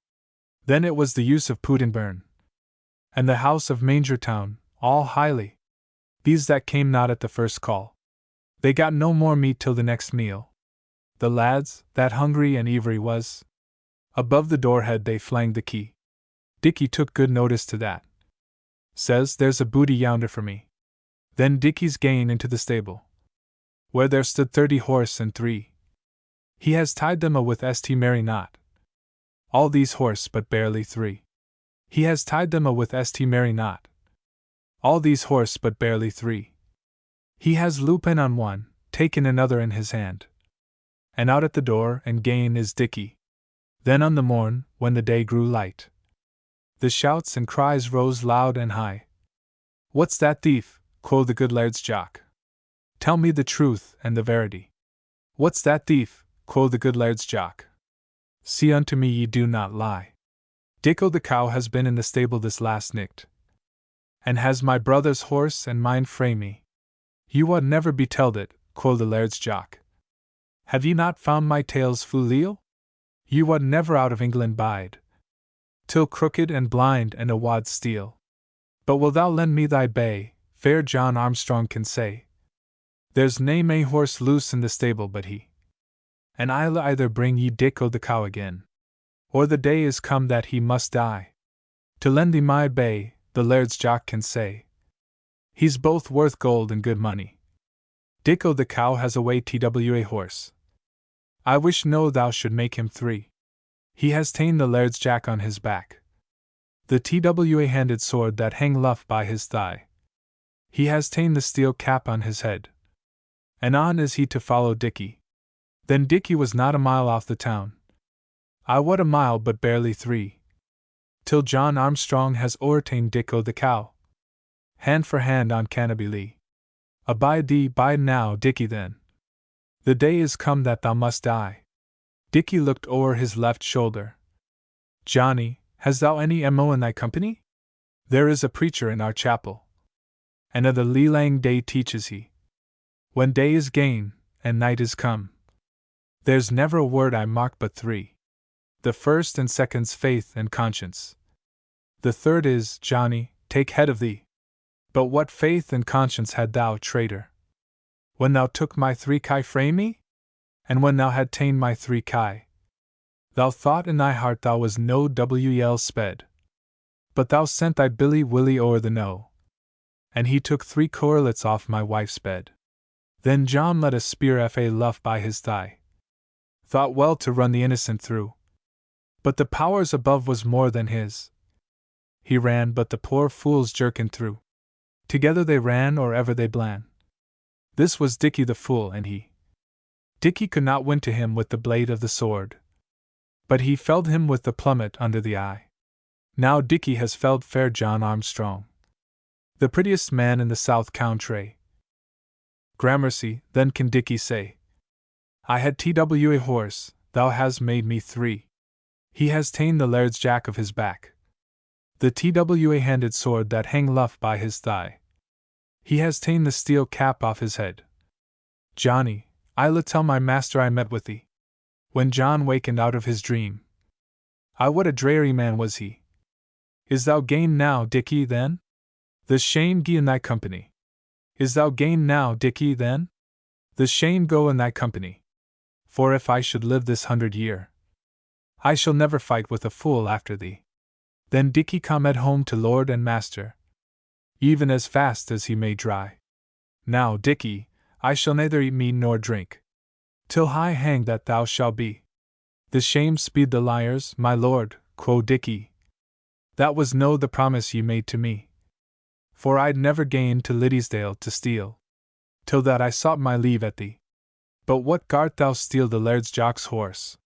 Then it was the use of Puddinburn, and the house of Mangertown, all highly. These that came not at the first call, they got no more meat till the next meal. The lads, that hungry and ivery was, above the door-head they flanged the key. Dickie took good notice to that. Says, there's a booty yonder for me. Then Dickie's gane into the stable, where there stood 30 horse and 3. He has tied them a with st merry knot. All these horse but barely 3. He has tied them a with st merry knot. All these horse but barely 3. He has Lupin on one, taken another in his hand. And out at the door and gane is Dickie. Then on the morn, when the day grew light, the shouts and cries rose loud and high. What's that thief? Quo the good laird's jock. Tell me the truth and the verity. What's that thief? Quo the good laird's jock. See unto me ye do not lie. Dicko the cow has been in the stable this last nicht, and has my brother's horse and mine frae me. You wad never be telled it, quo the laird's jock. Have ye not found my tales fu leal? You wad never out of England bide, till crooked and blind and a wad steal. But will thou lend me thy bay, fair John Armstrong can say? There's nae may horse loose in the stable but he, and I'll either bring ye Dicko the cow again, or the day is come that he must die. To lend thee my bay, the laird's jock can say. He's both worth gold and good money. Dicko the cow has a way twa horse. I wish no thou should make him 3. He has ta'en the laird's jack on his back, the twa handed sword that hang luff by his thigh. He has ta'en the steel cap on his head, and on is he to follow Dickie. Then Dickie was not a mile off the town. I wad a mile but barely 3, till John Armstrong has o'erta'en Dicko the cow, hand for hand on Canopy Lee. Abide thee, bide now, Dickie, then. The day is come that thou must die. Dickie looked o'er his left shoulder. Johnny, hast thou any mo in thy company? There is a preacher in our chapel, and of the lelang day teaches he. When day is gane, and night is come, there's never a word I mark but 3. The first and second's faith and conscience. The third is, Johnny, take heed of thee. But what faith and conscience had thou, traitor, when thou took my 3 kye frae me? And when thou had ta'en my 3 kye, thou thought in thy heart thou was no wel sped. But thou sent thy Billy Willie o'er the knowe, and he took 3 correlets off my wife's bed. Then John let a spear fa luff by his thigh, thought well to run the innocent through, but the powers above was more than his. He ran, but the poor fool's jerkin through. Together they ran or ever they blan. This was Dickie the fool and he. Dickie could not win to him with the blade of the sword, but he felled him with the plummet under the eye. Now Dickie has felled fair John Armstrong, the prettiest man in the South Country. Gramercy, then can Dickie say, I had twa horse, thou has made me 3. He has ta'en the laird's jack of his back, the twa handed sword that hang luff by his thigh. He has ta'en the steel cap off his head. Johnny, I'll tell my master I met with thee. When John wakened out of his dream, what a dreary man was he. Is thou gane now, Dickie, then? The shame gie in thy company. Is thou gane now, Dickie, then? The shame go in thy company. For if I should live this 100 year, I shall never fight with a fool after thee. Then Dickie come at home to lord and master, even as fast as he may dry. Now, Dickie, I shall neither eat meat nor drink, till high hanged that thou shall be. The shame speed the liars, my lord, quo Dickie. That was no the promise ye made to me. For I'd never gained to Liddesdale to steal, till that I sought my leave at thee. But what gart thou steal the laird's jock's horse?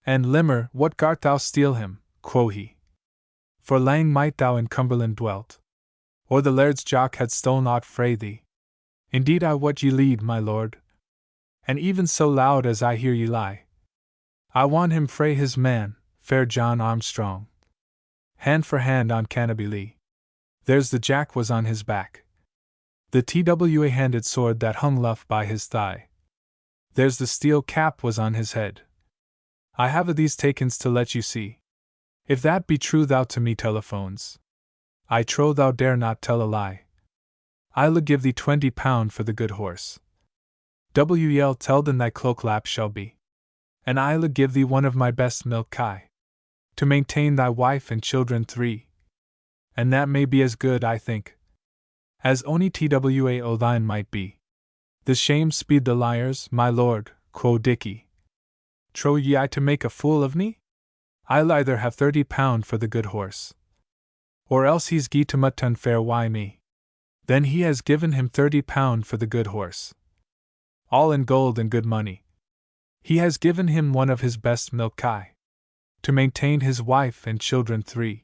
And Limmer, what gart thou steal him, quo he? For lang might thou in Cumberland dwelt, or the laird's jock had stolen aught frae thee. Indeed I wot ye lead, my lord, and even so loud as I hear ye lie. I want him frae his man, fair John Armstrong. Hand for hand on Canopy Lee. There's the jack was on his back. The TWA-handed sword that hung luff by his thigh. There's the steel cap was on his head. I have a these takens to let you see. If that be true thou to me telephones. I trow thou dare not tell a lie. I'll give thee £20 for the good horse. WL Telden thy cloak lap shall be. And I'll give thee one of my best milk kye. To maintain thy wife and children 3. And that may be as good, I think, as ony TWA o' thine might be. The shame speed the liars, my lord, quo Dickie. Trow ye I to make a fool of me? I'll either have £30 for the good horse, or else he's gie to mutton fair why me. Then he has given him £30 for the good horse, all in gold and good money. He has given him one of his best milk kye, to maintain his wife and children 3.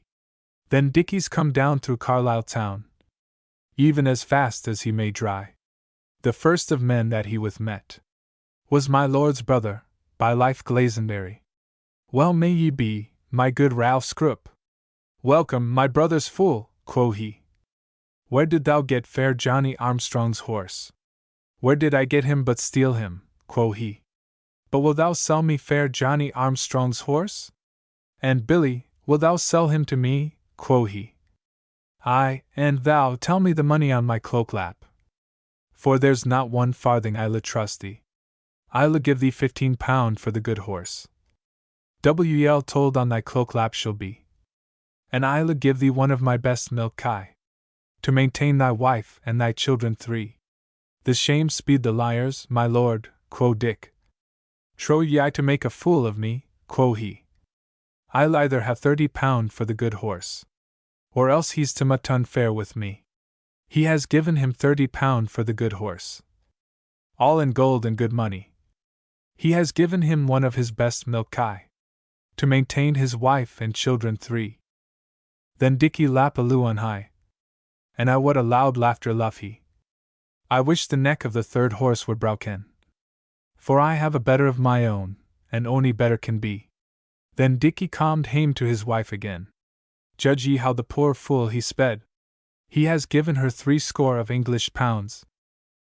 Then Dickie's come down through Carlisle town, even as fast as he may dry. The first of men that he with met was my lord's brother, by life Glazenberry. Well may ye be, my good Ralph Scroop. Welcome, my brother's fool, quo he. Where did thou get fair Johnny Armstrong's horse? Where did I get him but steal him, quo he. But will thou sell me fair Johnny Armstrong's horse? And Billy, will thou sell him to me, quo he. Aye, and thou tell me the money on my cloak lap. For there's not 1 farthing I'll trust thee. I'll give thee £15 for the good horse. WL told on thy cloak lap shall be. And I'll give thee one of my best milk kye, to maintain thy wife and thy children 3. The shame speed the liars, my lord, quo Dick. Trow ye I to make a fool of me, quo he. I'll either have £30 for the good horse, or else he's to mutton fair with me. He has given him £30 for the good horse, all in gold and good money. He has given him one of his best milk kye, to maintain his wife and children 3. Then Dickie lap a loo on high, and I what a loud laughter luff he. I wish the neck of the third horse were broken, for I have a better of my own, and ony better can be. Then Dickie calmed hame to his wife again. Judge ye how the poor fool he sped. He has given her 60 of English pounds,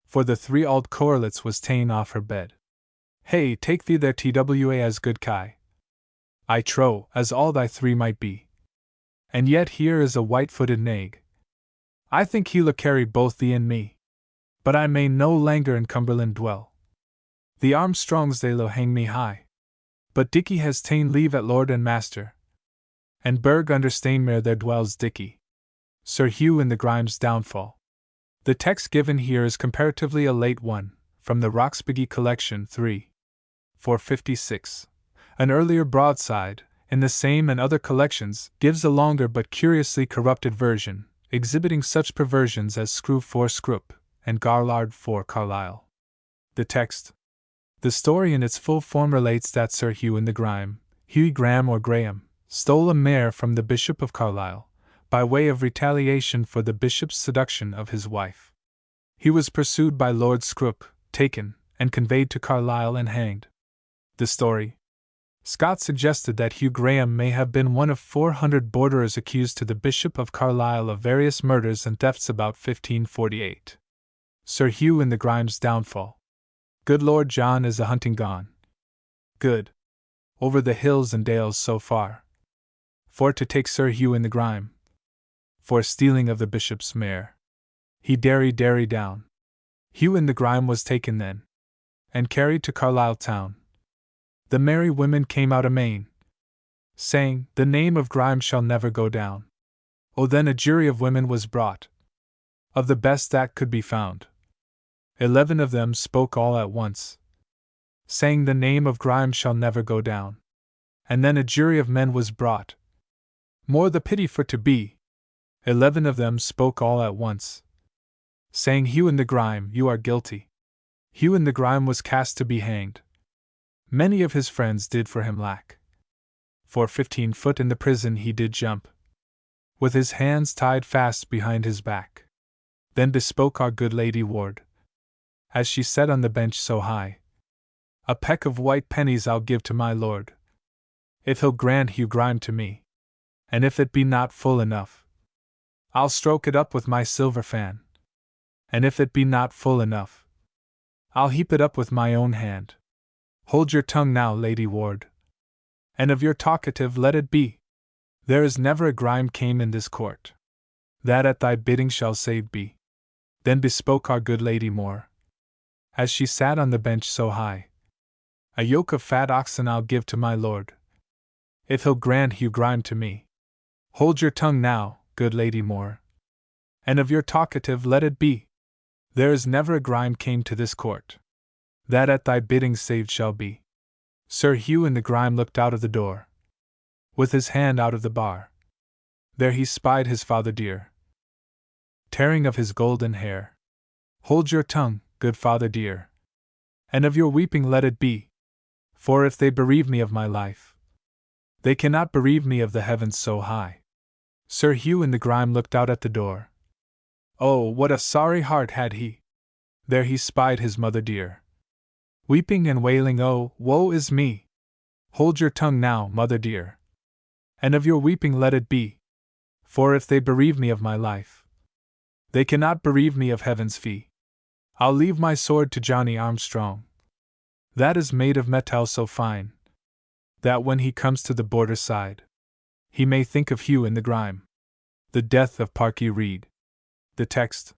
for the 3 auld correlets was ta'en off her bed. Hey, take thee their TWA as good kye. I trow, as all thy 3 might be. And yet here is a white-footed nag. I think he'll carry both thee and me. But I may no langer in Cumberland dwell. The Armstrongs they'll hang me high. But Dickie has ta'en leave at lord and master. And Berg under Stainmere there dwells Dickie. Sir Hugh in the Grime's downfall. The text given here is comparatively a late one, from the Roxbiggie collection 3. 456. An earlier broadside, in the same and other collections, gives a longer but curiously corrupted version, exhibiting such perversions as Screw for Scroop, and Garlard for Carlisle. The text. The story in its full form relates that Sir Hugh in the Grime, Hughie Graham or Graham, stole a mare from the Bishop of Carlisle, by way of retaliation for the bishop's seduction of his wife. He was pursued by Lord Scroop, taken, and conveyed to Carlisle and hanged. The story. Scott suggested that Hugh Graham may have been one of 400 borderers accused to the Bishop of Carlisle of various murders and thefts about 1548. Sir Hugh in the Grime's downfall. Good Lord John is a hunting gone. Good. Over the hills and dales so far. For to take Sir Hugh in the Grime. For stealing of the bishop's mare. He derry down. Hugh in the Grime was taken then, and carried to Carlisle town. The merry women came out amain, saying, the name of Grime shall never go down. Oh, then a jury of women was brought, of the best that could be found. 11 of them spoke all at once, saying the name of Grime shall never go down. And then a jury of men was brought, more the pity for to be, 11 of them spoke all at once, saying, Hugh in the grime, you are guilty. Hugh in the grime was cast to be hanged. Many of his friends did for him lack. For 15 foot in the prison he did jump, with his hands tied fast behind his back. Then bespoke our good Lady Ward, as she sat on the bench so high, a peck of white pennies I'll give to my lord, if he'll grant Hugh grime to me, and if it be not full enough, I'll stroke it up with my silver fan, and if it be not full enough, I'll heap it up with my own hand. Hold your tongue now, Lady Ward, and of your talkative let it be. There is never a grime came in this court, that at thy bidding shall saved be. Then bespoke our good Lady Moore, as she sat on the bench so high, a yoke of fat oxen I'll give to my lord, if he'll grant Hugh grime to me. Hold your tongue now, good Lady Moore, and of your talkative let it be. There is never a grime came to this court, that at thy bidding saved shall be. Sir Hugh in the grime looked out of the door, with his hand out of the bar. There he spied his father dear, tearing of his golden hair. Hold your tongue, good father dear, and of your weeping let it be. For if they bereave me of my life, they cannot bereave me of the heavens so high. Sir Hugh in the grime looked out at the door. Oh, what a sorry heart had he! There he spied his mother dear, weeping and wailing, oh, woe is me! Hold your tongue now, mother dear, and of your weeping let it be. For if they bereave me of my life, they cannot bereave me of heaven's fee. I'll leave my sword to Johnny Armstrong, that is made of metal so fine, that when he comes to the border side, he may think of Hugh in the grime. The death of Parky Reed. The text.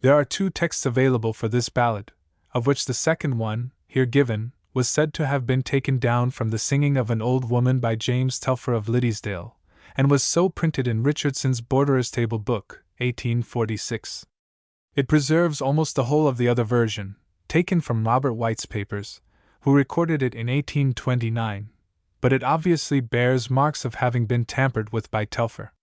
There are 2 texts available for this ballad, of which the second one, here given, was said to have been taken down from the singing of an old woman by James Telfer of Liddesdale, and was so printed in Richardson's Borderer's Table Book, 1846. It preserves almost the whole of the other version, taken from Robert White's papers, who recorded it in 1829, but it obviously bears marks of having been tampered with by Telfer.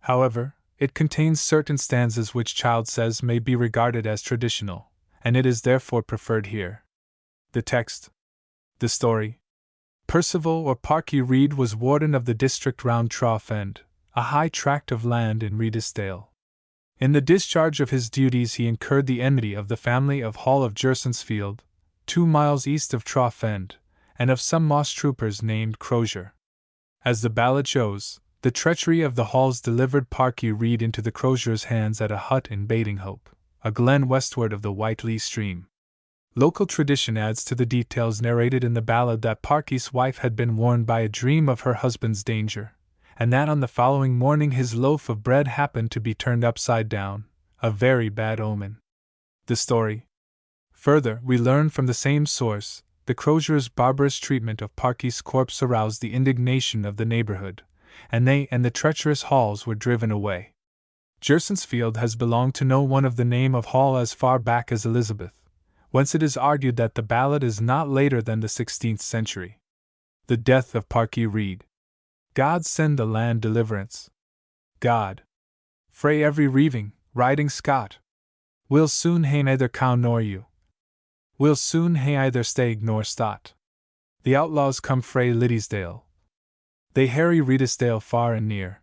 However, it contains certain stanzas which Child says may be regarded as traditional, and it is therefore preferred here. The text. The story. Percival or Parky Reed was warden of the district round Trough End, a high tract of land in Redesdale. In the discharge of his duties he incurred the enmity of the family of Hall of Jersonsfield, 2 miles east of Trough End, and of some moss troopers named Crozier. As the ballad shows, the treachery of the Halls delivered Parky Reed into the Croziers' hands at a hut in Batinghope, a glen westward of the Whiteley stream. Local tradition adds to the details narrated in the ballad that Parky's wife had been warned by a dream of her husband's danger, and that on the following morning his loaf of bread happened to be turned upside down, a very bad omen. The story. Further, we learn from the same source, the Croziers' barbarous treatment of Parky's corpse aroused the indignation of the neighborhood, and they and the treacherous Halls were driven away. Jersonsfield has belonged to no one of the name of Hall as far back as Elizabeth, whence it is argued that the ballad is not later than the 16th century. The death of Parky Reed. God send the land deliverance. God. Frae every reaving, riding Scot. We'll soon hae neither cow nor ewe. We'll soon hae either stag nor stot. The outlaws come frae Liddesdale. They harry Redesdale far and near.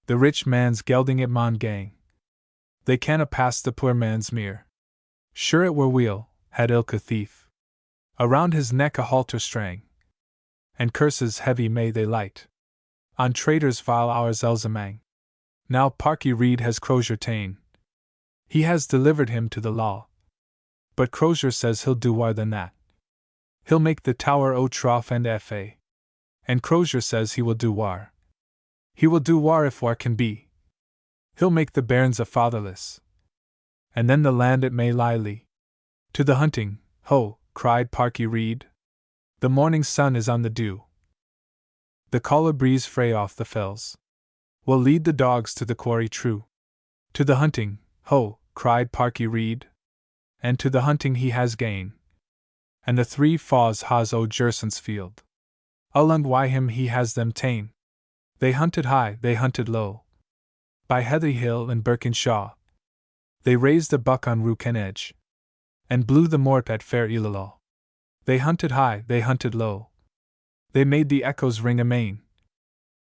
The rich man's gelding it maun gang. They canna pass the poor man's mere. Sure it were weel, had ilka thief around his neck a halter strang, and curses heavy may they light on traitors vile ours elsamang. Now Parky Reed has Crozier ta'en. He has delivered him to the law. But Crozier says he'll do waur than that. He'll make the Tower o' Trough and F.A. And Crozier says he will do waur. He will do waur if waur can be. He'll make the bairns a fatherless. And then the land it may lie lee. To the hunting, ho, cried Parky Reed. The morning sun is on the dew. The caller breeze frae off the fells will lead the dogs to the quarry true. To the hunting, ho, cried Parky Reed. And to the hunting he has gane. And the 3 faws has o' Jersonsfield. Ullund why him he has them ta'en. They hunted high, they hunted low. by Heathy Hill and Birkinshaw. They raised a buck on Rooken Edge, and blew the mort at fair Illalal. They hunted high, they hunted low. They made the echoes ring amain,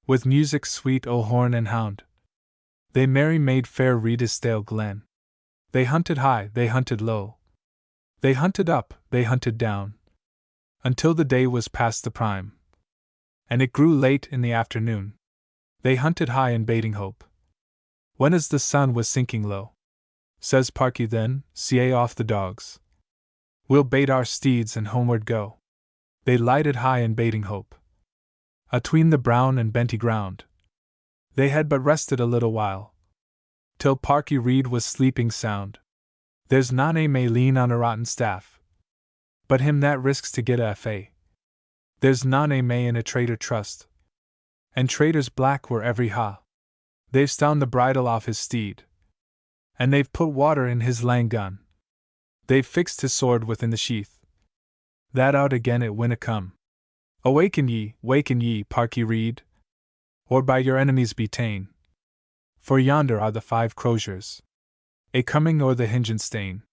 with music sweet o' horn and hound. They merry made fair Redesdale Glen. They hunted high, they hunted low. They hunted up, they hunted down, until the day was past the prime, and it grew late in the afternoon. They hunted high in baiting hope, when as the sun was sinking low. Says Parky then, "See off the dogs. We'll bait our steeds and homeward go." They lighted high in baiting hope, atween the brown and benty ground. They had but rested a little while, till Parky Reed was sleeping sound. There's none a may lean on a rotten staff, but him that risks to get a fa. There's none a may in a traitor trust, and traitors black were every ha. They've stown the bridle off his steed, and they've put water in his lang gun. They've fixed his sword within the sheath, that out again it winna come. Awaken ye, Parky Reed, or by your enemies be ta'en. For yonder are the 5 croziers, a coming o'er the Hingenstein.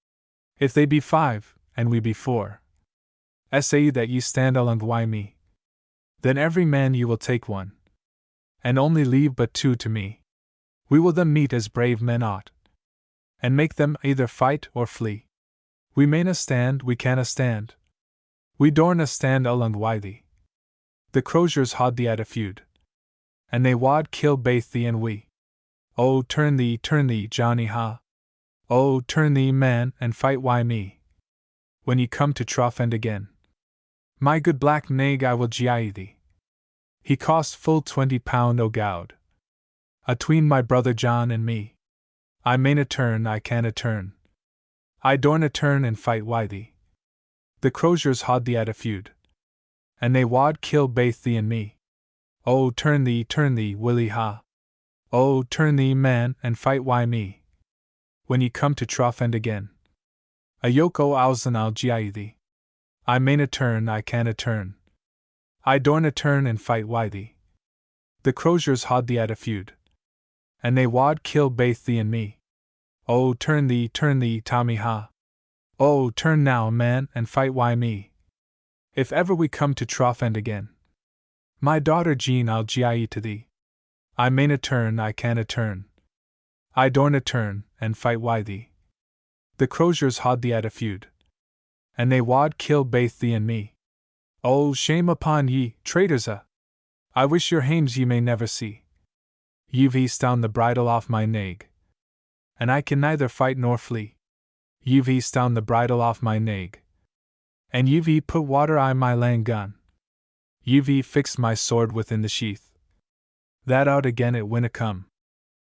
If they be 5, and we be 4, essay that ye stand along why me. Then every man ye will take one, and only leave but 2 to me. We will them meet as brave men ought, and make them either fight or flee. We mayna stand, we canna stand. We dorna stand along why thee. The croziers haud thee at a feud, and they wad kill baith thee and we. Oh, turn thee, Johnny ha. Oh, turn thee, man, and fight why me, when ye come to trough end again. My good black nag, I will gi'e thee. He cost full £20 o' gowd, atween my brother John and me. I mayna turn, I canna turn. I dorna turn and fight why thee. The croziers haud thee at a feud, and they wad kill baith thee and me. Oh, turn thee, Willie ha. Oh, turn thee, man, and fight why me, when ye come to trough end again. A yoke o' owls and I'll gi'e thee. I mayna turn, I canna turn. I dorna turn and fight why thee. The croziers haud thee at a feud, and they wad kill baith thee and me. Oh, turn thee, Tommy ha. Oh, turn now, man, and fight why me, if ever we come to trough end again. My daughter Jean, I'll gi'e to thee. I mayna turn, I canna turn. I dorna turn, and fight why thee. The croziers haud thee at a feud, and they wad kill baith thee and me. Oh, shame upon ye, traitors I wish your hames ye may never see. Ye've stown the bridle off my nag, and I can neither fight nor flee. Ye've stown the bridle off my nag, and ye've put water I my lang gun. Ye've fixed my sword within the sheath, that out again it winna come.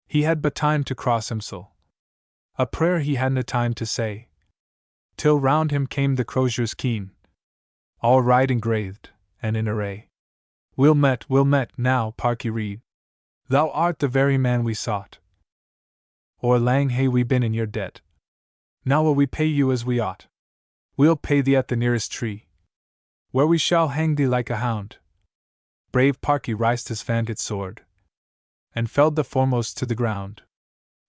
He had but time to cross himsel, a prayer he hadna time to say, till round him came the croziers keen, all right engraved, and in array. We'll met, now, Parky Reed. Thou art the very man we sought. Or lang hae we been in your debt. Now will we pay you as we ought. We'll pay thee at the nearest tree, where we shall hang thee like a hound. Brave Parky rised his vanted sword, and felled the foremost to the ground.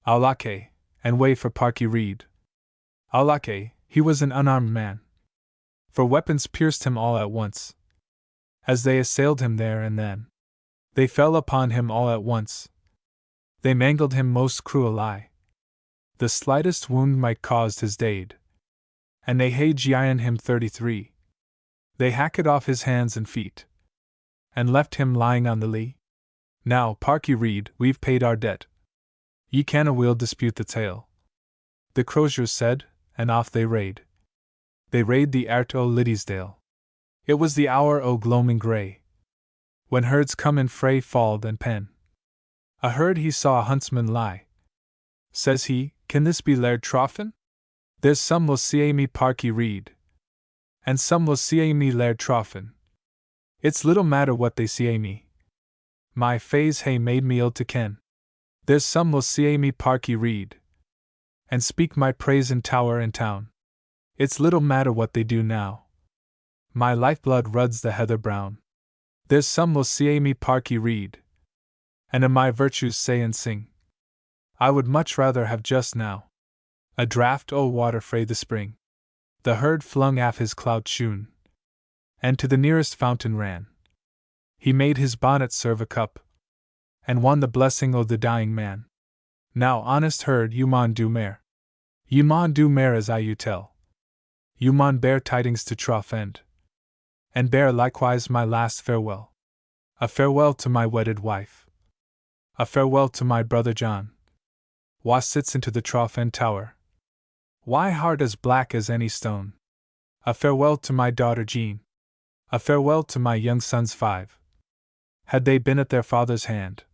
Aulake, and way for Parky Reed. Aulake, he was an unarmed man, for weapons pierced him all at once, as they assailed him there and then. They fell upon him all at once. They mangled him most cruelly. The slightest wound might caused his deed, and they hae gi'en him 33. They hacked off his hands and feet, and left him lying on the lea. Now, Parky Reed, we've paid our debt. Ye canna weel dispute the tale, the croziers said, and off they rade. They rade the airt o' Liddesdale. It was the hour o' gloaming grey, when herds come in frae fald and pen. A herd he saw a huntsman lie. Says he, "Can this be Laird Troffin? There's some will see me Parky Reed, and some will see me Laird Troffin. It's little matter what they see me. My fays hae made me ill to ken. There's some will see me Parky Reed, and speak my praise in tower and town. It's little matter what they do now. My lifeblood ruds the heather brown. There's some will see me Parky Reed, and of my virtues say and sing. I would much rather have just now a draught o' water frae the spring. The herd flung aff his clout shoon, and to the nearest fountain ran. He made his bonnet serve a cup, and won the blessing o' the dying man. Now, honest herd, you maun do mair. You maun do mair as I you tell. You maun bear tidings to trough end, and bear likewise my last farewell. A farewell to my wedded wife. A farewell to my brother John, wha sits into the trough end tower. Why heart as black as any stone. A farewell to my daughter Jean. A farewell to my young sons 5. Had they been at their father's hand,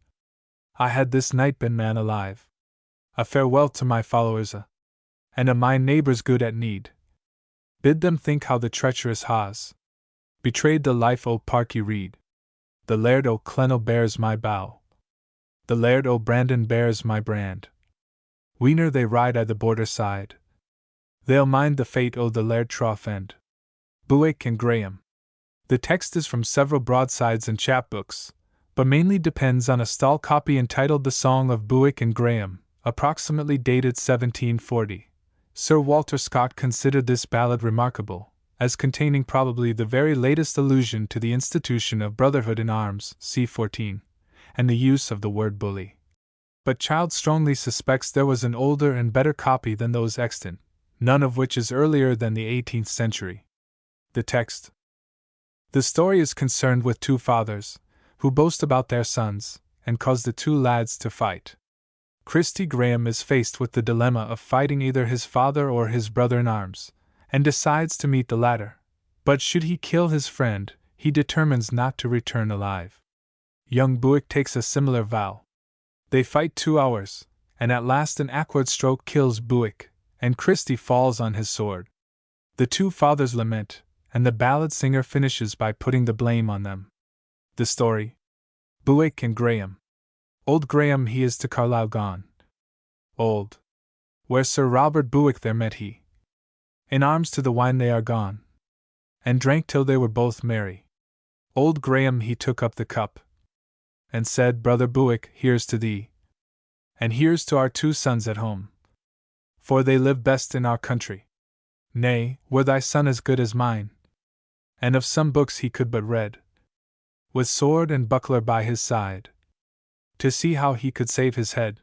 I had this night been man alive. A farewell to my followers and a my neighbours good at need. Bid them think how the treacherous Hawes betrayed the life o' Parky Reid. The Laird o' Clennell bears my bow. The Laird o' Brandon bears my brand. Weener they ride at the border side. They'll mind the fate o' the Laird trough end. Buick and Graham. The text is from several broadsides and chapbooks, but mainly depends on a stall copy entitled The Song of Buick and Graham, approximately dated 1740. Sir Walter Scott considered this ballad remarkable, as containing probably the very latest allusion to the institution of brotherhood in arms, c. 14, and the use of the word bully. But Child strongly suspects there was an older and better copy than those extant, none of which is earlier than the 18th century. The text. The story is concerned with 2 fathers, who boast about their sons, and cause the 2 lads to fight. Christy Graham is faced with the dilemma of fighting either his father or his brother in arms, and decides to meet the latter. But should he kill his friend, he determines not to return alive. Young Buick takes a similar vow. They fight 2 hours, and at last an awkward stroke kills Buick, and Christy falls on his sword. The 2 fathers lament, and the ballad singer finishes by putting the blame on them. The story. Buick and Graham. Old Graham he is to Carlisle gone. Old. Where Sir Robert Buick there met he. In arms to the wine they are gone, and drank till they were both merry. Old Graham he took up the cup, and said, Brother Buick, here's to thee, and here's to our 2 sons at home, for they live best in our country. Nay, were thy son as good as mine? And of some books he could but read, with sword and buckler by his side, to see how he could save his head.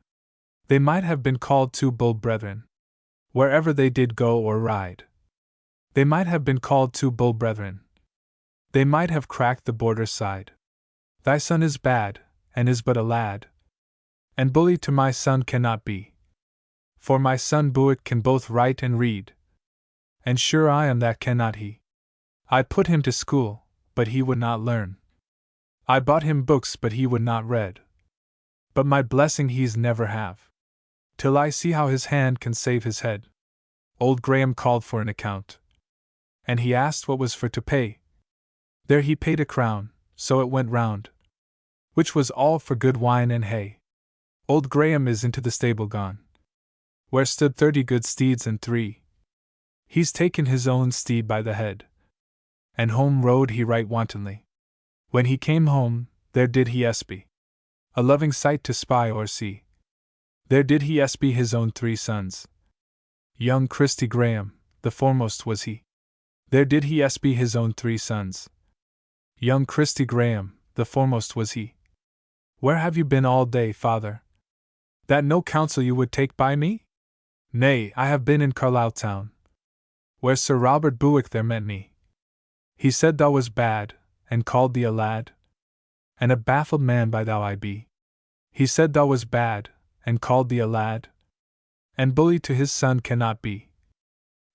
They might have been called 2 bold brethren, wherever they did go or ride. They might have been called 2 bold brethren. They might have cracked the border side. Thy son is bad, and is but a lad, and bully to my son cannot be. For my son Buick can both write and read, and sure I am that cannot he. I put him to school, but he would not learn. I bought him books, but he would not read. But my blessing he's never have, till I see how his hand can save his head. Old Graham called for an account, and he asked what was for to pay. There he paid a crown, so it went round, which was all for good wine and hay. Old Graham is into the stable gone, where stood 30 good steeds and 3. He's taken his own steed by the head, and home rode he right wantonly. When he came home, there did he espy a loving sight to spy or see. There did he espy his own 3 sons. Young Christy Graham, the foremost was he. There did he espy his own 3 sons. Young Christy Graham, the foremost was he. Where have you been all day, father? That no counsel you would take by me? Nay, I have been in Carlisle town, where Sir Robert Buick there met me. He said thou was bad, and called thee a lad, and a baffled man by thou I be. He said thou was bad, and called thee a lad, and bully to his son cannot be.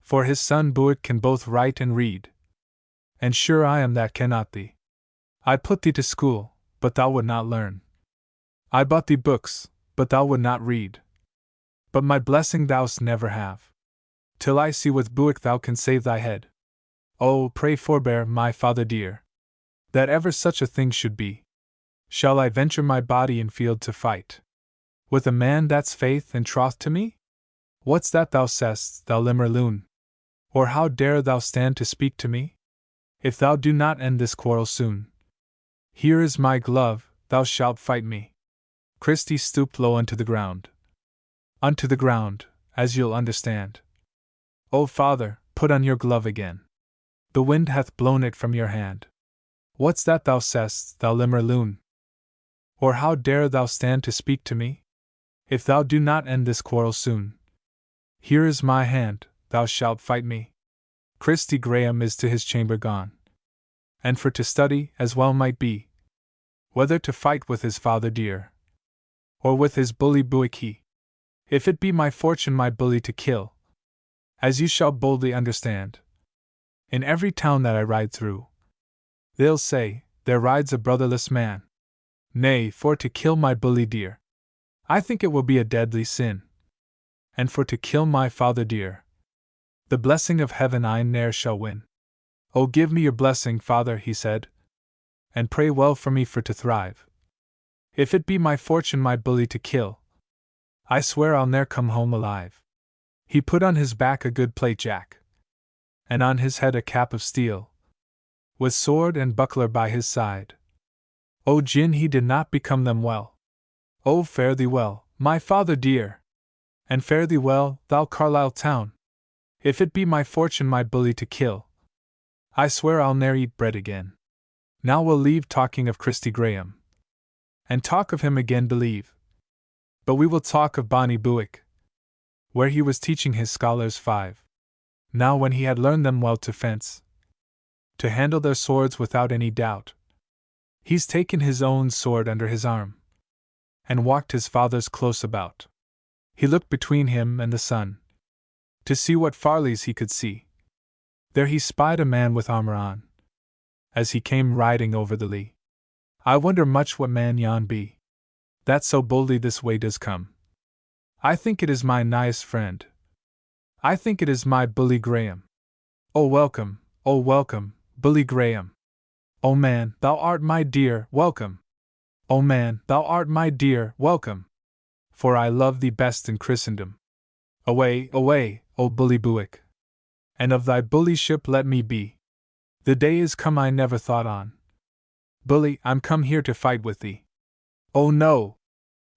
For his son Buick can both write and read, and sure I am that cannot thee. I put thee to school, but thou would not learn. I bought thee books, but thou would not read. But my blessing thou'st never have, till I see with Buick thou can save thy head. Oh, pray forbear, my father dear, that ever such a thing should be. Shall I venture my body in field to fight with a man that's faith and troth to me? What's that thou say'st, thou limmer loon? Or how dare thou stand to speak to me? If thou do not end this quarrel soon, here is my glove, thou shalt fight me. Christy stooped low unto the ground, Unto the ground, as you'll understand. O father, put on your glove again. The wind hath blown it from your hand. What's that thou say'st, thou limmer loon? Or how dare thou stand to speak to me? If thou do not end this quarrel soon, here is my hand, thou shalt fight me. Christy Graham is to his chamber gone, and for to study, as well might be, whether to fight with his father dear, or with his bully Buick he. If it be my fortune my bully to kill, as you shall boldly understand, in every town that I ride through, they'll say, there rides a brotherless man. Nay, for to kill my bully dear, I think it will be a deadly sin. And for to kill my father dear, the blessing of heaven I ne'er shall win. Oh, give me your blessing, father, he said, and pray well for me for to thrive. If it be my fortune my bully to kill, I swear I'll ne'er come home alive. He put on his back a good plate jack, and on his head a cap of steel, with sword and buckler by his side. O gin he did not become them well. Oh, fare thee well, my father dear, and fare thee well, thou Carlisle town. If it be my fortune my bully to kill, I swear I'll ne'er eat bread again. Now we'll leave talking of Christy Graham, and talk of him again believe. But we will talk of bonny Buick, where he was teaching his scholars 5. Now when he had learned them well to fence, to handle their swords without any doubt, he's taken his own sword under his arm, and walked his father's close about. He looked between him and the sun, to see what Farleys he could see. There he spied a man with armor on, as he came riding over the lea. I wonder much what man yon be, that so boldly this way does come. I think it is my nighest friend. I think it is my bully Graham. Oh welcome, bully Graham. O man, thou art my dear, welcome. O man, thou art my dear, welcome. For I love thee best in Christendom. Away, away, O bully Buick, and of thy bullyship let me be. The day is come I never thought on. Bully, I'm come here to fight with thee. Oh no!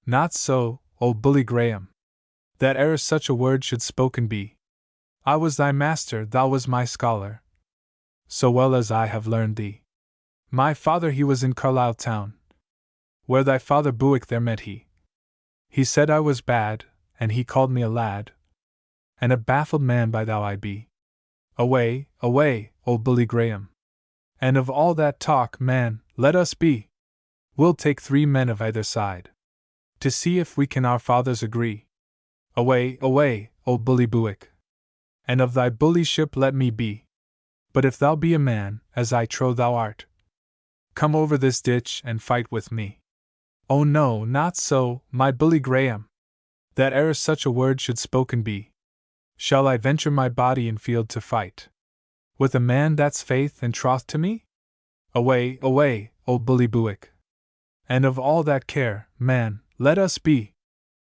Not so, O bully Graham, that e'er such a word should spoken be. I was thy master, thou was my scholar, so well as I have learned thee. My father he was in Carlisle town, where thy father Buick there met he. He said I was bad, and he called me a lad, and a baffled man by thou I be. Away, away, O bully Graham. And of all that talk, man, let us be. We'll take 3 men of either side, to see if we can our fathers agree. Away, away, O bully Buick, and of thy bullyship let me be. But if thou be a man, as I trow thou art, come over this ditch and fight with me. Oh no, not so, my bully Graham, that e'er such a word should spoken be. Shall I venture my body in field to fight with a man that's faith and troth to me? Away, away, O bully Buick, and of all that care, man, let us be.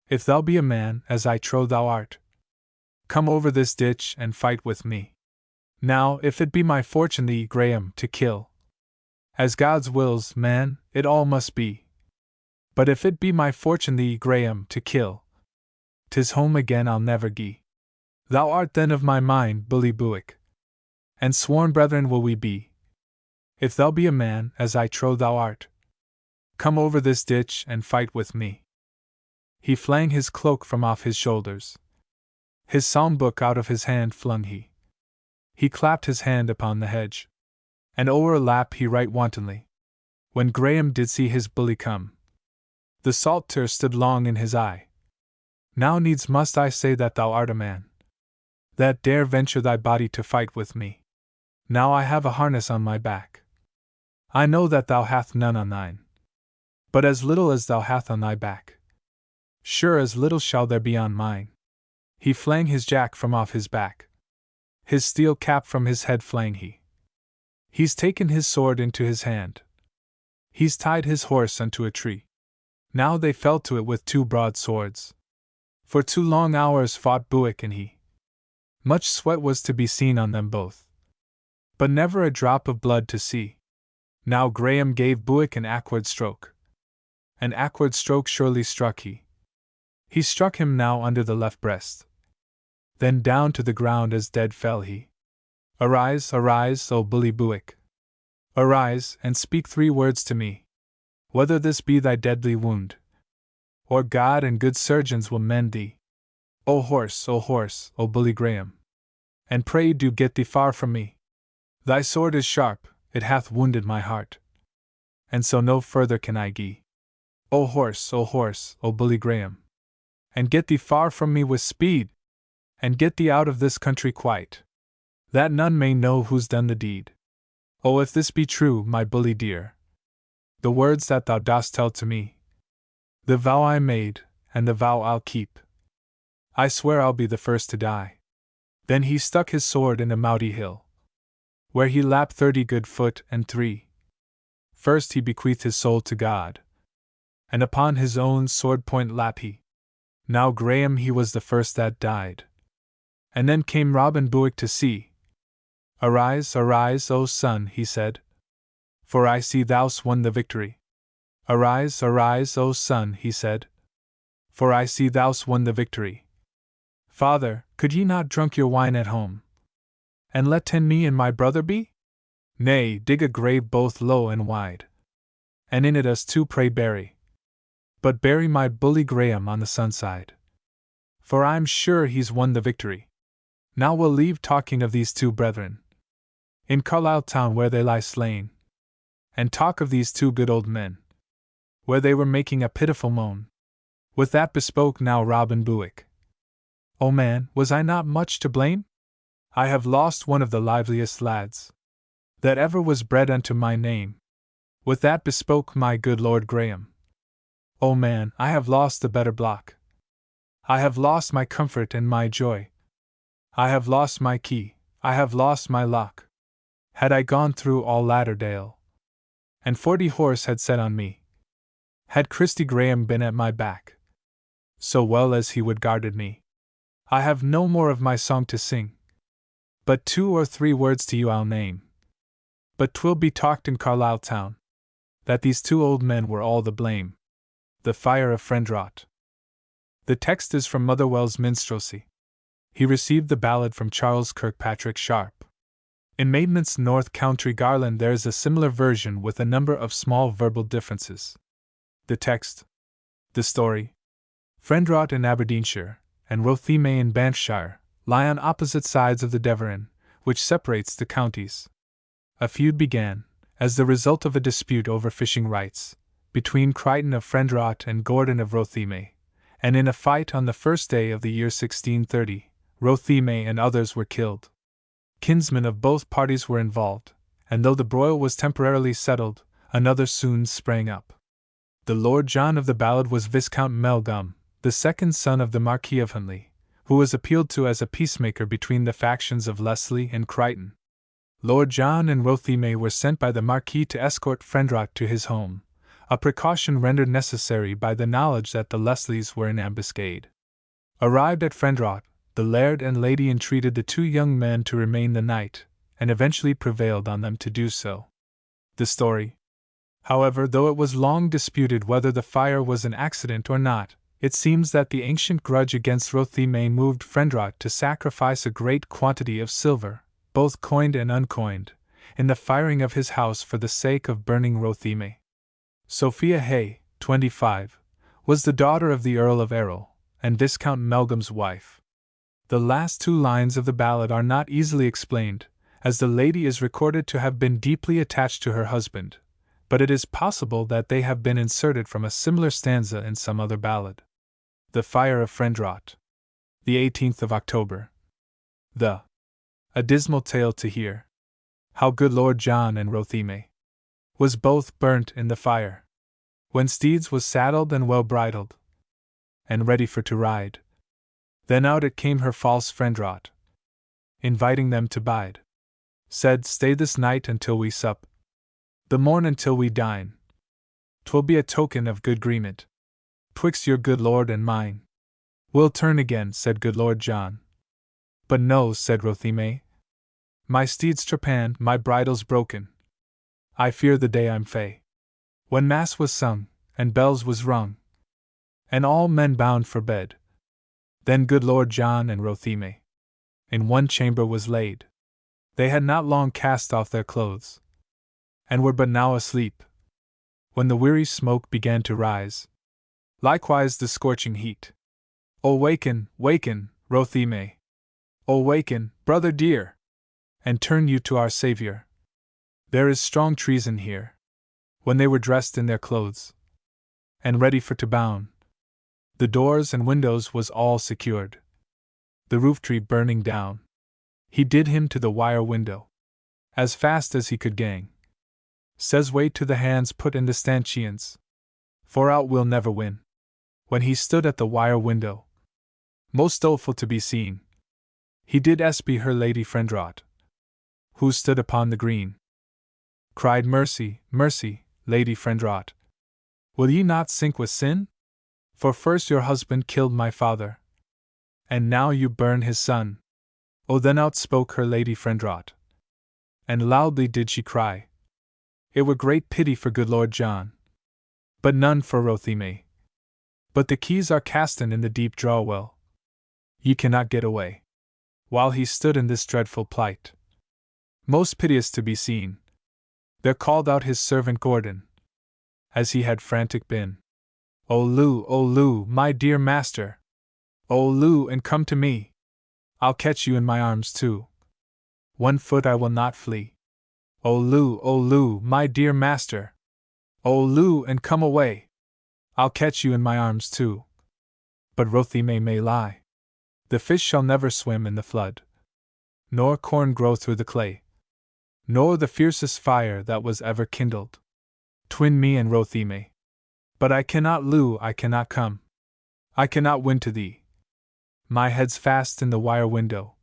If thou be a man, as I trow thou art, come over this ditch and fight with me. Now, if it be my fortune thee, Graham, to kill, as God's wills, man, it all must be. But if it be my fortune thee, Graham, to kill, 'tis home again I'll never gie. Thou art then of my mind, bully Buick, and sworn brethren will we be. If thou be a man, as I trow thou art, come over this ditch and fight with me. He flang his cloak from off his shoulders, his psalm book out of his hand flung he. He clapped his hand upon the hedge, and o'er a lap he right wantonly. When Graham did see his bully come, the salt tear stood long in his eye. Now needs must I say that thou art a man, that dare venture thy body to fight with me. Now I have a harness on my back. I know that thou hath none on thine, but as little as thou hath on thy back, sure as little shall there be on mine. He flang his jack from off his back, his steel cap from his head flang he. He's taken his sword into his hand, he's tied his horse unto a tree. Now they fell to it with 2 broadswords. For 2 long hours fought Buick and he. Much sweat was to be seen on them both, but never a drop of blood to see. Now Graham gave Buick an awkward stroke surely struck he. He struck him now under the left breast. Then down to the ground as dead fell he. Arise, arise, O bully Buick. Arise, and speak 3 words to me. Whether this be thy deadly wound, or God and good surgeons will mend thee. O horse, O bully Graham. And pray do get thee far from me. Thy sword is sharp, it hath wounded my heart. And so no further can I gie. O horse, O bully Graham. And get thee far from me with speed. And get thee out of this country quite, that none may know who's done the deed. Oh, if this be true, my bully dear, the words that thou dost tell to me, the vow I made, and the vow I'll keep, I swear I'll be the first to die. Then he stuck his sword in a mouty hill, where he lapped 30 good foot and 3. First he bequeathed his soul to God, and upon his own sword point lap he. Now Graham he was the first that died. And then came Robin Buick to see. Arise, arise, O son, he said, for I see thou'st won the victory. Arise, arise, O son, he said, for I see thou'st won the victory. Father, could ye not drunk your wine at home, and let 10 me and my brother be? Nay, dig a grave both low and wide, and in it us 2 pray bury. But bury my bully Graham on the sunside, for I'm sure he's won the victory. Now we'll leave talking of these 2 brethren in Carlisle town where they lie slain, and talk of these 2 good old men, where they were making a pitiful moan. With that bespoke now Robin Buick. O man, was I not much to blame? I have lost one of the liveliest lads that ever was bred unto my name. With that bespoke my good Lord Graham. O man, I have lost the better block. I have lost my comfort and my joy. I have lost my key, I have lost my lock. Had I gone through all Latterdale, and 40 horse had set on me, had Christy Graham been at my back, so well as he would guarded me, I have no more of my song to sing, but 2 or 3 words to you I'll name. But 'twill be talked in Carlisle town, that these 2 old men were all the blame. The fire of Friendrot. The text is from Motherwell's Minstrelsy. He received the ballad from Charles Kirkpatrick Sharp. In Maidment's North Country Garland there is a similar version with a number of small verbal differences. The text. The story. Friendrot in Aberdeenshire, and Rothieme in Banffshire, lie on opposite sides of the Deveron, which separates the counties. A feud began, as the result of a dispute over fishing rights, between Crichton of Friendrot and Gordon of Rothieme, and in a fight on the first day of the year 1630, Rothieme and others were killed. Kinsmen of both parties were involved, and though the broil was temporarily settled, another soon sprang up. The Lord John of the ballad was Viscount Melgum, the second son of the Marquis of Huntly, who was appealed to as a peacemaker between the factions of Leslie and Crichton. Lord John and Rothieme were sent by the Marquis to escort Friendrot to his home, a precaution rendered necessary by the knowledge that the Leslies were in ambuscade. Arrived at Friendrot, the laird and lady entreated the 2 young men to remain the night, and eventually prevailed on them to do so. The story. However, though it was long disputed whether the fire was an accident or not, it seems that the ancient grudge against Rothieme moved Friendrot to sacrifice a great quantity of silver, both coined and uncoined, in the firing of his house for the sake of burning Rothieme. Sophia Hay, 25, was the daughter of the Earl of Errol, and Viscount Melgum's wife. The last 2 lines of the ballad are not easily explained, as the lady is recorded to have been deeply attached to her husband, but it is possible that they have been inserted from a similar stanza in some other ballad. The Fire of Friendrot. The 18th of October. A dismal tale to hear. How good Lord John and Rothieme was both burnt in the fire, when steeds was saddled and well bridled, and ready for to ride. Then out it came her false Friendrot, inviting them to bide. Said, stay this night until we sup, the morn until we dine. 'Twill be a token of good greement, 'twixt your good lord and mine. We'll turn again, said good Lord John. But no, said Rothieme, my steed's trepanned, my bridle's broken. I fear the day I'm fey. When mass was sung, and bells was rung, and all men bound for bed. Then good Lord John and Rotheme in one chamber was laid. They had not long cast off their clothes, and were but now asleep, when the weary smoke began to rise, likewise the scorching heat. O waken, waken, Rotheme! O waken, brother dear, and turn you to our Saviour. There is strong treason here. When they were dressed in their clothes, and ready for to bound, the doors and windows was all secured, the roof tree burning down. He did him to the wire window, as fast as he could gang. Says wait to the hands put in the stanchions, for out we'll never win. When he stood at the wire window, most doleful to be seen, he did espy her lady friend Rot, who stood upon the green. Cried mercy, mercy, lady friend Rot. Will ye not sink with sin? For first your husband killed my father, and now you burn his son. O then outspoke her lady friend Rot, and loudly did she cry. It were great pity for good Lord John, but none for Rotheme. But the keys are casten in the deep draw well. Ye cannot get away. While he stood in this dreadful plight, most piteous to be seen, there called out his servant Gordon, as he had frantic been. O Lou, my dear master! O Lou, and come to me! I'll catch you in my arms too. 1 foot I will not flee. O Lou, my dear master! O Lou, and come away! I'll catch you in my arms too. But Rotheme may lie. The fish shall never swim in the flood, nor corn grow through the clay, nor the fiercest fire that was ever kindled, twin me and Rotheme. But I cannot, Lou, I cannot come. I cannot win to thee. My head's fast in the wire window,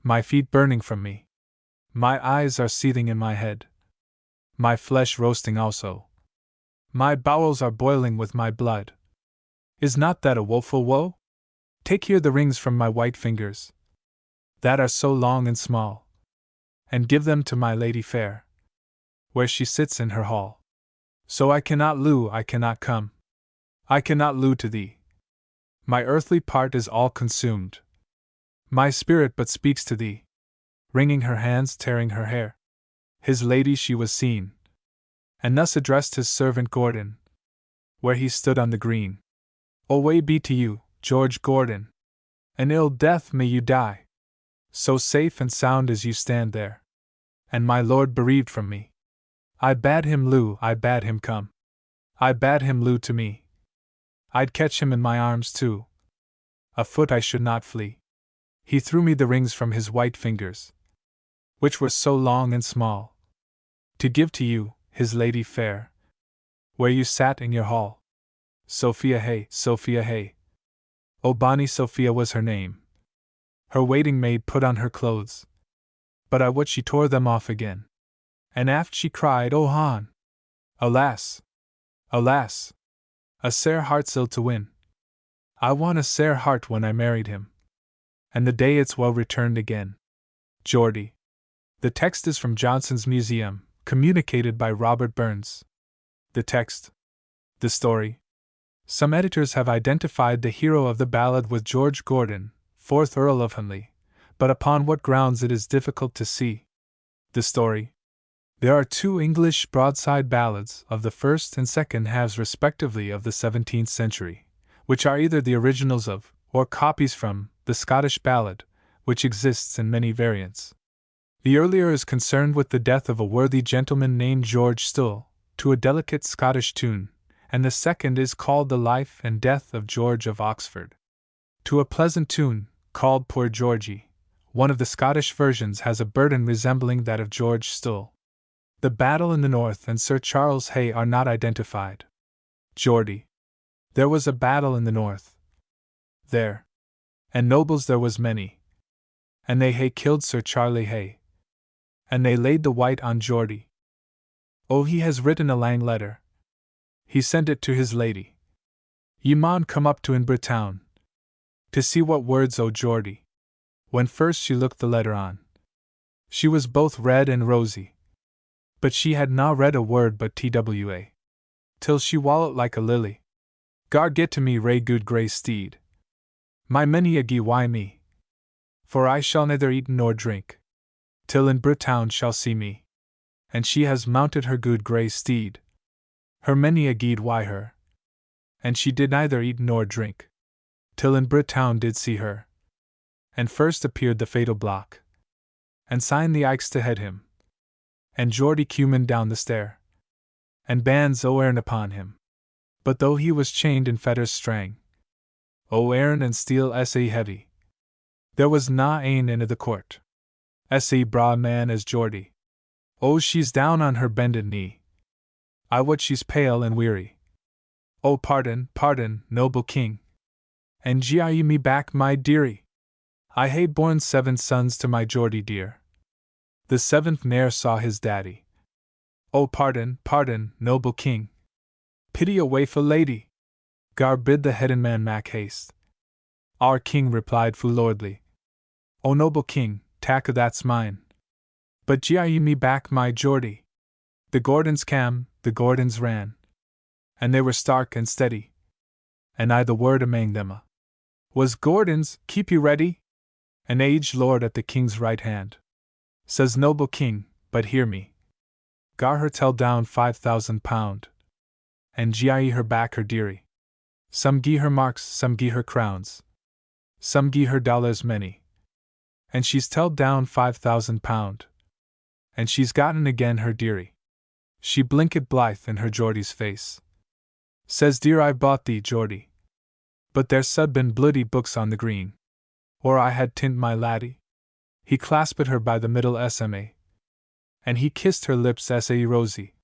my feet burning from me. My eyes are seething in my head, my flesh roasting also. My bowels are boiling with my blood. Is not that a woeful woe? Take here the rings from my white fingers, that are so long and small, and give them to my lady fair, where she sits in her hall. So I cannot, Lou, I cannot come. I cannot, Lou, to thee. My earthly part is all consumed. My spirit but speaks to thee. Wringing her hands, tearing her hair, his lady she was seen, and thus addressed his servant Gordon, where he stood on the green. O way be to you, George Gordon! An ill death may you die, so safe and sound as you stand there, and my lord bereaved from me. I bade him, Lou, I bade him come. I bade him, Lou, to me. I'd catch him in my arms too. A foot I should not flee. He threw me the rings from his white fingers, which were so long and small, to give to you, his lady fair, where you sat in your hall. Sophia Hay, Sophia Hay. O bonny Sophia was her name. Her waiting maid put on her clothes, but I would she tore them off again. And aft she cried, O Han! Alas! Alas! A sair heart's ill to win. I won a sair heart when I married him, and the day it's well returned again. Geordie. The text is from Johnson's Museum, communicated by Robert Burns. The text. The story. Some editors have identified the hero of the ballad with George Gordon, 4th Earl of Hunley, but upon what grounds it is difficult to see. The story. There are 2 English broadside ballads of the first and second halves respectively of the 17th century, which are either the originals of, or copies from, the Scottish ballad, which exists in many variants. The earlier is concerned with the death of a worthy gentleman named George Still, to a delicate Scottish tune, and the second is called The Life and Death of George of Oxford, to a pleasant tune, called Poor Georgie. One of the Scottish versions has a burden resembling that of George Still. The battle in the north and Sir Charles Hay are not identified. Geordie. There was a battle in the north. There. And nobles there was many. And they Hay killed Sir Charlie Hay. And they laid the white on Geordie. Oh, he has written a lang letter. He sent it to his lady. Ye maun come up to Inbra town, to see what words o' Geordie. When first she looked the letter on, she was both red and rosy, but she had na read a word but twa, till she wallowed like a lily. Gar get to me ray good grey steed. My many a gie why me. For I shall neither eat nor drink, till in Britown shall see me. And she has mounted her good grey steed. Her many a gied why her. And she did neither eat nor drink, till in Britown did see her. And first appeared the fatal block, and signed the ikes to head him, and Geordie Cumin down the stair, and bands o' Erin upon him. But though he was chained in fetters strang, o' Erin and steel sa heavy, there was na ane in the court sa bra man as Geordie. Oh, she's down on her bended knee. I wot she's pale and weary. Oh, pardon, pardon, noble king. And gie me back my dearie. I hae borne 7 sons to my Geordie dear. The 7th ne'er saw his daddy. Oh, pardon, pardon, noble king. Pity a waeful lady. Gar bid the headin' man mak haste. Our king replied fu lordly. O noble king, tak that's mine. But gie me back my Geordie. The Gordons cam, the Gordons ran. And they were stark and steady. And I the word amang them was Gordons, keep you ready? An aged lord at the king's right hand. Says noble king, but hear me. Gar her tell down £5,000, and gie her back her dearie. Some gie her marks, some gie her crowns, some gie her dollars many. And she's telled down £5,000, and she's gotten again her dearie. She blinked blithe in her Geordie's face. Says dear I bought thee Geordie, but there sud been bloody books on the green, or I had tint my laddie. He clasped her by the middle SMA, and he kissed her lips sa rosy.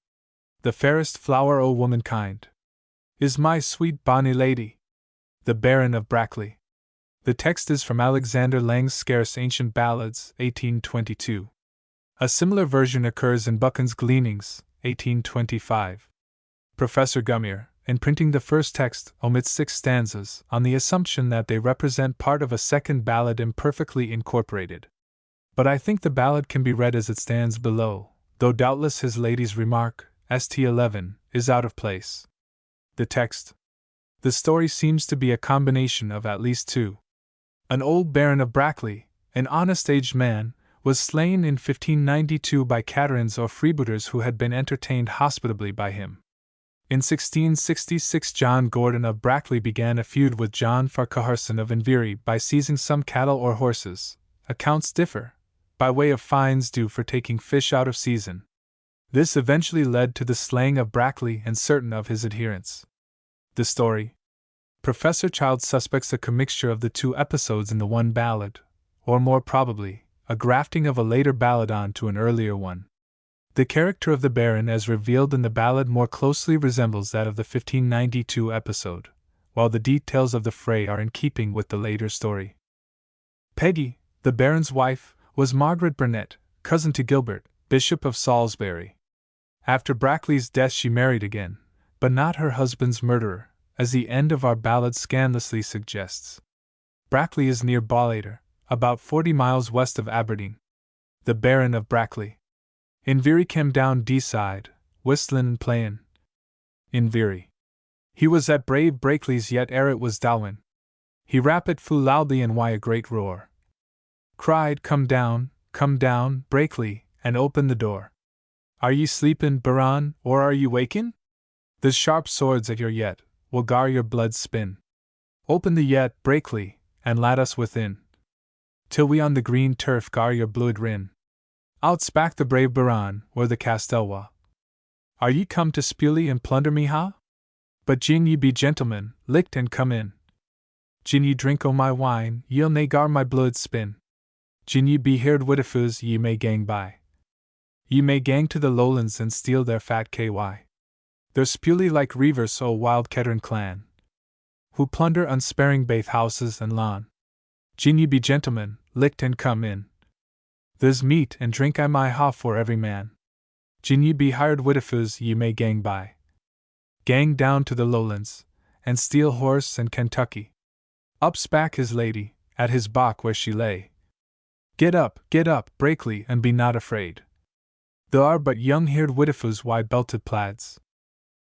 The fairest flower o' womankind is my sweet bonny lady, the Baron of Brackley. The text is from Alexander Lang's scarce Ancient Ballads, 1822. A similar version occurs in Buchan's Gleanings, 1825. Professor Gummere, in printing the first text, omits 6 stanzas, on the assumption that they represent part of a second ballad imperfectly incorporated. But I think the ballad can be read as it stands below, though doubtless his lady's remark, St. 11, is out of place. The text. The story seems to be a combination of at least 2. An old Baron of Brackley, an honest aged man, was slain in 1592 by caterans or freebooters who had been entertained hospitably by him. In 1666 John Gordon of Brackley began a feud with John Farquharson of Inveary by seizing some cattle or horses, accounts differ, by way of fines due for taking fish out of season. This eventually led to the slaying of Brackley and certain of his adherents. The story. Professor Child suspects a commixture of the 2 episodes in the one ballad, or more probably, a grafting of a later ballad on to an earlier one. The character of the Baron as revealed in the ballad more closely resembles that of the 1592 episode, while the details of the fray are in keeping with the later story. Peggy, the Baron's wife, was Margaret Burnet, cousin to Gilbert, Bishop of Salisbury. After Brackley's death she married again, but not her husband's murderer, as the end of our ballad scandalously suggests. Brackley is near Ballater, about 40 miles west of Aberdeen. The Baron of Brackley. Inveary came down D-side, whistlin' and playin'. Inveary. He was at brave Brackley's yet ere it was Dalwyn. He rapped fu loudly and why a great roar. Cried, come down, Brackley, and open the door. Are ye sleepin', Baron, or are ye wakin'? The sharp swords at your yett will gar your blood spin. Open the yett, Brackley, and let us within, till we on the green turf gar your blood rin. Out spak the brave Baron, or the Castelwa. Are ye come to spule and plunder me, ha? But gin ye be gentlemen, licht and come in. Gin ye drink o' my wine, ye'll nae gar my blood spin. Gin ye be heard witifus, ye may gang by. Ye may gang to the lowlands and steal their fat ky. They're spule like reivers o' wild Kettern clan, who plunder unsparing baith houses and lawn. Gin ye be gentlemen, licht and come in. There's meat and drink I my ha for every man. Gin ye be hired witifus, ye may gang by. Gang down to the lowlands, and steal horse and Kentucky. Up spak his lady, at his back where she lay. Get up, Brackley, and be not afraid. There are but young-haired witifus wide belted plaids.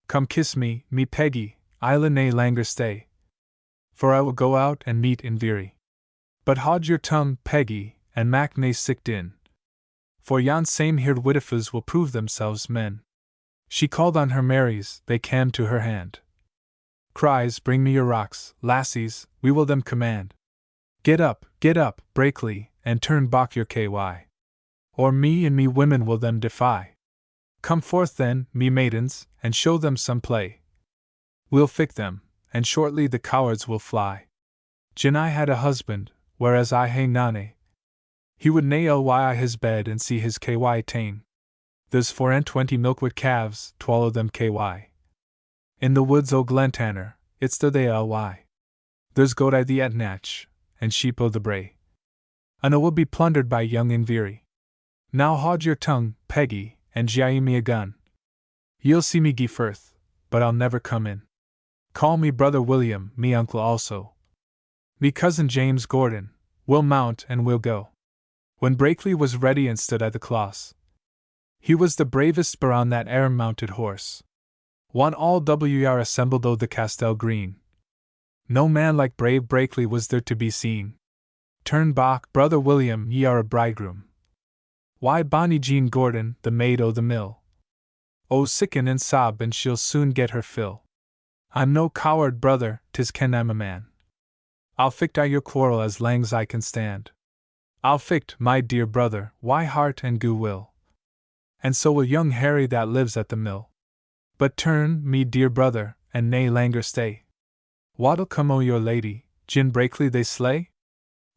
Come kiss me, Peggy, I'll nae langer stay, for I will go out and meet in Veery. But haud your tongue, Peggy, and mak nae sick din, for yon same here witifers will prove themselves men. She called on her Marys, they cam to her hand. Cries, bring me your rocks, lassies, we will them command. Get up, Brakely, and turn back your ky. Or me and me women will them defy. Come forth then, me maidens, and show them some play. We'll fick them, and shortly the cowards will fly. Gin I had a husband, whereas I hae nane, he would nae ly his bed and see his ky ta'en. There's 24 milkwit calves, twallow them ky. In the woods o' Glentanner, it's there they ly. There's goat I the Etnach, and sheep o' the Bray. And it will be plundered by young Invery. Now haud your tongue, Peggy, and gie me a gun. Ye'll see me gie firth, but I'll never come in. Call me brother William, me uncle also. Me cousin James Gordon, we'll mount and we'll go. When Brakely was ready and stood at the closs, he was the bravest on that e'er mounted horse. One all wr assembled o' the Castell Green. No man like brave Brakely was there to be seen. Turn back, brother William, ye are a bridegroom. Why bonny Jean Gordon, the maid o' the mill? Oh, sicken and sob, and she'll soon get her fill. I'm no coward, brother, 'tis ken I'm a man. I'll ficht I your quarrel as lang's I can stand. I'll ficht, my dear brother, why heart and goo will. And so will young Harry that lives at the mill. But turn, me dear brother, and nae langer stay. What'll come o' your lady, gin Brakely they slay?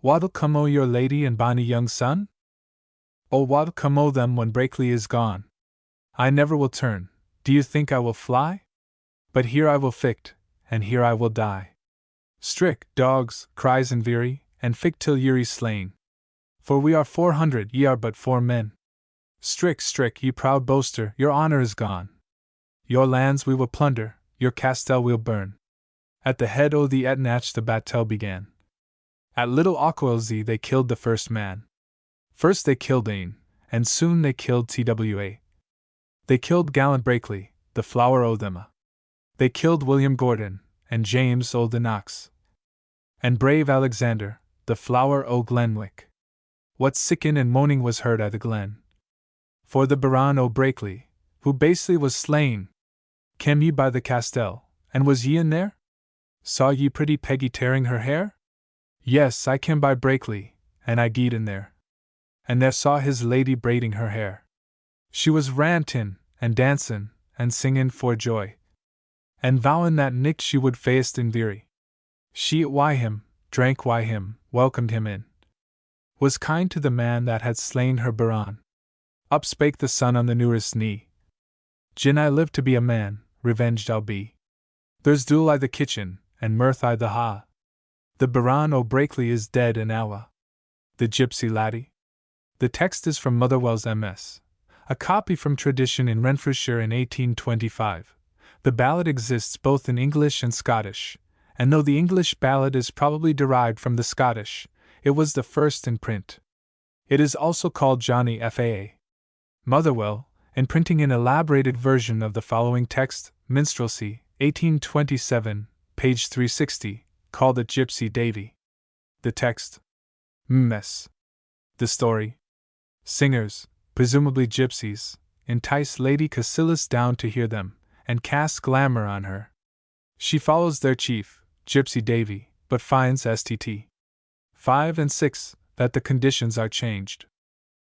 What'll come o' your lady and bonny young son? Oh, what'll come o' them when Brakely is gone? I never will turn, do you think I will fly? But here I will ficht, and here I will die. Strick, dogs, cries Invery, and ficht till ye're slain. For we are 400, ye are but 4 men. Strick, ye proud boaster, your honour is gone. Your lands we will plunder, your castell we'll burn. At the head o' the Etnach the battle began. At Little Auchwelsey they killed the first man. First they killed Ain, and soon they killed Twa. They killed gallant Brakely, the flower o' them. They killed William Gordon, and James o' the Knox. And brave Alexander, the flower o' Glenwick. What sickin and moaning was heard at the glen. For the Baron o' Brakely, who basely was slain. Cam ye by the castell, and was ye in there? Saw ye pretty Peggy tearing her hair? Yes, I cam by Brakely, and I gied in there. And there saw his lady braiding her hair. She was rantin', and dancin', and singin' for joy, and vowin' that nicht she would feast in Veery. She ate wy him, drank wy him, welcomed him in, was kind to the man that had slain her Baron. Up spake the son on the nearest knee. Gin I live to be a man, revenged I'll be. There's dule I the kitchen, and mirth I the ha. The Baron o' Brakely is dead and awa. The gypsy laddie. The text is from Motherwell's MS. A copy from tradition in Renfrewshire in 1825. The ballad exists both in English and Scottish, and though the English ballad is probably derived from the Scottish, it was the first in print. It is also called Johnny Faa. Motherwell, in printing an elaborated version of the following text, Minstrelsy, 1827, page 360, called it Gypsy Davy. The text. Ms. The story. Singers, presumably gypsies, entice Lady Cassilis down to hear them, and cast glamour on her. She follows their chief, Gypsy Davy, but finds Stt. 5 and 6, that the conditions are changed.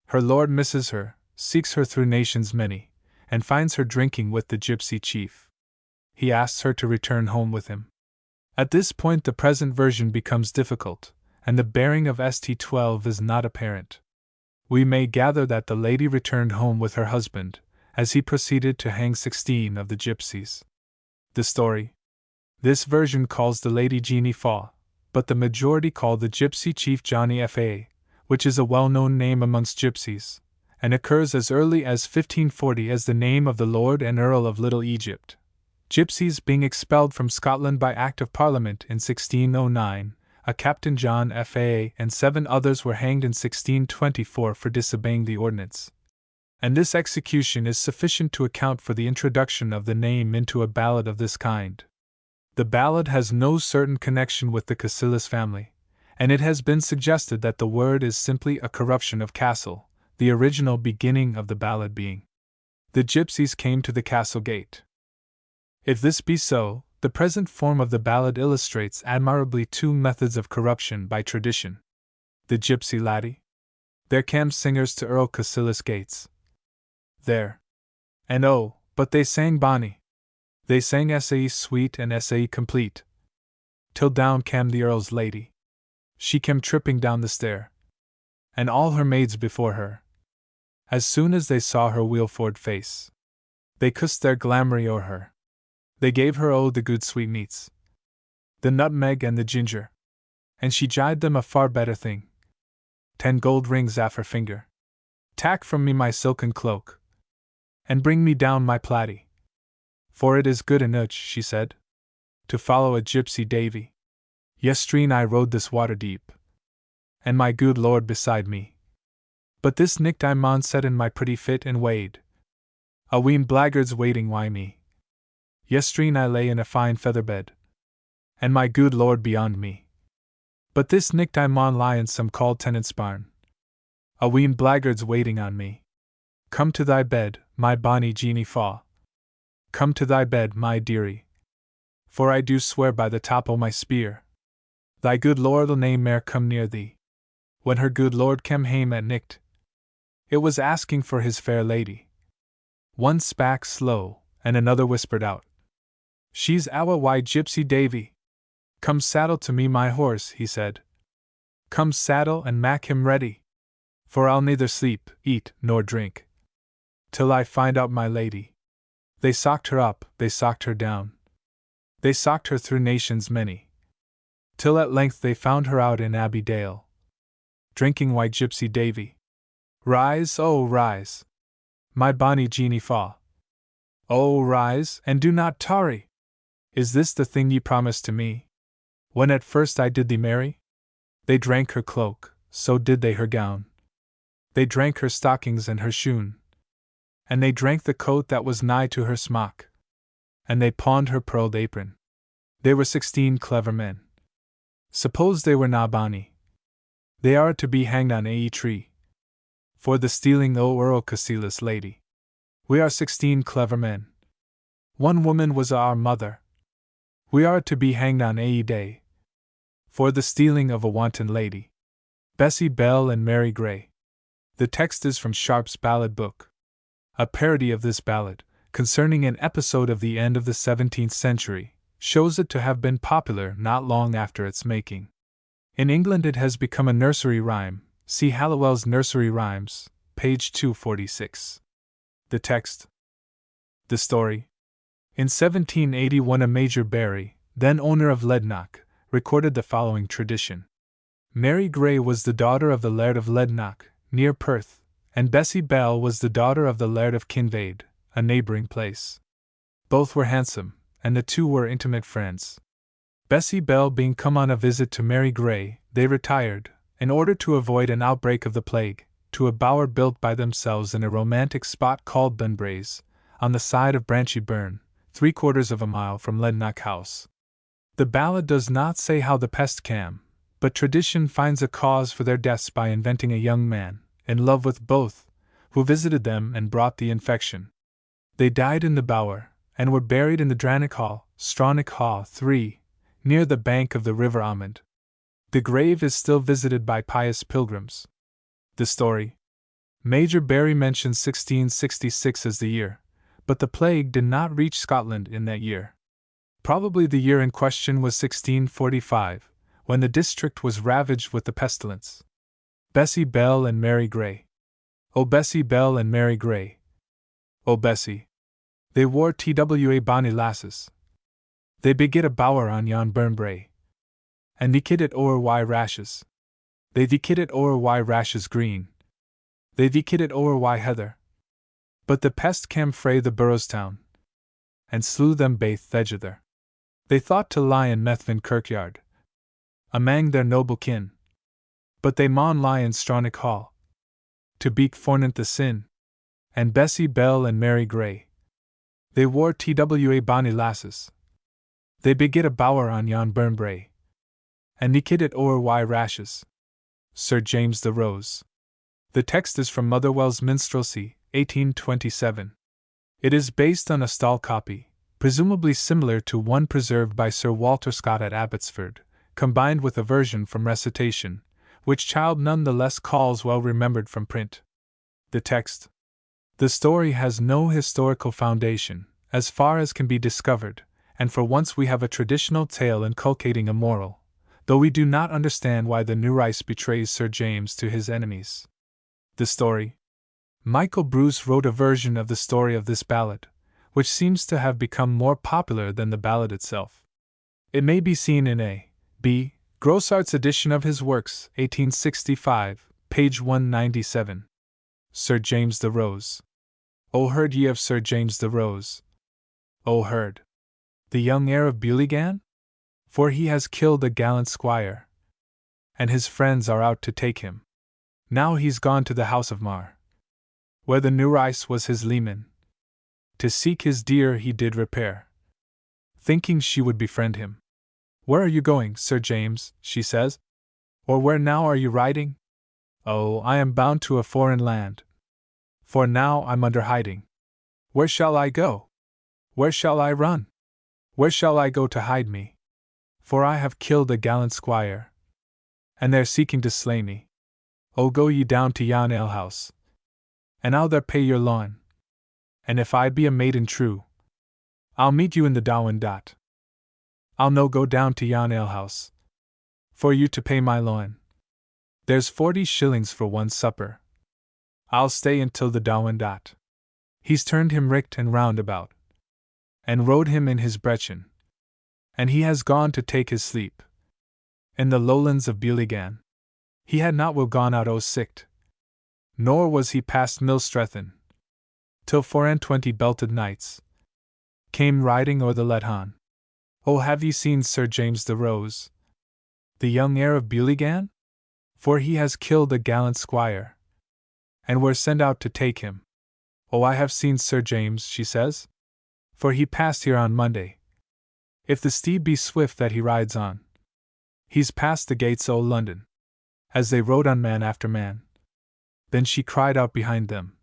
Her lord misses her, seeks her through nations many, and finds her drinking with the gypsy chief. He asks her to return home with him. At this point the present version becomes difficult, and the bearing of St12 is not apparent. We may gather that the lady returned home with her husband, as he proceeded to hang 16 of the gypsies. The story. This version calls the lady Jeannie Faw, but the majority call the gypsy chief Johnny Fa, which is a well-known name amongst gypsies, and occurs as early as 1540 as the name of the Lord and Earl of Little Egypt. Gypsies being expelled from Scotland by Act of Parliament in 1609, a Captain John Fa and 7 others were hanged in 1624 for disobeying the ordinance. And this execution is sufficient to account for the introduction of the name into a ballad of this kind. The ballad has no certain connection with the Cassilis family, and it has been suggested that the word is simply a corruption of castle, the original beginning of the ballad being, "The gypsies came to the castle gate." If this be so, the present form of the ballad illustrates admirably two methods of corruption by tradition. The gypsy laddie. There cam singers to Earl Cassilis gates. There. And oh, but they sang bonny. They sang sae sweet and sae complete. Till down cam the Earl's lady. She cam tripping down the stair, and all her maids before her. As soon as they saw her wheelford face, they kissed their glamoury o'er her. They gave her the good sweetmeats, the nutmeg and the ginger, and she gied them a far better thing. 10 gold rings aff her finger. Tak from me my silken cloak, and bring me down my plaidie. For it is good enough, she said, to follow a gypsy Davy. Yestreen I rode this water deep, and my good lord beside me. But this nicht I maun set in my pretty fit and wade. A ween blackguards waiting wy me. Yestreen I lay in a fine feather bed, and my good lord beyond me. But this nicht I maun lie in some called tenant's barn. A ween blackguards waiting on me. Come to thy bed, my bonny Jeanie Faw. Come to thy bed, my dearie. For I do swear by the top o' my spear, thy good lord'll nae mair come near thee. When her good lord cam hame at nicht, it was asking for his fair lady. One spak slow, and another whispered out, "She's awa wy gypsy Davy." "Come saddle to me my horse," he said. "Come saddle and mak him ready, for I'll neither sleep, eat, nor drink, till I find out my lady." They socked her up, they socked her down. They socked her through nations many, till at length they found her out in Abbey Dale, drinking white gypsy Davy. Rise, oh rise, my bonny Jeanie Faw. Oh rise, and do not tarry. Is this the thing ye promised to me, when at first I did thee marry? They drank her cloak, so did they her gown. They drank her stockings and her shoon, and they drank the coat that was nigh to her smock, and they pawned her pearled apron. They were 16 clever men. Suppose they were na bonny, they are to be hanged on a tree, for the stealing o' Earl Cassilis lady. We are 16 clever men. One woman was our mother. We are to be hanged on a day, for the stealing of a wanton lady. Bessie Bell and Mary Gray. The text is from Sharp's Ballad Book, a parody of this ballad, concerning an episode of the end of the 17th century, shows it to have been popular not long after its making. In England it has become a nursery rhyme. See Halliwell's Nursery Rhymes, page 246. The text. The story. In 1781 a Major Barry, then owner of Leadnock, recorded the following tradition. Mary Gray was the daughter of the Laird of Leadnock, near Perth, and Bessie Bell was the daughter of the Laird of Kinvaid, a neighbouring place. Both were handsome, and the two were intimate friends. Bessie Bell being come on a visit to Mary Gray, they retired, in order to avoid an outbreak of the plague, to a bower built by themselves in a romantic spot called Bunbraes, on the side of Branchy Burn, 3/4 of a mile from Leadnock House. The ballad does not say how the pest came, but tradition finds a cause for their deaths by inventing a young man, in love with both, who visited them and brought the infection. They died in the bower, and were buried in the Dranic Hall, Stronach Hall 3, near the bank of the River Amund. The grave is still visited by pious pilgrims. The story. Major Barry mentions 1666 as the year, but the plague did not reach Scotland in that year. Probably the year in question was 1645, when the district was ravaged with the pestilence. Bessie Bell and Mary Gray. Oh Bessie Bell and Mary Gray. Oh Bessie. They wore twa bonny lasses. They beget a bower on yon burn brae. And they kid it o'er wy rashes. They kid it o'er wy rashes green. They kid it o'er wy heather. But the pest cam frae the Burrows town, and slew them baith thegither. They thought to lie in Methven kirkyard, amang their noble kin. But they maun lie in Stronach Hall, to beak fornint the sin. And Bessie Bell and Mary Gray. They wore twa bonny lasses. They beget a bower on yon burn brae, and niked it o'er why rashes. Sir James the Rose. The text is from Motherwell's Minstrelsy, 1827. It is based on a stall copy, presumably similar to one preserved by Sir Walter Scott at Abbotsford, combined with a version from recitation, which Child none the less calls well remembered from print. The text. The story has no historical foundation, as far as can be discovered, and for once we have a traditional tale inculcating a moral, though we do not understand why the Narration betrays Sir James to his enemies. The story. Michael Bruce wrote a version of the story of this ballad, which seems to have become more popular than the ballad itself. It may be seen in A. B. Grossart's edition of his works, 1865, page 197. Sir James the Rose. O heard ye of Sir James the Rose? O heard. The young heir of Bewligan? For he has killed a gallant squire, and his friends are out to take him. Now he's gone to the house of Mar, where the Narration was his leman. To seek his dear he did repair, thinking she would befriend him. Where are you going, Sir James, she says? Or where now are you riding? Oh, I am bound to a foreign land, for now I'm under hiding. Where shall I go? Where shall I run? Where shall I go to hide me? For I have killed a gallant squire, and they're seeking to slay me. Oh, go ye down to yon alehouse, and I'll there pay your loan. And if I be a maiden true, I'll meet you in the Dowen Dot. I'll no go down to yon alehouse, for you to pay my loan. There's 40 shillings for one supper. I'll stay until the Dowen Dot. He's turned him richt and round about, and rode him in his brechin, and he has gone to take his sleep in the lowlands of Bewligan. He had not will gone out o' sicht, nor was he past Millstrethen, till 24 belted knights came riding o'er the Letton. Oh, have ye seen Sir James the Rose, the young heir of Bewligan? For he has killed a gallant squire, and we're sent out to take him. Oh, I have seen Sir James, she says, for he passed here on Monday. If the steed be swift that he rides on, he's past the gates o' London. As they rode on man after man, then she cried out behind them,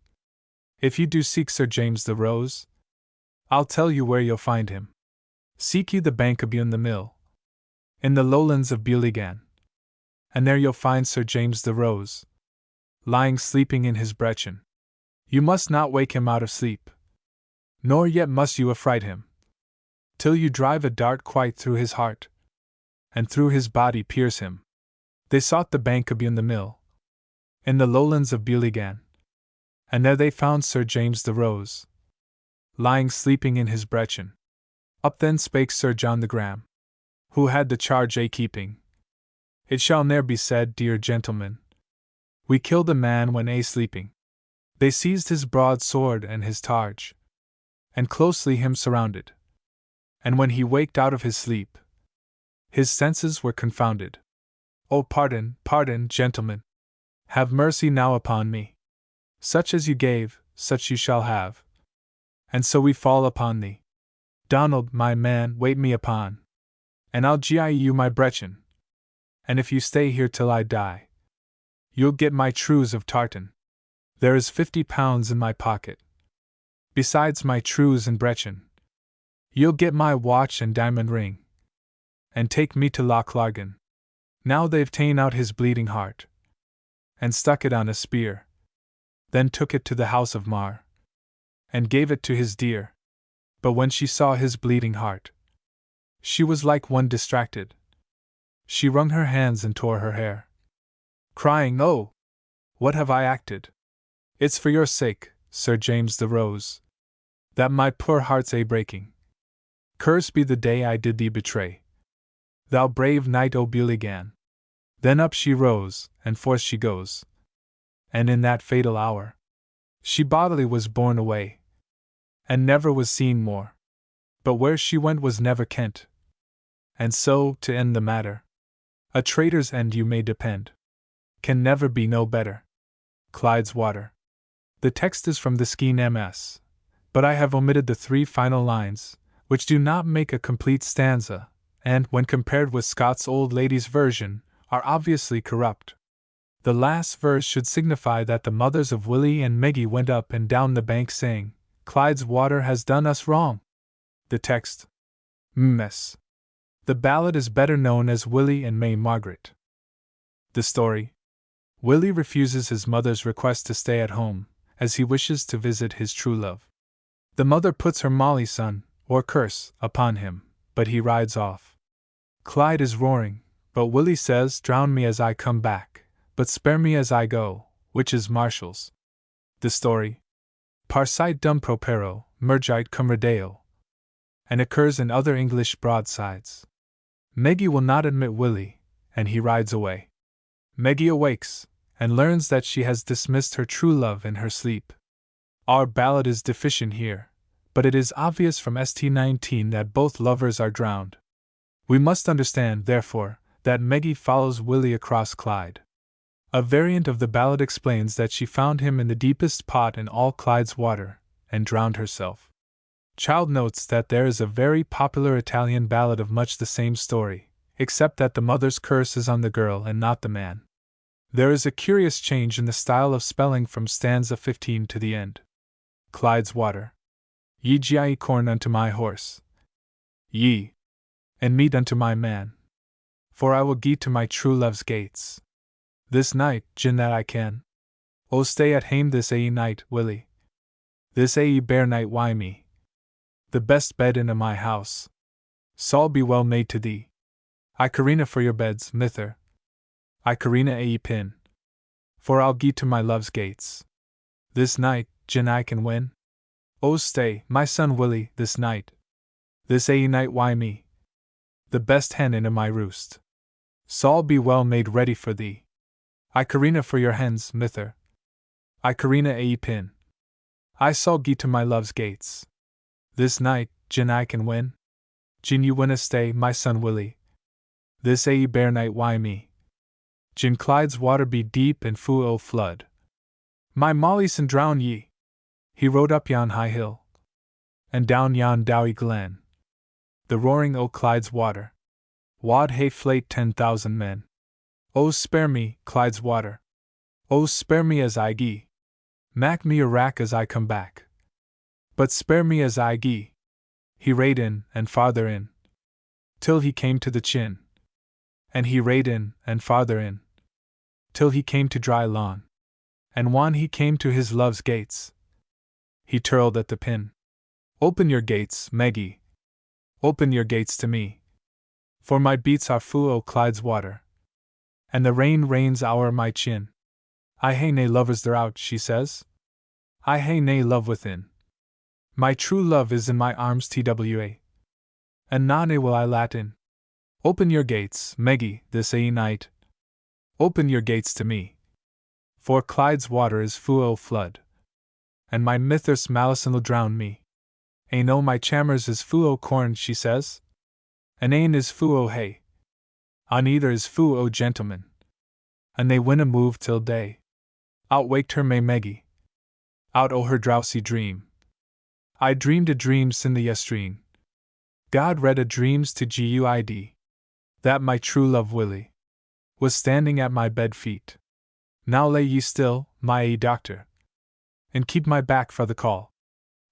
if you do seek Sir James the Rose, I'll tell you where you'll find him. Seek ye the bank abune the mill, in the lowlands of Bewligan, and there you'll find Sir James the Rose, lying sleeping in his brechin. You must not wake him out of sleep, nor yet must you affright him, till you drive a dart quite through his heart, and through his body pierce him. They sought the bank abune the mill, in the lowlands of Bewligan, and there they found Sir James the Rose, lying sleeping in his brechin. Up then spake Sir John the Graham, who had the charge a keeping. It shall ne'er be said, dear gentlemen, we killed a man when a sleeping. They seized his broadsword and his targe, and closely him surrounded. And when he waked out of his sleep, his senses were confounded. Oh, pardon, pardon, gentlemen. Have mercy now upon me. Such as you gave, such you shall have. And so we fall upon thee. Donald, my man, wait me upon, and I'll gie you my brechin. And if you stay here till I die, you'll get my trews of tartan. There is £50 in my pocket, besides my trews and brechin. You'll get my watch and diamond ring, and take me to Loch Largan. Now they've ta'en out his bleeding heart, and stuck it on a spear, then took it to the house of Mar, and gave it to his dear. But when she saw his bleeding heart, she was like one distracted. She wrung her hands and tore her hair, crying, Oh, what have I acted? It's for your sake, Sir James the Rose, that my poor heart's a-breaking. Cursed be the day I did thee betray, thou brave knight o' Bewligan. Then up she rose, and forth she goes, and in that fatal hour, she bodily was borne away, and never was seen more. But where she went was never kent. And so, to end the matter, a traitor's end you may depend, can never be no better. Clyde's Water. The text is from the Skene MS, but I have omitted the 3 final lines, which do not make a complete stanza, and, when compared with Scott's old lady's version, are obviously corrupt. The last verse should signify that the mothers of Willie and Meggie went up and down the bank saying, "Clyde's water has done us wrong." The text. Mess. The ballad is better known as Willie and May Margaret. The story. Willie refuses his mother's request to stay at home, as he wishes to visit his true love. The mother puts her molly son, or curse, upon him, but he rides off. Clyde is roaring, but Willie says, "Drown me as I come back, but spare me as I go," which is Marshall's. The story. Parcite dum propero, mergite cum redeo, and occurs in other English broadsides. Meggie will not admit Willie, and he rides away. Meggie awakes, and learns that she has dismissed her true love in her sleep. Our ballad is deficient here, but it is obvious from St. 19 that both lovers are drowned. We must understand, therefore, that Meggie follows Willie across Clyde. A variant of the ballad explains that she found him in the deepest pot in all Clyde's water, and drowned herself. Child notes that there is a very popular Italian ballad of much the same story, except that the mother's curse is on the girl and not the man. There is a curious change in the style of spelling from stanza 15 to the end. Clyde's water. Ye gie corn unto my horse. Ye. And meat unto my man. For I will gie to my true love's gates. This night, gin that I can. O stay at hame this ae night, Willie. This ae bare night why me. The best bed in a my house. Saul be well made to thee. I carina for your beds, mither. I carina ae pin. For I'll gie to my love's gates. This night, gin I can win. O stay, my son Willie, this night. This ae night why me. The best hen in a my roost. Saul be well made ready for thee. I carina for your hens, mither. I carina ae pin. I saul gie to my love's gates. This night, gin I can win. Gin you winna stay, my son Willie. This ae bare night why me. Gin Clyde's water be deep and fu o flood. My Mollyson drown ye. He rode up yon high hill, and down yon dowie glen. The roaring o Clyde's water. Wad hae flate 10,000 men. O spare me, Clyde's water. O spare me as I gie. Mak me a rack as I come back. But spare me as I gie. He rade in, and farther in, till he came to the chin. And he rade in, and farther in, till he came to dry lawn. And whan he came to his love's gates, he tirled at the pin. Open your gates, Meggie. Open your gates to me. For my beats are fu o Clyde's water. And the rain rains ower my chin. I hae nae lovers thereout, she says. I hae nae love within. My true love is in my arms twa. And na nae will I lat in. Open your gates, Meggie, this ae night. Open your gates to me. For Clyde's water is fu o flood. And my mither's malice'll drown me. Ane o my chammers is fu o corn, she says. And ane is fu o hay. On either is fu o gentleman. And they winna move till day. Outwaked her may Meggie. Out o her drowsy dream. I dreamed a dream sin the yestreen. God read a dreams to Guid. That my true love Willie was standing at my bed feet. Now lay ye still, my ae doctor, and keep my back for the call.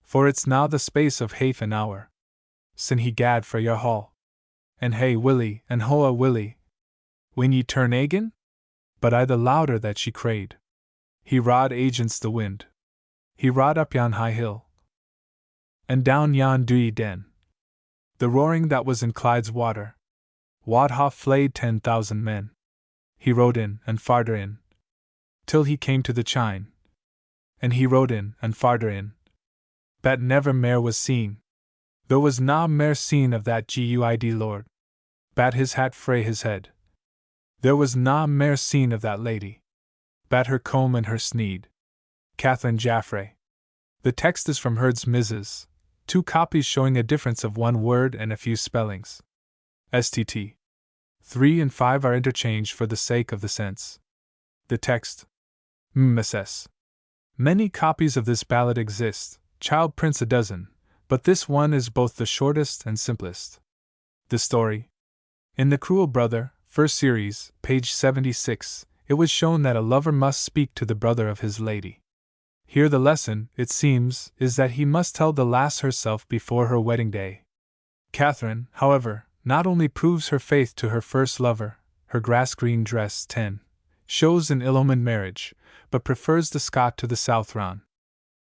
For it's now the space of half an hour sin he gad for your hall. And hey Willie, and hoa Willie, when ye turn again? But I the louder that she crayed. He rod against the wind. He rod up yon high hill, and down yon dewy den. The roaring that was in Clyde's water, wad ha flayed 10,000 men. He rode in, and farther in, till he came to the chine. And he rode in, and farther in, that never mair was seen. There was na mair seen of that Guid lord, bat his hat frae his head. There was na mair seen of that lady, bat her comb and her sneed. Kathleen Jaffray. The text is from Hurd's Mrs., 2 copies showing a difference of 1 word and a few spellings. STT. 3 and 5 are interchanged for the sake of the sense. The text. Mrs. Many copies of this ballad exist, child prints a dozen, but this one is both the shortest and simplest. The story. In The Cruel Brother, first series, page 76, it was shown that a lover must speak to the brother of his lady. Here the lesson, it seems, is that he must tell the lass herself before her wedding day. Catherine, however, not only proves her faith to her first lover, her grass-green dress 10, shows an ill-omened marriage, but prefers the Scot to the Southron.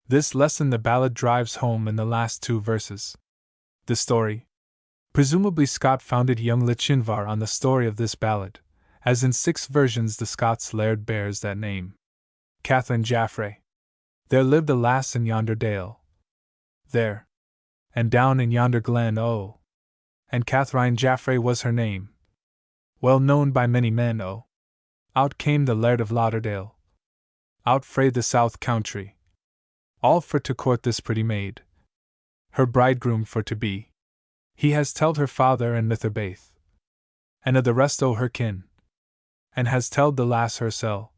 This lesson the ballad drives home in the last 2 verses. The story. Presumably Scott founded young Lochinvar on the story of this ballad, as in 6 versions the Scots laird bears that name. Catherine Jaffray. There lived a lass in yonder dale. There. And down in yonder glen, oh. And Catherine Jaffray was her name. Well known by many men, oh. Out came the Laird of Lauderdale. Out frae the south country. All for to court this pretty maid. Her bridegroom for to be. He has telled her father and mither baith. And of the rest o' her kin. And has telled the lass hersel.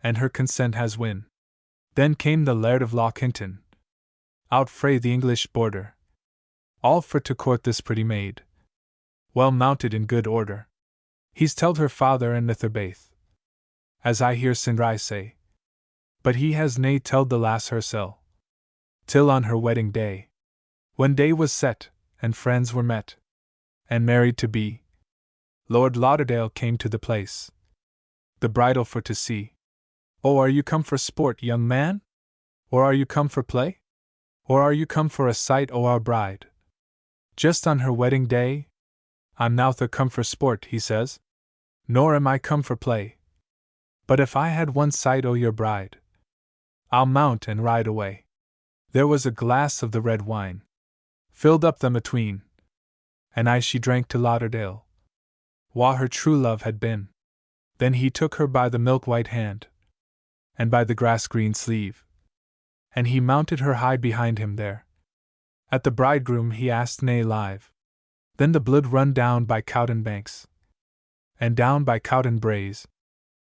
And her consent has win. Then came the Laird of Lockhinton. Out frae the English border. All for to court this pretty maid. Well mounted in good order. He's telled her father and mither baith. As I hear Sindri say. But he has nae telled the lass hersel. Till on her wedding day. When day was set, and friends were met, and married to be, Lord Lauderdale came to the place. The bridal for to see. Oh, are you come for sport, young man? Or are you come for play? Or are you come for a sight o' our bride? Just on her wedding day? I'm nouther come for sport, he says. Nor am I come for play. But if I had one sight o' your bride, I'll mount and ride away. There was a glass of the red wine, filled up them atween, and I she drank to Lauderdale, wha her true love had been. Then he took her by the milk-white hand, and by the grass-green sleeve, and he mounted her high behind him there. At the bridegroom he asked nae live. Then the blood run down by Cowden banks, and down by Cowden braes,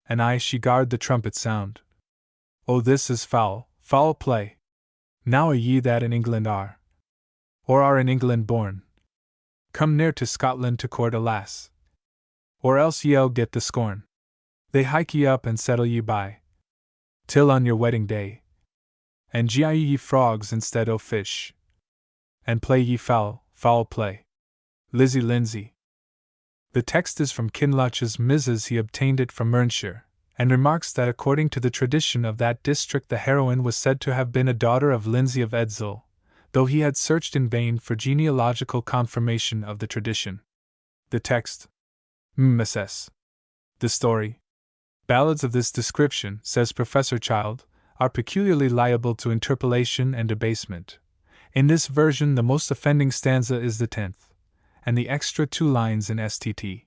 and I she guard the trumpet sound. Oh, this is foul, foul play. Now are ye that in England are, or are in England born, come near to Scotland to court a lass, or else ye'll get the scorn. They hike ye up and settle ye by, till on your wedding day, and gie ye frogs instead o' fish, and play ye foul, foul play. Lizzie Lindsay. The text is from Kinloch's Mrs. He obtained it from Mernshire, and remarks that according to the tradition of that district the heroine was said to have been a daughter of Lindsay of Edzell, though he had searched in vain for genealogical confirmation of the tradition. The text. Mrs. The story. Ballads of this description, says Professor Child, are peculiarly liable to interpolation and debasement. In this version the most offending stanza is the 10th, and the extra 2 lines in STT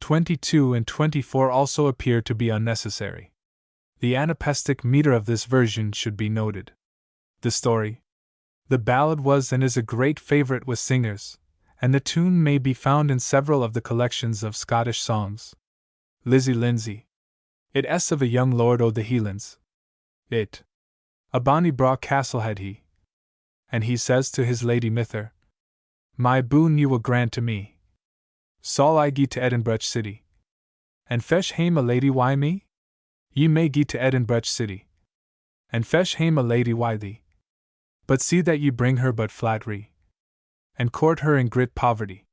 22 and 24 also appear to be unnecessary. The anapestic meter of this version should be noted. The story. The ballad was and is a great favorite with singers, and the tune may be found in several of the collections of Scottish songs. Lizzie Lindsay. It s of a young lord o' the Hielands. It. A bonny braw castle had he. And he says to his lady mither, My boon ye will grant to me. Saul I gie to Edinburgh city, and fetch hame a lady wy me? Ye may gie to Edinburgh city, and fetch hame a lady wy thee. But see that ye bring her but flattery, and court her in grit poverty.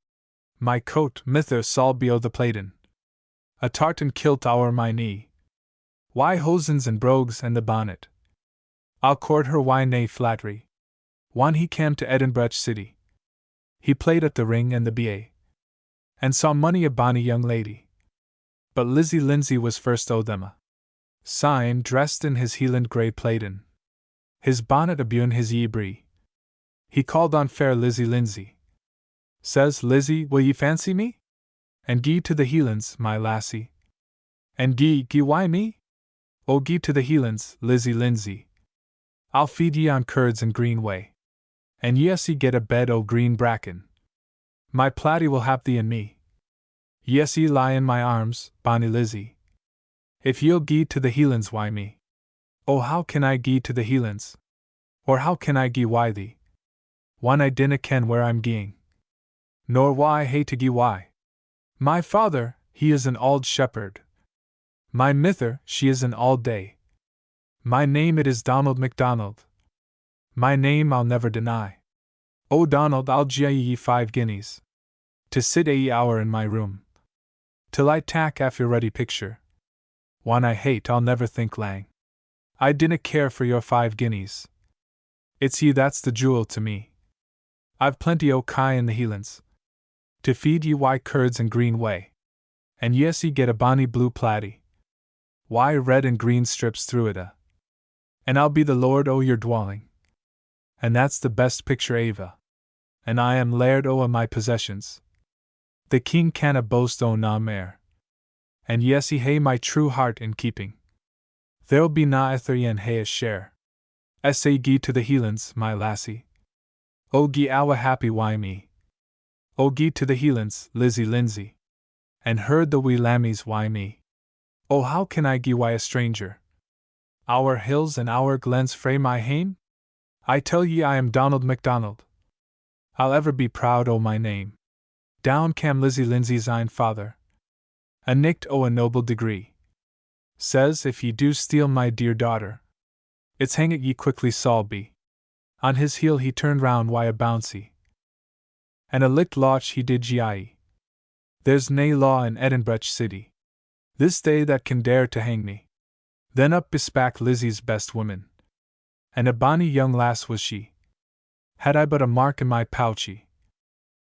My coat, mither, Saul be o' the plaiden, a tartan kilt ower my knee. Why hosins and brogues and the bonnet? I'll court her wy nae flattery. Whan he cam to Edinburgh city, he played at the ring and the ba, and saw mony a bonny young lady. But Lizzie Lindsay was first o' them a. Syne dressed in his Hieland grey plaiden, his bonnet abune his ye bree. He called on fair Lizzie Lindsay. Says Lizzie, will ye fancy me? And gie to the Hielands, my lassie. And gie wy me? O gie to the Hielands, Lizzie Lindsay. I'll feed ye on curds and green whey, and yes ye get a bed o' green bracken. My plaidie will hap thee and me. Yes ye lie in my arms, bonny Lizzie. If ye'll gie to the Hielands wy me. Oh, how can I gie to the Hielands? Or how can I gie wy thee? One I dinna ken where I'm geeing, nor why hae to gie why. My father, he is an auld shepherd. My mither, she is an auld day. My name it is Donald MacDonald. My name I'll never deny. O Donald, I'll gie ye 5 guineas to sit a hour in my room, till I tak aff your ruddy picture. One I hate I'll never think lang. I dinna care for your 5 guineas. It's ye that's the jewel to me. I've plenty o' kye in the Hielands to feed ye why curds and green whey. And yes, ye get a bonny blue plaidie, why red and green strips through it and I'll be the lord o' your dwalling. And that's the best picture ava. And I am laird o' my possessions. The king canna boast o' na mair. And yes, he hae my true heart in keeping. There'll be na ither yen hae a share. Say gie to the Hielands, my lassie. O gie awa happy why me. O gie to the Hielands, Lizzie Lindsay. And herd the wee lammies why me. O how can I gie why a stranger? Our hills and our glens frae my hame? I tell ye I am Donald MacDonald. I'll ever be proud o' my name. Down cam Lizzie Lindsay's ain father, a nicked o' a noble degree. Says, if ye do steal my dear daughter, it's hang it ye quickly Saul be. On his heel he turned round why a bouncy, and a licked lauch he did gie. There's nae law in Edinburgh city this day that can dare to hang me. Then up bespak Lizzie's best woman, and a bonny young lass was she. Had I but a mark in my pouchy,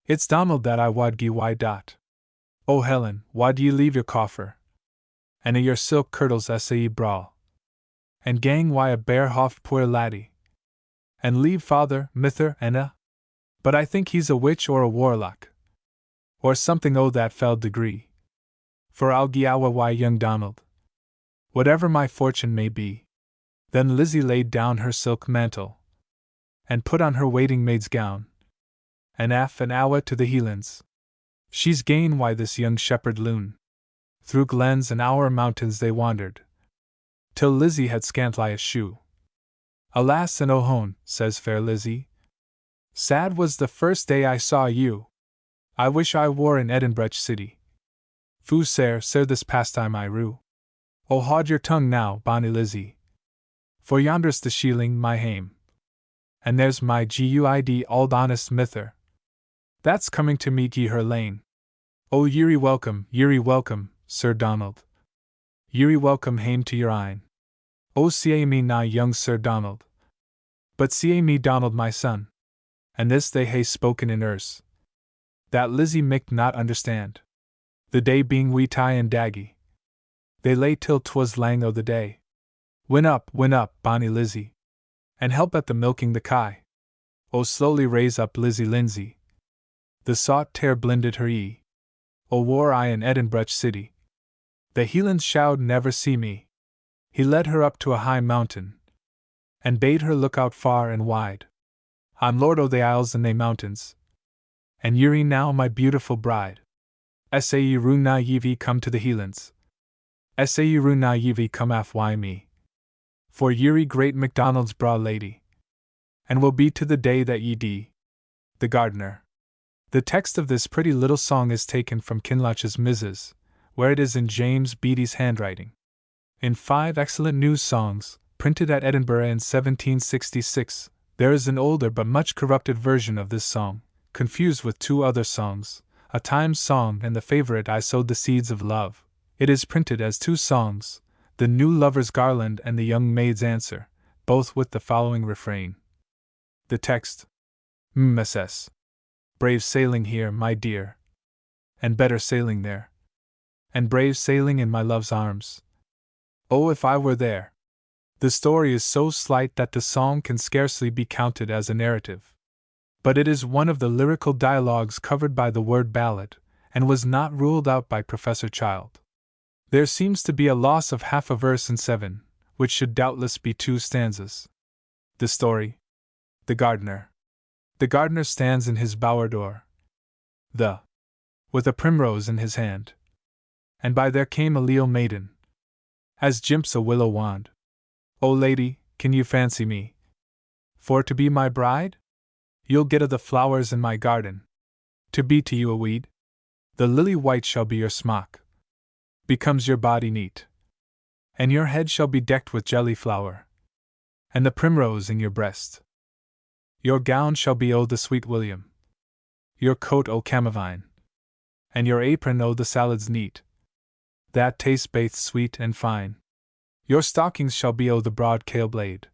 it's Donald that I wad gie why dot. O Helen, wad ye leave your coffer, and a your silk kirtles ye brawl, and gang why a bare hoft poor laddie, and leave father, mither, and a. But I think he's a witch or a warlock, or something o' that fell degree. For I'll gie awa why young Donald, whatever my fortune may be. Then Lizzie laid down her silk mantle, and put on her waiting maid's gown, and aff and awa to the Hielands. She's gane why this young shepherd loon. Through glens and our mountains they wandered, till Lizzie had scantly a shoe. Alas and ohone, says fair Lizzie, sad was the first day I saw you. I wish I wore in Edinburgh city. Fu sair this pastime I rue. O haud your tongue now, bonny Lizzie, for yonder's the shieling my hame, and there's my guid auld honest mither, that's coming to meet ye her lane. O ye're welcome, Sir Donald. Ye're welcome hame to your een. O see me na young Sir Donald, but see me Donald my son. And this they hae spoken in Erse, that Lizzie micht not understand. The day being wee tie and daggy, they lay till 'twas lang o' the day. Win up, bonny Lizzie, and help at the milking the kye. O slowly raise up Lizzie Lindsay, the saut tear blinded her ee. O war I in Edinburgh city, the Hielands shall never see me. He led her up to a high mountain, and bade her look out far and wide. I'm lord o' the isles and they mountains, and ye're now my beautiful bride. Ye ru na yevi come to the Hielands. Ye ru na yevi come aff why me. For ye're great MacDonald's bra lady, and will be to the day that ye dee. The Gardener. The text of this pretty little song is taken from Kinloch's Mrs., where it is in James Beattie's handwriting. In 5 excellent news songs, printed at Edinburgh in 1766, there is an older but much corrupted version of this song, confused with 2 other songs, a Times song and the favourite I Sowed the Seeds of Love. It is printed as 2 songs, the New Lover's Garland and the Young Maid's Answer, both with the following refrain. The text: Mrs. Brave sailing here, my dear, and better sailing there, and brave sailing in my love's arms. Oh, if I were there! The story is so slight that the song can scarcely be counted as a narrative. But it is one of the lyrical dialogues covered by the word ballad, and was not ruled out by Professor Child. There seems to be a loss of half a verse in 7, which should doubtless be 2 stanzas. The story. The Gardener. The gardener stands in his bower door, with a primrose in his hand. And by there came a leal maiden, as jimps a willow wand. O lady, can you fancy me for to be my bride? You'll get o' the flowers in my garden, to be to you a weed. The lily white shall be your smock, becomes your body neat, and your head shall be decked with jelly flower, and the primrose in your breast. Your gown shall be o' the sweet william, your coat o' camomine, and your apron o' the salads neat, that taste baith sweet and fine. Your stockings shall be o' the broad kale blade,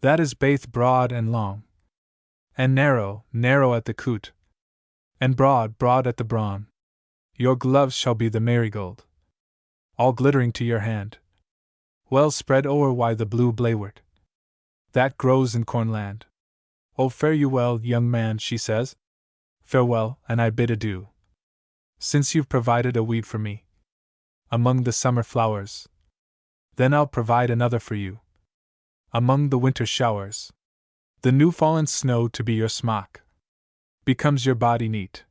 that is baith broad and long, and narrow, narrow at the coot, and broad, broad at the brawn. Your gloves shall be the marigold, all glittering to your hand, well spread o'er why the blue blaewort, that grows in cornland. Oh, fare you well, young man, she says. Farewell, and I bid adieu, since you've provided a weed for me among the summer flowers. Then I'll provide another for you among the winter showers. The new fallen snow to be your smock, becomes your body neat,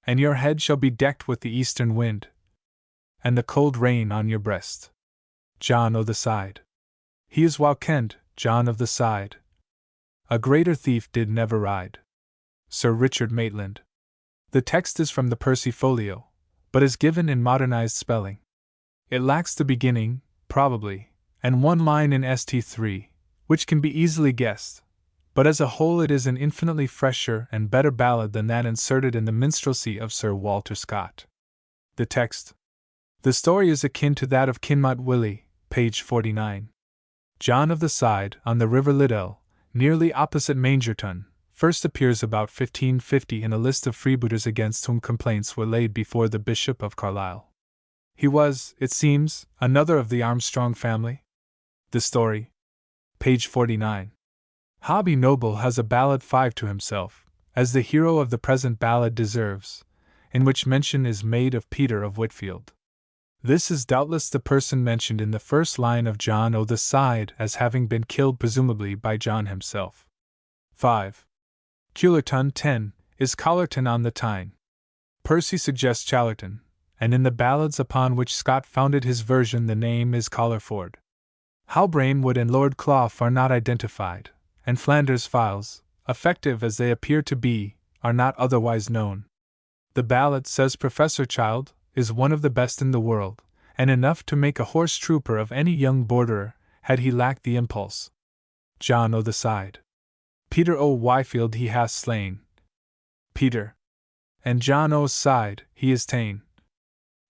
and your head shall be decked with the eastern wind, and the cold rain on your breast. John o' the Side. He is well kenned, John of the Side. A greater thief did never ride. Sir Richard Maitland. The text is from the Percy Folio, but is given in modernized spelling. It lacks the beginning, probably, and one line in St3, which can be easily guessed, but as a whole it is an infinitely fresher and better ballad than that inserted in the minstrelsy of Sir Walter Scott. The text. The story is akin to that of Kinmont Willie, page 49. John of the Side, on the River Liddell, nearly opposite Mangerton, first appears about 1550 in a list of freebooters against whom complaints were laid before the Bishop of Carlisle. He was, it seems, another of the Armstrong family. The story. Page 49. Hobby Noble has a ballad 5 to himself, as the hero of the present ballad deserves, in which mention is made of Peter of Whitfield. This is doubtless the person mentioned in the first line of John o' the Side as having been killed presumably by John himself. 5. Cullerton 10 is Collerton on the Tyne. Percy suggests Challerton, and in the ballads upon which Scott founded his version the name is Collerford. How Brainwood and Lord Clough are not identified, and Flanders files, effective as they appear to be, are not otherwise known. The ballad, says Professor Child, is one of the best in the world, and enough to make a horse trooper of any young borderer, had he lacked the impulse. John o' the Side. Peter o' Wyfield he hath slain, Peter, and John o''s side he is ta'en,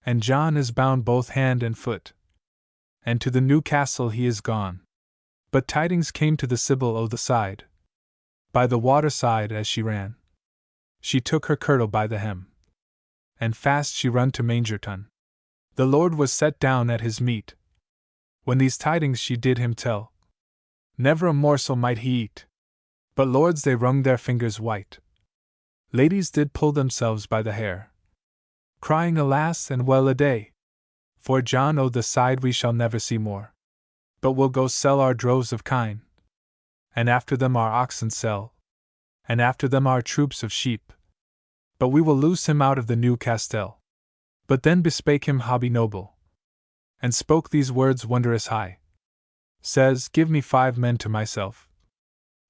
and John is bound both hand and foot, and to the new castle he is gone. But tidings came to the Sibyl o' the Side, by the water side as she ran. She took her kirtle by the hem, and fast she run to Mangerton. The Lord was set down at his meat. When these tidings she did him tell, never a morsel might he eat. But lords they wrung their fingers white, ladies did pull themselves by the hair, crying alas and well a day, for John o' the Side we shall never see more, but we'll go sell our droves of kine, and after them our oxen sell, and after them our troops of sheep, but we will loose him out of the new castell. But then bespake him Hobby Noble, and spoke these words wondrous high, says, give me 5 men to myself,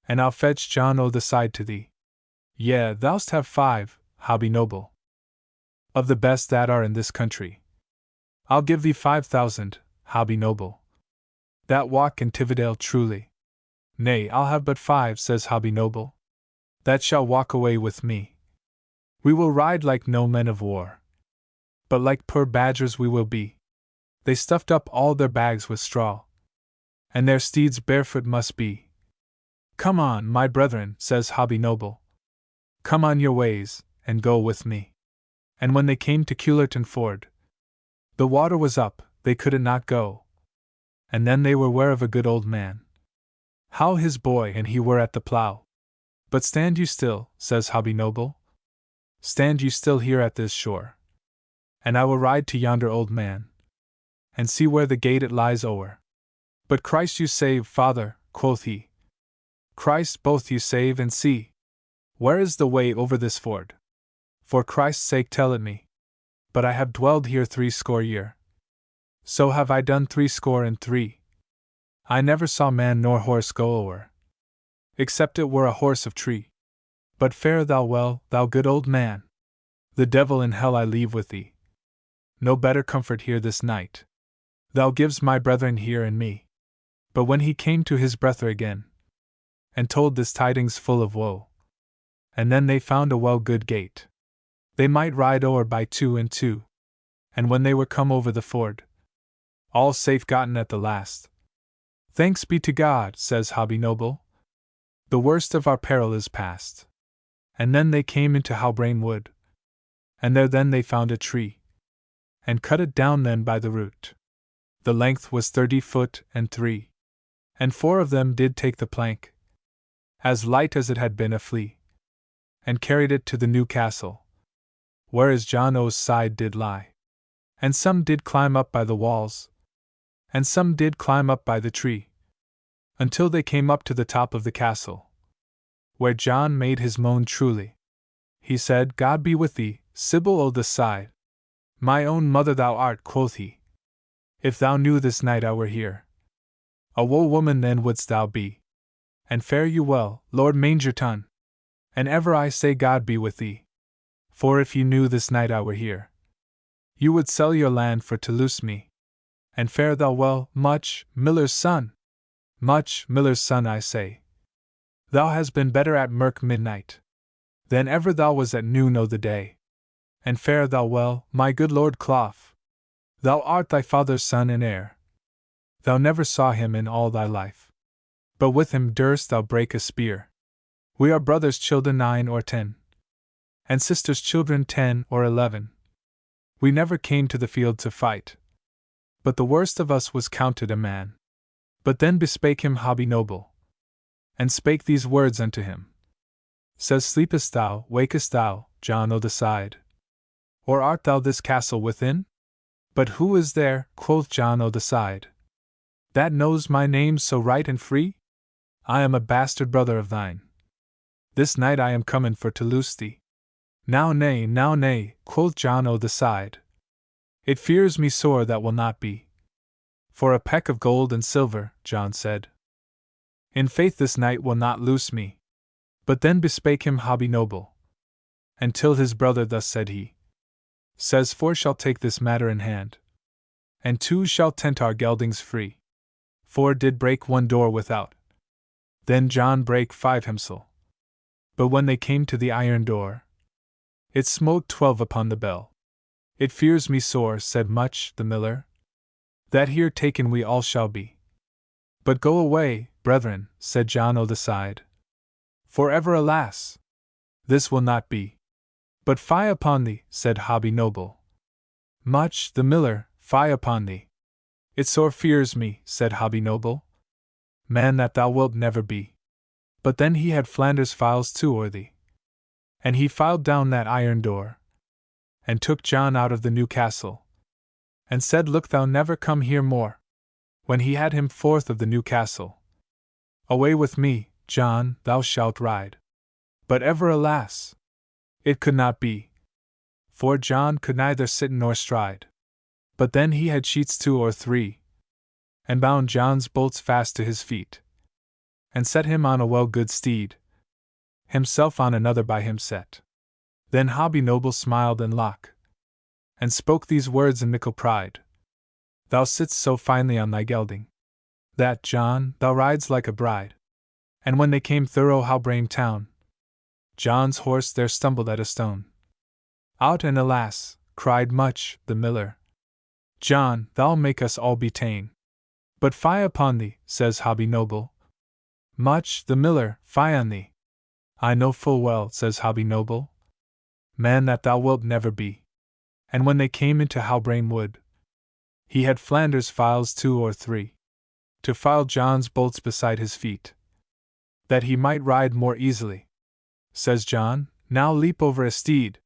and I'll fetch John o' the Side to thee. Yea, thou'st have 5, Hobby Noble, of the best that are in this country. I'll give thee 5,000, Hobby Noble, that walk in Tividale truly. Nay, I'll have but 5, says Hobby Noble, that shall walk away with me. We will ride like no men of war, but like poor badgers we will be. They stuffed up all their bags with straw, and their steeds barefoot must be. Come on, my brethren, says Hobby Noble, come on your ways, and go with me. And when they came to Cullerton Ford, the water was up, they could not go. And then they were ware of a good old man, how his boy and he were at the plough. But stand you still, says Hobby Noble, stand you still here at this shore, and I will ride to yonder old man, and see where the gate it lies o'er. But Christ you save, father, quoth he, Christ both you save and see, where is the way over this ford? For Christ's sake tell it me. But I have dwelled here 60 year. So have I done 63. I never saw man nor horse go o'er, except it were a horse of tree. But fare thou well, thou good old man. The devil in hell I leave with thee. No better comfort here this night. Thou gives my brethren here and me. But when he came to his brethren again, and told this tidings full of woe, and then they found a well good gate, they might ride o'er by two and two, and when they were come over the ford, all safe gotten at the last. Thanks be to God, says Hobby Noble. The worst of our peril is past. And then they came into Howbrain Wood, and there then they found a tree, and cut it down then by the root. The length was 30 foot and 3, and 4 of them did take the plank, as light as it had been a flea, and carried it to the new castle, whereas John O's side did lie. And some did climb up by the walls, and some did climb up by the tree, until they came up to the top of the castle, where John made his moan truly. He said, God be with thee, Sybil o' the side. My own mother thou art, quoth he. If thou knew this night I were here, a woe woman then wouldst thou be. And fare you well, Lord Mangerton. And ever I say God be with thee. For if you knew this night I were here, you would sell your land for to loose me. And fare thou well, Much, miller's son. Much, miller's son, I say. Thou hast been better at mirk midnight than ever thou was at noon o' the day. And fare thou well, my good Lord Clough. Thou art thy father's son and heir. Thou never saw him in all thy life, but with him durst thou break a spear. We are brothers' children 9 or 10, and sisters' children 10 or 11. We never came to the field to fight, but the worst of us was counted a man. But then bespake him Hobby Noble, and spake these words unto him. Says, sleepest thou, wakest thou, John o' the side? Or art thou this castle within? But who is there, quoth John o' the side, that knows my name so right and free? I am a bastard brother of thine. This night I am comin' for to loose thee. Now nay, quoth John o' the side. It fears me sore that will not be. For a peck of gold and silver, John said. In faith this night will not loose me. But then bespake him Hobby Noble, and till his brother thus said he. Says 4 shall take this matter in hand, and 2 shall tent our geldings free. 4 did break 1 door without. Then John brake 5 himsel. But when they came to the iron door, it smote 12 upon the bell. It fears me sore, said Much, the miller, that here taken we all shall be. But go away, brethren, said John o' the side. For ever, alas! This will not be. But fie upon thee, said Hobby Noble. Much, the miller, fie upon thee. It sore fears me, said Hobby Noble. Man that thou wilt never be. But then he had Flanders files too o'er thee. And he filed down that iron door, and took John out of the new castle, and said, look thou never come here more. When he had him forth of the new castle, away with me, John, thou shalt ride. But ever, alas! It could not be. For John could neither sit nor stride. But then he had sheets 2 or 3, and bound John's bolts fast to his feet, and set him on a well good steed, himself on another by him set. Then Hobby Noble smiled and lock, and spoke these words in mickle pride. Thou sitst so finely on thy gelding, that, John, thou rides like a bride. And when they came thorough Howbrain town, John's horse there stumbled at a stone. Out and alas, cried Much, the miller. John, thou'll make us all be ta'en. But fie upon thee, says Hobby Noble. Much, the miller, fie on thee. I know full well, says Hobby Noble, man that thou wilt never be. And when they came into Howbrain Wood, he had Flanders files 2 or 3, to file John's bolts beside his feet, that he might ride more easily. Says John, now leap over a steed.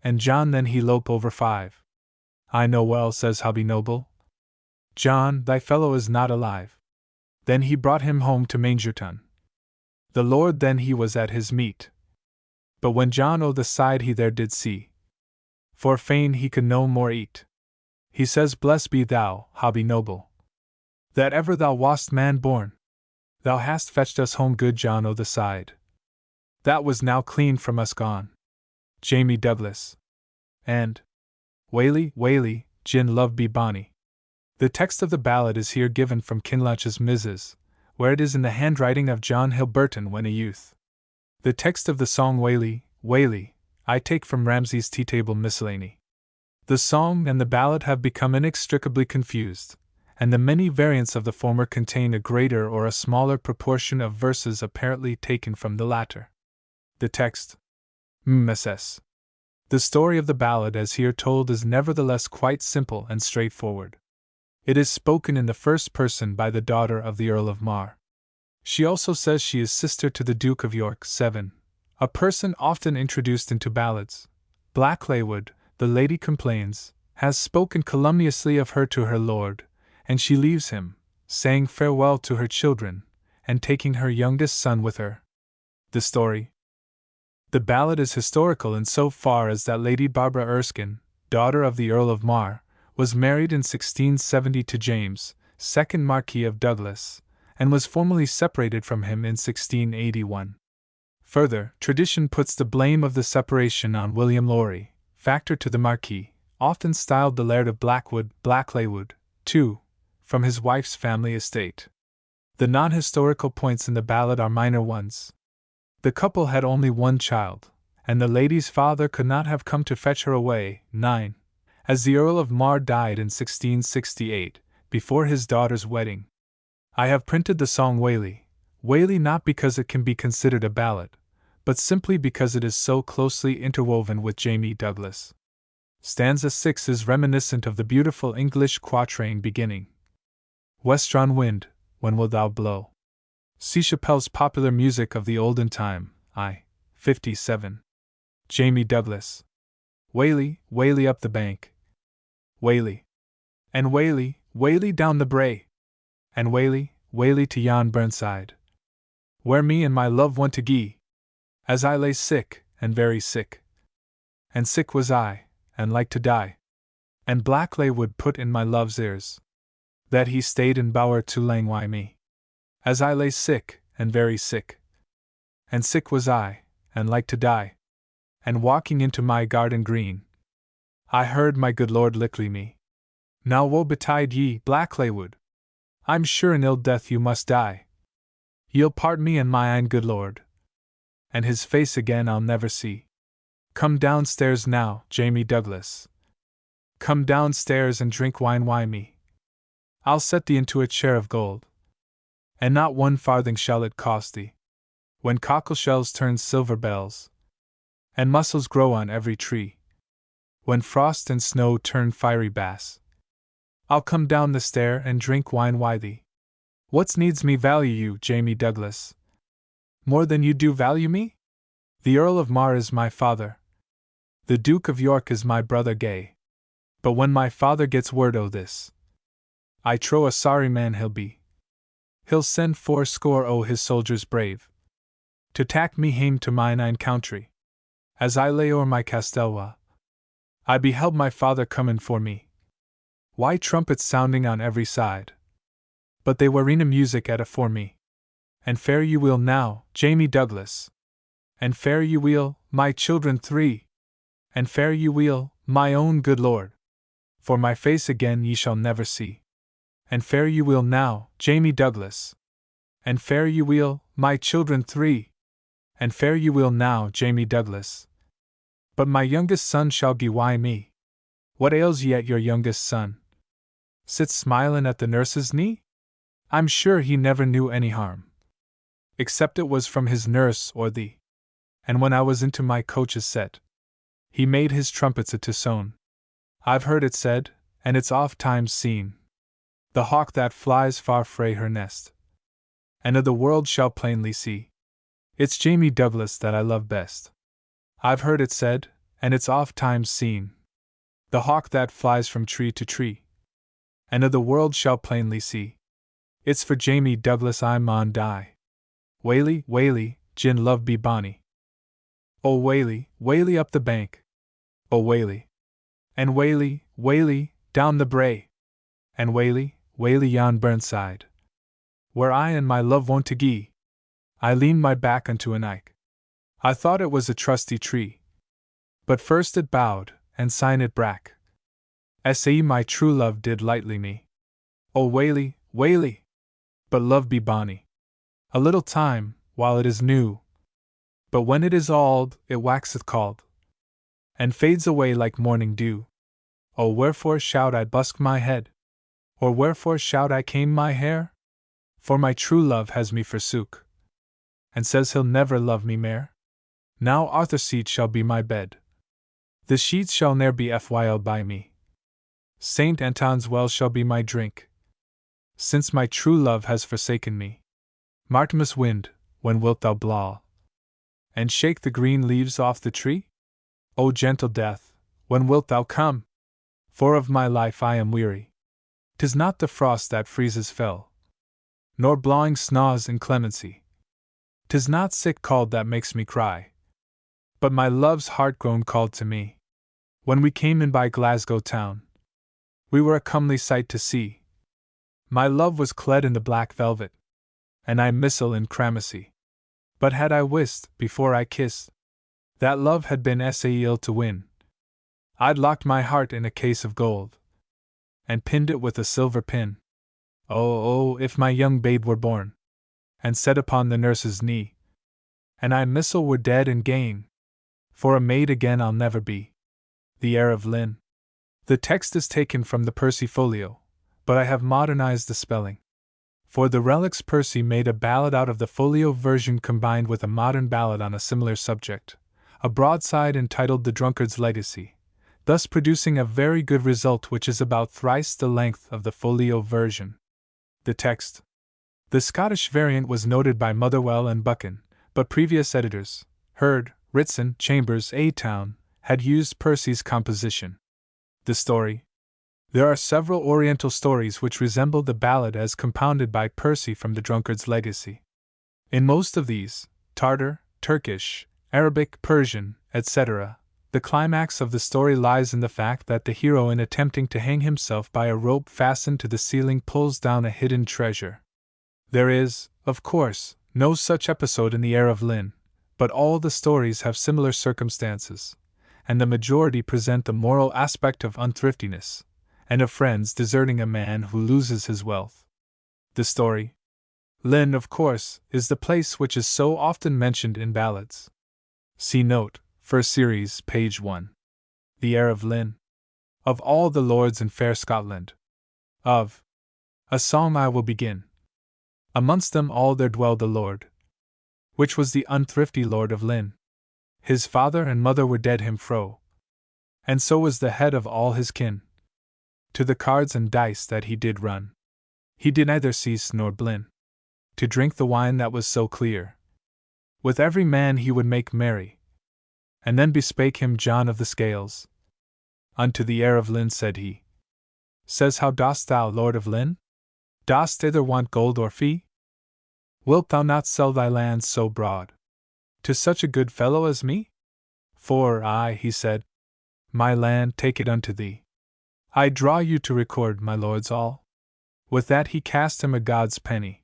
And John then he lope over 5. I know well, says Hobby Noble. John, thy fellow is not alive. Then he brought him home to Mangerton. The Lord then he was at his meat. But when John o' the side he there did see, for fain he could no more eat, he says, blessed be thou, Hobby Noble, that ever thou wast man born. Thou hast fetched us home good John o' the side. that was now clean from us gone. Jamie Douglas. And Waly, Waly, Gin Love Be Bonny. The text of the ballad is here given from Kinloch's Mrs., where it is in the handwriting of John Hilburton when a youth. The text of the song Waly, Waly, I take from Ramsay's Tea Table Miscellany. The song and the ballad have become inextricably confused, and the many variants of the former contain a greater or a smaller proportion of verses apparently taken from the latter. The text, Mrs. The story of the ballad as here told is nevertheless quite simple and straightforward. It is spoken in the first person by the daughter of the Earl of Mar. She also says she is sister to the Duke of York. 7. A person often introduced into ballads, Blacklaywood, the lady complains, has spoken calumniously of her to her lord, and she leaves him, saying farewell to her children, and taking her youngest son with her. The story. The ballad is historical in so far as that Lady Barbara Erskine, daughter of the Earl of Mar, was married in 1670 to James, 2nd Marquis of Douglas, and was formally separated from him in 1681. Further, tradition puts the blame of the separation on William Lowrie, factor to the Marquis, often styled the Laird of Blackwood, Blacklaywood, too, from his wife's family estate. The non-historical points in the ballad are minor ones. The couple had only one child, and the lady's father could not have come to fetch her away. 9. As the Earl of Mar died in 1668, before his daughter's wedding. I have printed the song Waly, Waly not because it can be considered a ballad, but simply because it is so closely interwoven with Jamie Douglas. Stanza 6 is reminiscent of the beautiful English quatrain beginning, Westron wind, when wilt thou blow? See Chappell's Popular Music of the Olden Time, I. 57. Jamie Douglas. Waly, Waly up the bank. Waly. And Waly, Waly down the brae. And Waly, Waly to yon burnside, where me and my love went to gie, as I lay sick, and very sick. And sick was I, and like to die. And Blacklaywood put in my love's ears, that he stayed in bower to lang wy me, as I lay sick, and very sick. And sick was I, and like to die. And walking into my garden green, I heard my good lord lickly me. Now woe betide ye, Blacklaywood! I'm sure in ill death you must die. Ye'll part me and my ain good lord, and his face again I'll never see. Come downstairs now, Jamie Douglas. Come downstairs and drink wine wy me. I'll set thee into a chair of gold, and not 1 farthing shall it cost thee. When cockle shells turn silver bells, and mussels grow on every tree, when frost and snow turn fiery bass, I'll come down the stair and drink wine wy thee. What's needs me value you, Jamie Douglas? More than you do value me? The Earl of Mar is my father. The Duke of York is my brother gay. But when my father gets word o' this, I trow a sorry man he'll be. He'll send 80 o' his soldiers brave to tak me hame to mine ain country. As I lay o'er my castelwa, I beheld my father comin' for me. Why trumpets sounding on every side, but they warena music at afore me. And fare you weel now, Jamie Douglas. And fare you weel, my children 3. And fare you weel, my own good lord. For my face again ye shall never see. And fare you weel now, Jamie Douglas. And fare you weel, my children 3. And fare you weel now, Jamie Douglas. But my youngest son shall gie wy me. What ails ye at your youngest son? Sits smilin' at the nurse's knee? I'm sure he never knew any harm, except it was from his nurse or thee. And when I was into my coaches set, he made his trumpets a tisone. I've heard it said, and it's oft times seen, the hawk that flies far frae her nest, and o' the world shall plainly see, it's Jamie Douglas that I love best. I've heard it said, and it's oft times seen, the hawk that flies from tree to tree, and o' the world shall plainly see, it's for Jamie Douglas I maun die. Waly, Waly, Gin Love Be Bonny. O Waly, Waly up the bank. O Waly. And Waly, Waly, down the brae. And Waly, Waly yon burnside, where I and my love wont to gie. I lean my back unto an ike. I thought it was a trusty tree. But first it bowed, and syne it brak. Say my true love did lightly me. Oh waly, waly! But love be bonny. A little time, while it is new. But when it is auld, it waxeth cauld, and fades away like morning dew. Oh wherefore shout I busk my head? Or wherefore shout I comb my hair? For my true love has me forsook, and says he'll never love me mair. Now Arthur's seat shall be my bed. The sheets shall ne'er be fylled by me. Saint Anton's well shall be my drink, since my true love has forsaken me. Martimas wind, when wilt thou blaw, and shake the green leaves off the tree? O gentle death, when wilt thou come? For of my life I am weary. 'Tis not the frost that freezes fell, nor blawing snaw's inclemency. 'Tis not sick cold that makes me cry, but my love's heart grown cold to me. When we came in by Glasgow town, we were a comely sight to see. My love was clad in the black velvet, and I missile in cramacy. But had I wist, before I kissed, that love had been ill to win, I'd locked my heart in a case of gold, and pinned it with a silver pin. Oh, if my young babe were born, and set upon the nurse's knee, and I missile were dead and gane, for a maid again I'll never be. The Heir of Lynn. The text is taken from the Percy folio, but I have modernized the spelling. For the Relics Percy made a ballad out of the folio version combined with a modern ballad on a similar subject, a broadside entitled The Drunkard's Legacy, thus producing a very good result which is about thrice the length of the folio version. The text. The Scottish variant was noted by Motherwell and Buchan, but previous editors, Hurd, Ritson, Chambers, A. Town, had used Percy's composition. The story. There are several Oriental stories which resemble the ballad as compounded by Percy from The Drunkard's Legacy. In most of these, Tartar, Turkish, Arabic, Persian, etc., the climax of the story lies in the fact that the hero, in attempting to hang himself by a rope fastened to the ceiling, pulls down a hidden treasure. There is, of course, no such episode in The Heir of Lynn, but all the stories have similar circumstances, and the majority present the moral aspect of unthriftiness, and of friends deserting a man who loses his wealth. The story. Lynn, of course, is the place which is so often mentioned in ballads. See note, first series, page 1. The Heir of Lynn. Of all the lords in fair Scotland. Of a song I will begin. Amongst them all there dwelled a lord, which was the unthrifty Lord of Lynn. His father and mother were dead him fro, and so was the head of all his kin. To the cards and dice that he did run, he did neither cease nor blin. To drink the wine that was so clear, with every man he would make merry. And then bespake him John of the Scales. Unto the Heir of Lynn said he, Says, how dost thou, Lord of Lynn? Dost either want gold or fee? Wilt thou not sell thy lands so broad to such a good fellow as me? For I, he said, my land, take it unto thee. I draw you to record, my lords all. With that he cast him a god's penny.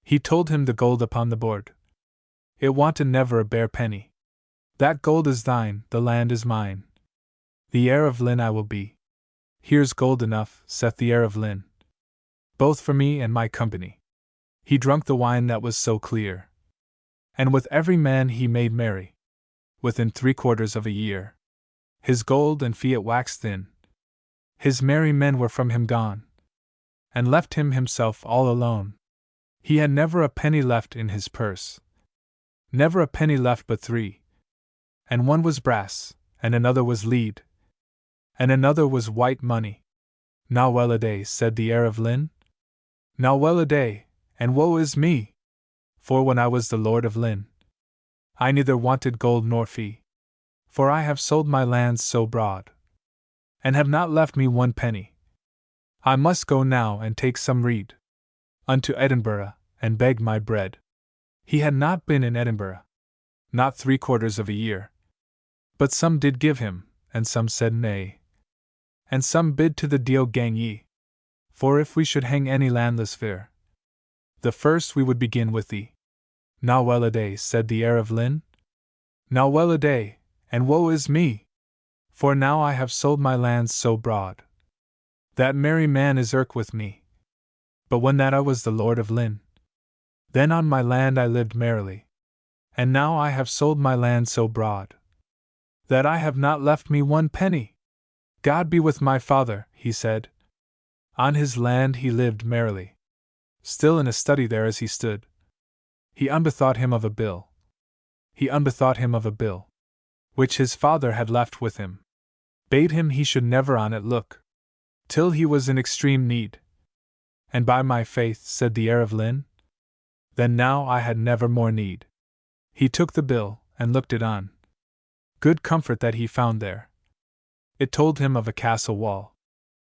He told him the gold upon the board. It wanted never a bare penny. That gold is thine, the land is mine. The heir of Lynn I will be. Here's gold enough, saith the heir of Lynn, both for me and my company. He drunk the wine that was so clear, and with every man he made merry. Within 3/4 of a year, his gold and fiat waxed thin. His merry men were from him gone, and left him himself all alone. He had never a penny left in his purse, never a penny left but 3, and one was brass, and another was lead, and another was white money. Now well a day, said the heir of Lynn. Now well a day, and woe is me! For when I was the Lord of Lynn, I neither wanted gold nor fee, for I have sold my lands so broad, and have not left me one penny. I must go now and take some rede unto Edinburgh, and beg my bread. He had not been in Edinburgh, not 3/4 of a year. But some did give him, and some said nay, and some bid to the deal gang ye. For if we should hang any landless fere, the first we would begin with thee. Now well a day, said the heir of Lynn. Now well-a-day, and woe is me! For now I have sold my lands so broad. That merry man is irk with me. But when that I was the Lord of Lynn, then on my land I lived merrily. And now I have sold my land so broad, that I have not left me one penny. God be with my father, he said. On his land he lived merrily. Still in a study there as he stood, he unbethought him of a bill. He unbethought him of a bill, which his father had left with him. Bade him he should never on it look, till he was in extreme need. And by my faith, said the heir of Lynn, then now I had never more need. He took the bill, and looked it on. Good comfort that he found there. It told him of a castle wall,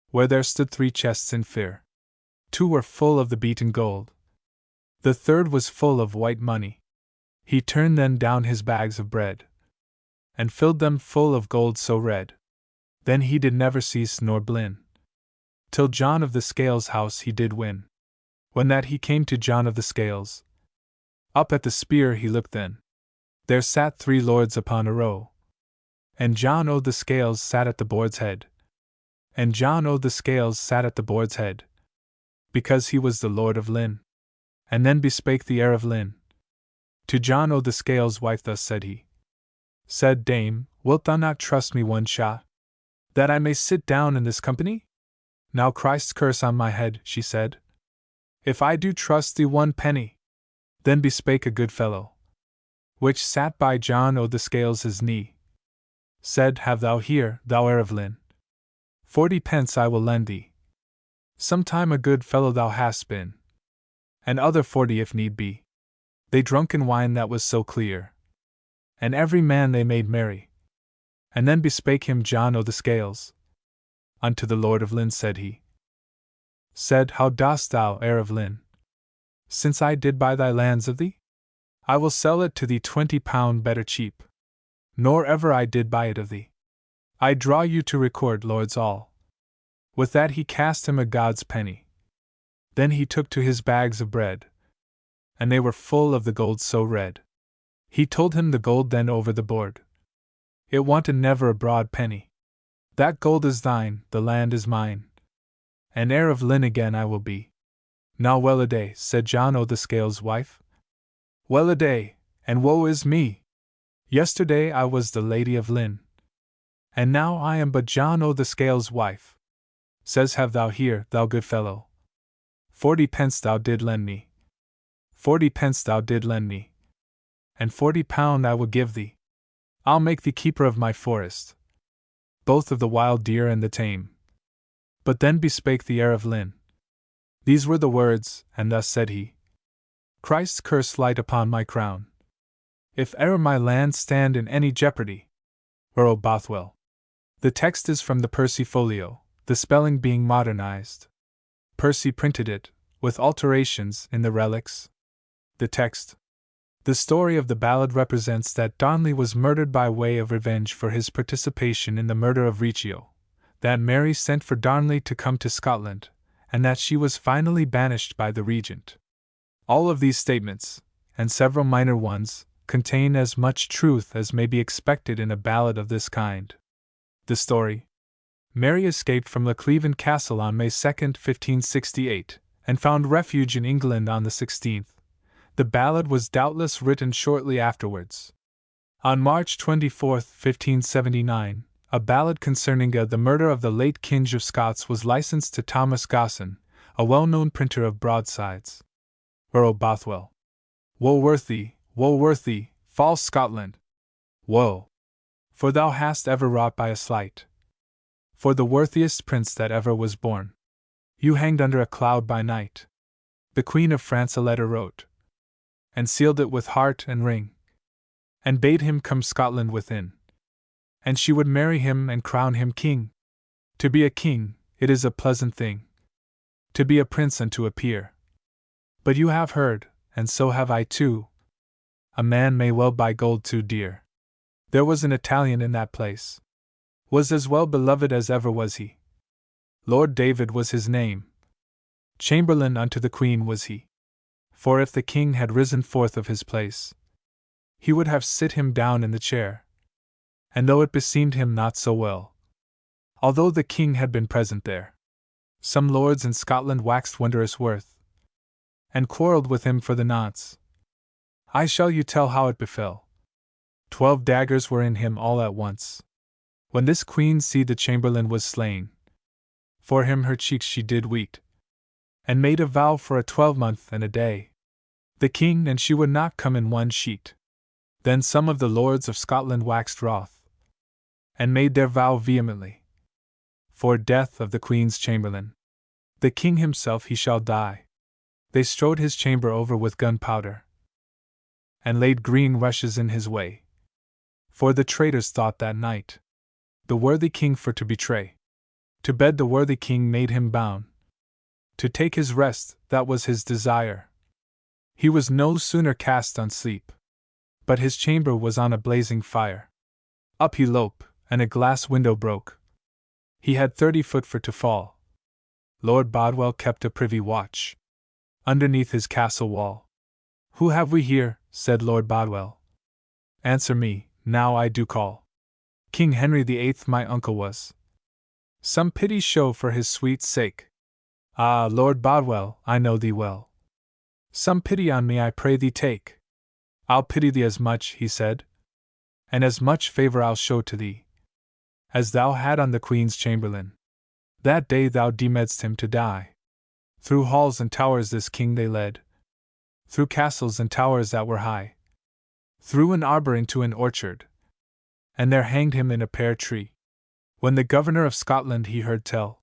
where there stood 3 chests in fear. 2 were full of the beaten gold. The 3rd was full of white money. He turned then down his bags of bread, and filled them full of gold so red. Then he did never cease nor blin, till John of the Scales' house he did win. When that he came to John of the Scales, up at the spear he looked then. There sat 3 lords upon a row, and John o' the Scales sat at the board's head. And John o' the Scales sat at the board's head, because he was the Lord of Lynn. And then bespake the heir of Lynn. To John o' the Scales' wife thus said he. Said Dame, wilt thou not trust me one shot, that I may sit down in this company? Now Christ's curse on my head, she said, if I do trust thee one penny. Then bespake a good fellow, which sat by John o' the Scales' knee. Said, have thou here, thou heir of Lynn, 40 pence I will lend thee. Sometime a good fellow thou hast been, and other 40 if need be. They drunk in wine that was so clear, and every man they made merry. And then bespake him John o' the Scales. Unto the Lord of Lynn said he. Said, how dost thou, heir of Lynn? Since I did buy thy lands of thee, I will sell it to thee 20 pound better cheap. Nor ever I did buy it of thee. I draw you to record, lords all. With that he cast him a God's penny. Then he took to his bags of bread, and they were full of the gold so red. He told him the gold then over the board. It wanted never a broad penny. That gold is thine, the land is mine, and heir of Lynn again I will be. Now well-a-day, said John o' the Scales' wife. Well-a-day, and woe is me! Yesterday I was the Lady of Lynn, and now I am but John o' the Scales' wife. Says, have thou here, thou good fellow, 40 pence thou did lend me. 40 pence thou did lend me, and 40 pound I will give thee. I'll make thee keeper of my forest, both of the wild deer and the tame. But then bespake the heir of Lynn. These were the words, and thus said he. Christ's curse light upon my crown, if e'er my land stand in any jeopardy. Earl Bothwell. The text is from the Percy Folio, the spelling being modernized. Percy printed it, with alterations, in the Relics. The text. The story of the ballad represents that Darnley was murdered by way of revenge for his participation in the murder of Riccio, that Mary sent for Darnley to come to Scotland, and that she was finally banished by the regent. All of these statements, and several minor ones, contain as much truth as may be expected in a ballad of this kind. The story. Mary escaped from Lochleven Castle on May 2, 1568, and found refuge in England on the 16th. The ballad was doubtless written shortly afterwards. On March 24, 1579, a ballad concerning the murder of the late King of Scots was licensed to Thomas Gosson, a well-known printer of broadsides. Earl Bothwell. Woe worth thee, false Scotland! Woe! For thou hast ever wrought by a slight. For the worthiest prince that ever was born, you hanged under a cloud by night. The Queen of France a letter wrote, and sealed it with heart and ring, and bade him come Scotland within, and she would marry him and crown him king. To be a king, it is a pleasant thing, to be a prince and to appear. But you have heard, and so have I too, a man may well buy gold too dear. There was an Italian in that place, was as well beloved as ever was he. Lord David was his name. Chamberlain unto the Queen was he. For if the king had risen forth of his place, he would have sit him down in the chair. And though it beseemed him not so well, although the king had been present there, some lords in Scotland waxed wondrous wroth, and quarrelled with him for the nonce. I shall you tell how it befell. 12 daggers were in him all at once. When this queen see the chamberlain was slain, for him her cheeks she did weet, and made a vow for a 12-month and a day, the king and she would not come in one sheet. Then some of the lords of Scotland waxed wroth, and made their vow vehemently, for death of the queen's chamberlain. The king himself he shall die. They strode his chamber over with gunpowder, and laid green rushes in his way. For the traitors thought that night the worthy king for to betray. To bed the worthy king made him bound. To take his rest, that was his desire. He was no sooner cast on sleep, but his chamber was on a blazing fire. Up he lope, and a glass window broke. He had 30 foot for to fall. Lord Bodwell kept a privy watch underneath his castle wall. Who have we here? Said Lord Bodwell. Answer me, now I do call. King Henry the Eighth my uncle was. Some pity show for his sweet sake. Ah, Lord Bodwell, I know thee well. Some pity on me I pray thee take. I'll pity thee as much, he said, and as much favour I'll show to thee, as thou had on the queen's chamberlain. That day thou deemedst him to die. Through halls and towers this king they led, through castles and towers that were high, through an arbour into an orchard, and there hanged him in a pear tree. When the governor of Scotland he heard tell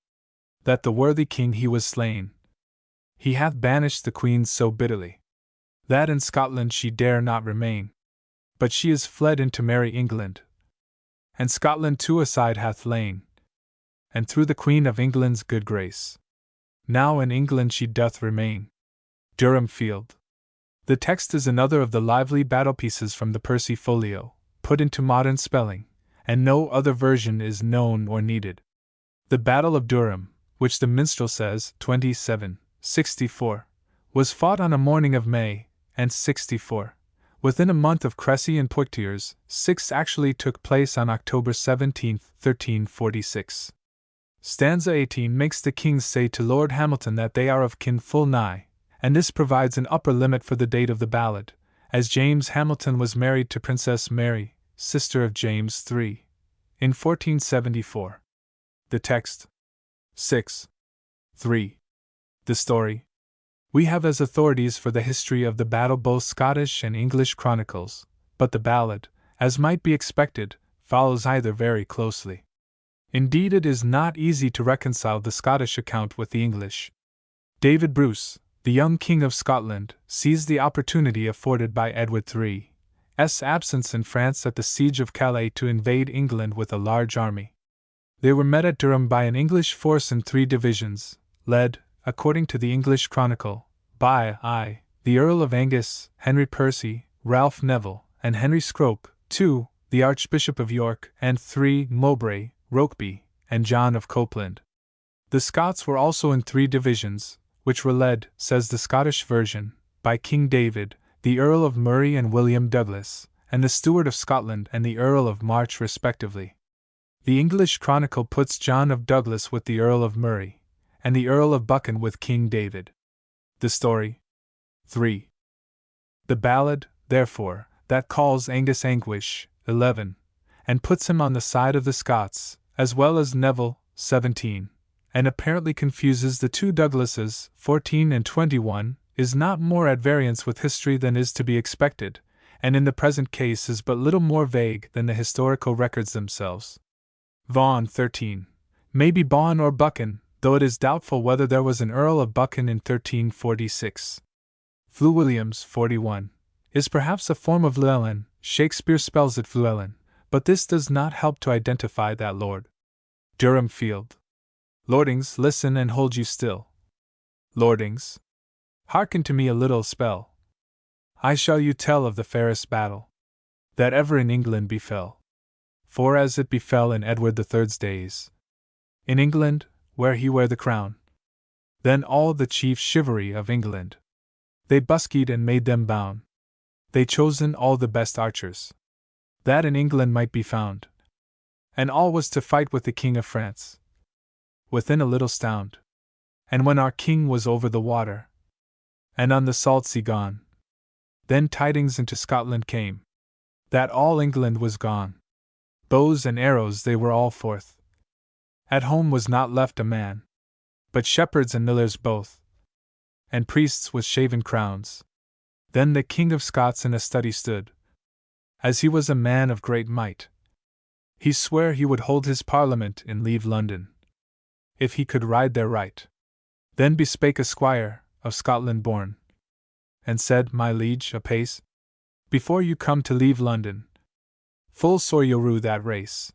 that the worthy king he was slain, he hath banished the queen so bitterly, that in Scotland she dare not remain, but she is fled into merry England, and Scotland too aside hath lain, and through the Queen of England's good grace, now in England she doth remain. Durham Field. The text is another of the lively battle pieces from the Percy Folio, put into modern spelling, and no other version is known or needed. The Battle of Durham, which the minstrel says, 2764, was fought on a morning of May, and 64. Within a month of Cressy and Poitiers, 6 actually took place on October 17, 1346. Stanza 18 makes the kings say to Lord Hamilton that they are of kin full nigh, and this provides an upper limit for the date of the ballad, as James Hamilton was married to Princess Mary, sister of James III, in 1474. The text. 6. 3. The story. We have as authorities for the history of the battle both Scottish and English chronicles, but the ballad, as might be expected, follows either very closely. Indeed, it is not easy to reconcile the Scottish account with the English. David Bruce, the young King of Scotland, seized the opportunity afforded by Edward III's absence in France at the siege of Calais to invade England with a large army. They were met at Durham by an English force in 3 divisions, led, according to the English Chronicle, by the Earl of Angus, Henry Percy, Ralph Neville, and Henry Scrope, 2, the Archbishop of York, and 3, Mowbray, Rokeby, and John of Copeland. The Scots were also in 3 divisions, which were led, says the Scottish version, by King David, the Earl of Murray and William Douglas, and the Steward of Scotland and the Earl of March respectively. The English Chronicle puts John of Douglas with the Earl of Murray, and the Earl of Buchan with King David. The story. 3. The ballad, therefore, that calls Angus Anguish, 11, and puts him on the side of the Scots, as well as Neville, 17, and apparently confuses the 2 Douglases, 14 and 21, is not more at variance with history than is to be expected, and in the present case is but little more vague than the historical records themselves. Vaughan, 13, may be Baughan or Buchan, though it is doubtful whether there was an Earl of Buchan in 1346. Flewilliams, 41, is perhaps a form of Llewellyn. Shakespeare spells it Fluellen, but this does not help to identify that lord. Durham Field. Lordings, listen and hold you still. Lordings, hearken to me a little spell. I shall you tell of the fairest battle that ever in England befell. For as it befell in Edward III's days, in England, where he wear the crown, then all the chief chivalry of England they buskied and made them bound They chosen all the best archers that in England might be found, and all was to fight with the King of France, within a little stound. And when our king was over the water, and on the salt sea gone, then tidings into Scotland came, that all England was gone. Bows and arrows they were all forth. At home was not left a man, but shepherds and millers both, and priests with shaven crowns. Then the King of Scots in a study stood, as he was a man of great might. He sware he would hold his parliament and leave London, if he could ride there right. Then bespake a squire, of Scotland born, and said, My liege, apace, before you come to leave London, full sore you'll rue that race.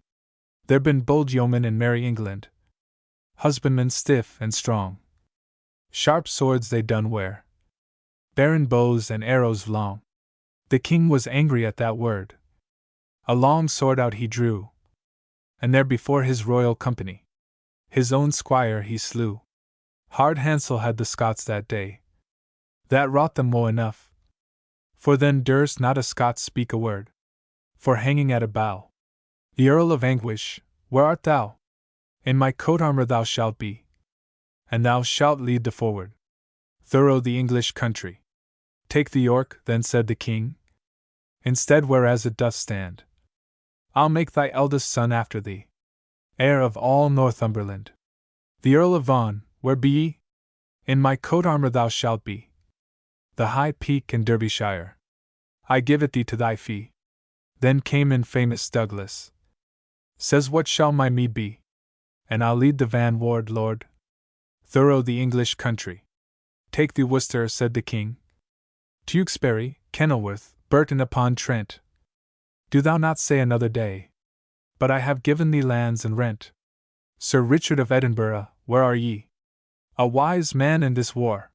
There been bold yeomen in merry England, husbandmen stiff and strong. Sharp swords they done wear, barren bows and arrows long. The king was angry at that word. A long sword out he drew, and there before his royal company, his own squire he slew. Hard hansel had the Scots that day, that wrought them woe enough. For then durst not a Scot speak a word, for hanging at a bough. The Earl of Anguish, where art thou? In my coat armor thou shalt be, and thou shalt lead the forward, thorough the English country. Take the York, then said the king, instead whereas it doth stand. I'll make thy eldest son after thee, heir of all Northumberland. The Earl of Vaughan, where be ye? In my coat armor thou shalt be. The high peak in Derbyshire, I give it thee to thy fee. Then came in famous Douglas, says what shall my meed be? And I'll lead the van ward, lord, thorough the English country. Take thee Worcester, said the king, Tewkesbury, Kenilworth, Burton upon Trent. Do thou not say another day, but I have given thee lands and rent. Sir Richard of Edinburgh, where are ye? A wise man in this war.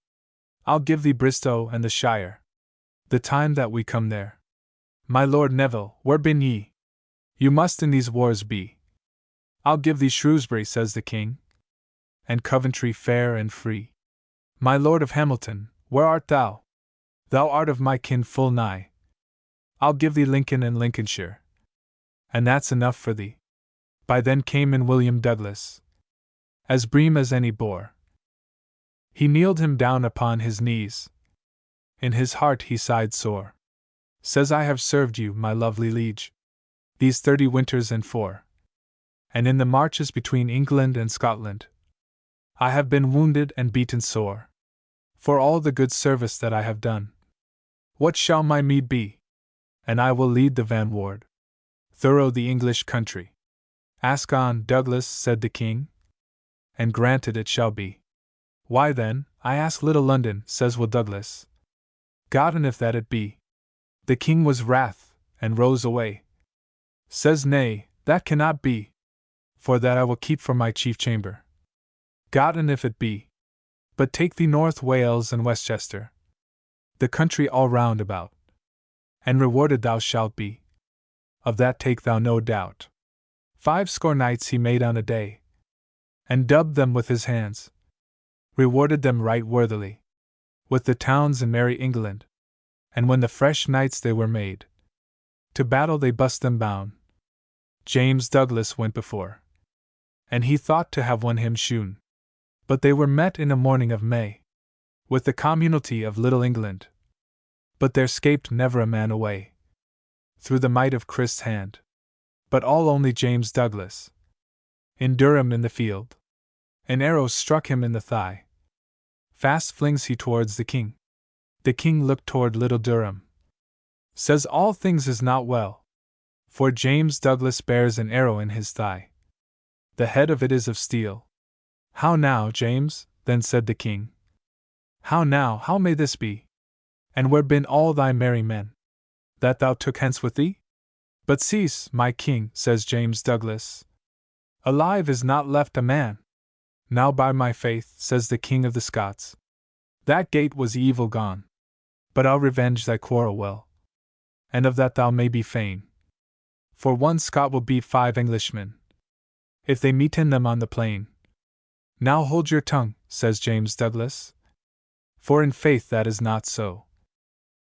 I'll give thee Bristow and the Shire, the time that we come there. My Lord Neville, where bin ye? You must in these wars be. I'll give thee Shrewsbury, says the king, and Coventry fair and free. My Lord of Hamilton, where art thou? Thou art of my kin full nigh. I'll give thee Lincoln and Lincolnshire, and that's enough for thee. By then came in William Douglas, as bream as any bore. He kneeled him down upon his knees, in his heart he sighed sore. Says I have served you, my lovely liege, these 30 winters and 4, and in the marches between England and Scotland, I have been wounded and beaten sore, for all the good service that I have done. What shall my meed be? And I will lead the vanward, thorough the English country. Ask on, Douglas, said the king, and granted it shall be. Why then, I ask little London, says Will Douglas. God and if that it be. The king was wrath, and rose away. Says nay, that cannot be, for that I will keep for my chief chamber. God and if it be. But take thee North Wales and Westchester, the country all round about, and rewarded thou shalt be. Of that take thou no doubt. 50 knights he made on a day, and dubbed them with his hands, rewarded them right worthily, with the towns in merry England. And when the fresh knights they were made, to battle they bussed them bound. James Douglas went before, and he thought to have won him shoon. But they were met in a morning of May, with the communalty of Little England. But there scaped never a man away, through the might of Christ's hand, but all only James Douglas. In Durham in the field, an arrow struck him in the thigh. Fast flings he towards the king. The king looked toward Little Durham. Says all things is not well, for James Douglas bears an arrow in his thigh. The head of it is of steel. How now, James? Then said the king. How now, how may this be? And where bin all thy merry men, that thou took hence with thee? But cease, my king, says James Douglas. Alive is not left a man. Now by my faith, says the king of the Scots, that gate was evil gone. But I'll revenge thy quarrel well, and of that thou may be fain. For one Scot will beat 5 Englishmen, if they meet in them on the plain. Now hold your tongue, says James Douglas, for in faith that is not so.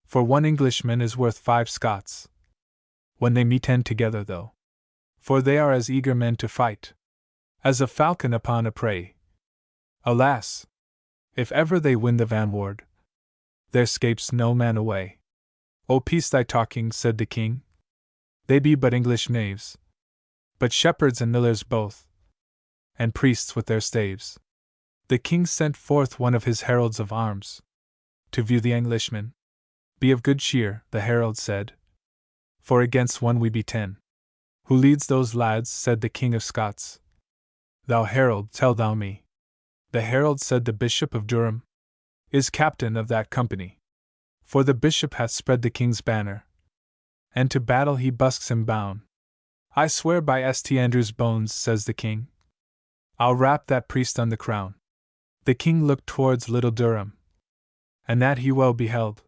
For one Englishman is worth 5 Scots. When they meet 10 together, though. For they are as eager men to fight as a falcon upon a prey. Alas! If ever they win the vanward, there scapes no man away. O peace thy talking, said the king. They be but English knaves, but shepherds and millers both, and priests with their staves. The king sent forth one of his heralds of arms to view the Englishmen. Be of good cheer, the herald said, for against one we be 10. Who leads those lads, said the King of Scots. Thou herald, tell thou me. The herald said, the Bishop of Durham is captain of that company. For the bishop hath spread the king's banner, and to battle he busks him bound. I swear by St. Andrew's bones, says the king, I'll rap that priest on the crown. The king looked towards Little Durham, and that he well beheld,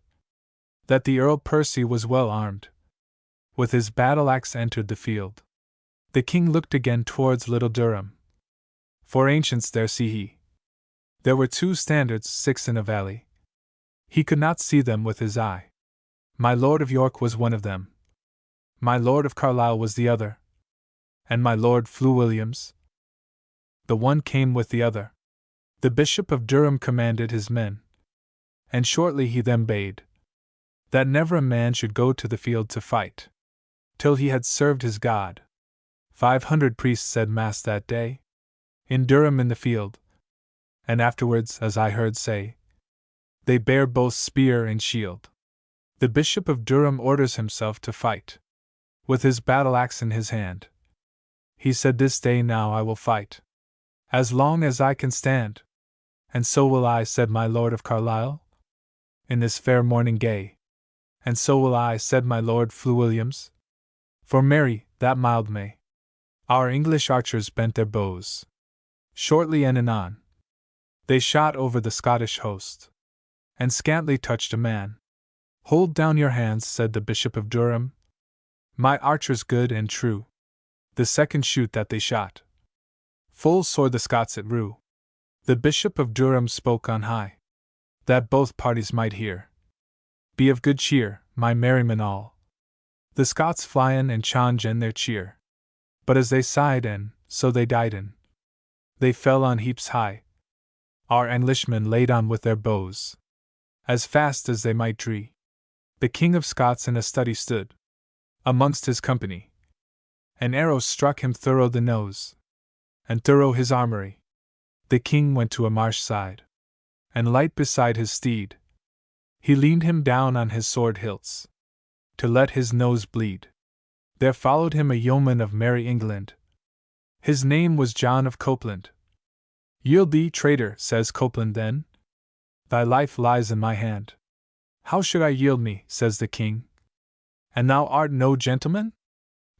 that the Earl Percy was well armed, with his battle-axe entered the field. The king looked again towards Little Durham, for ancients there see he. There were 2 standards, 6 in a valley. He could not see them with his eye. My Lord of York was one of them. My Lord of Carlisle was the other. And my Lord Williams. The one came with the other. The Bishop of Durham commanded his men, and shortly he them bade, that never a man should go to the field to fight, till he had served his God. 500 priests said mass that day, in Durham in the field, and afterwards, as I heard say, they bare both spear and shield. The Bishop of Durham orders himself to fight, with his battle-axe in his hand. He said, this day now I will fight, as long as I can stand. And so will I, said my Lord of Carlisle, in this fair morning gay. And so will I, said my Lord Williams. For Mary, that mild May, our English archers bent their bows. Shortly and anon, they shot over the Scottish host, and scantly touched a man. Hold down your hands, said the Bishop of Durham. My archers good and true. The second shoot that they shot, full sore the Scots it rue. The Bishop of Durham spoke on high, that both parties might hear. Be of good cheer, my merrymen all. The Scots flyen and change in their cheer. But as they sighed and so they died in, they fell on heaps high. Our Englishmen laid on with their bows, as fast as they might dree. The King of Scots in a study stood, amongst his company. An arrow struck him thorough the nose, and thorough his armory. The king went to a marsh side, and light beside his steed. He leaned him down on his sword hilts, to let his nose bleed. There followed him a yeoman of merry England. His name was John of Copeland. Yield thee, traitor, says Copeland then. Thy life lies in my hand. How should I yield me, says the king. And thou art no gentleman?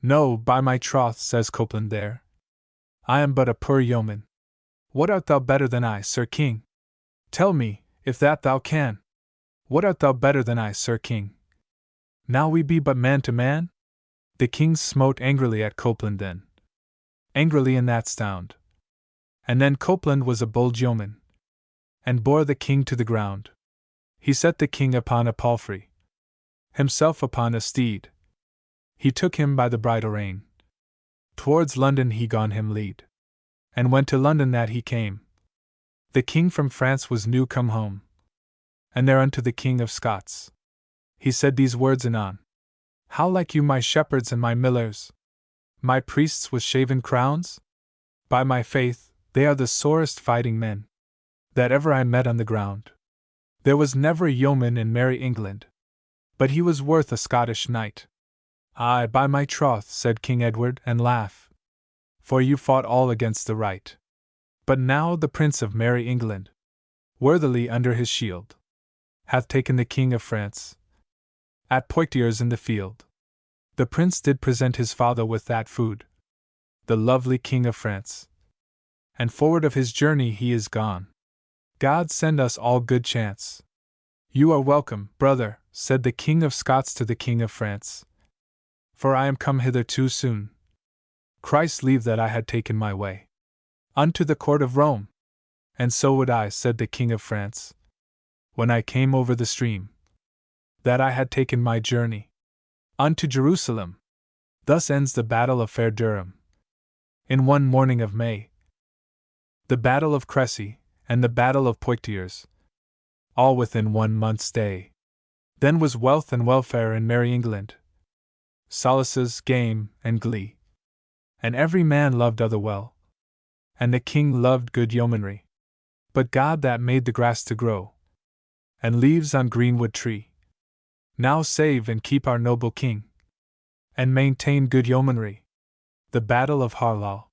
No, by my troth, says Copeland there. I am but a poor yeoman. What art thou better than I, Sir King? Tell me, if that thou can. What art thou better than I, Sir King? Now we be but man to man? The king smote angrily at Copeland then, angrily in that stound. And then Copeland was a bold yeoman, and bore the king to the ground. He set the king upon a palfrey, himself upon a steed. He took him by the bridle rein. Towards London he gon him lead, and went to London that he came. The king from France was new come home, and there unto the King of Scots he said these words anon. How like you my shepherds and my millers, my priests with shaven crowns? By my faith, they are the sorest fighting men that ever I met on the ground. There was never a yeoman in merry England, but he was worth a Scottish knight. Ay, by my troth, said King Edward, and laugh, for you fought all against the right. But now the Prince of merry England, worthily under his shield, hath taken the King of France at Poictiers in the field. The prince did present his father with that food, the lovely King of France, and forward of his journey he is gone. God send us all good chance. You are welcome, brother, said the King of Scots to the King of France, for I am come hither too soon. Christ leave that I had taken my way unto the court of Rome, and so would I, said the King of France, when I came over the stream, that I had taken my journey unto Jerusalem. Thus ends the Battle of Fair Durham. In one morning of May, the Battle of Crecy, and the Battle of Poictiers, all within 1 month's day. Then was wealth and welfare in merry England, solaces, game, and glee, and every man loved other well, and the king loved good yeomanry. But God that made the grass to grow, and leaves on greenwood tree, now save and keep our noble king, and maintain good yeomanry. The Battle of Harlaw.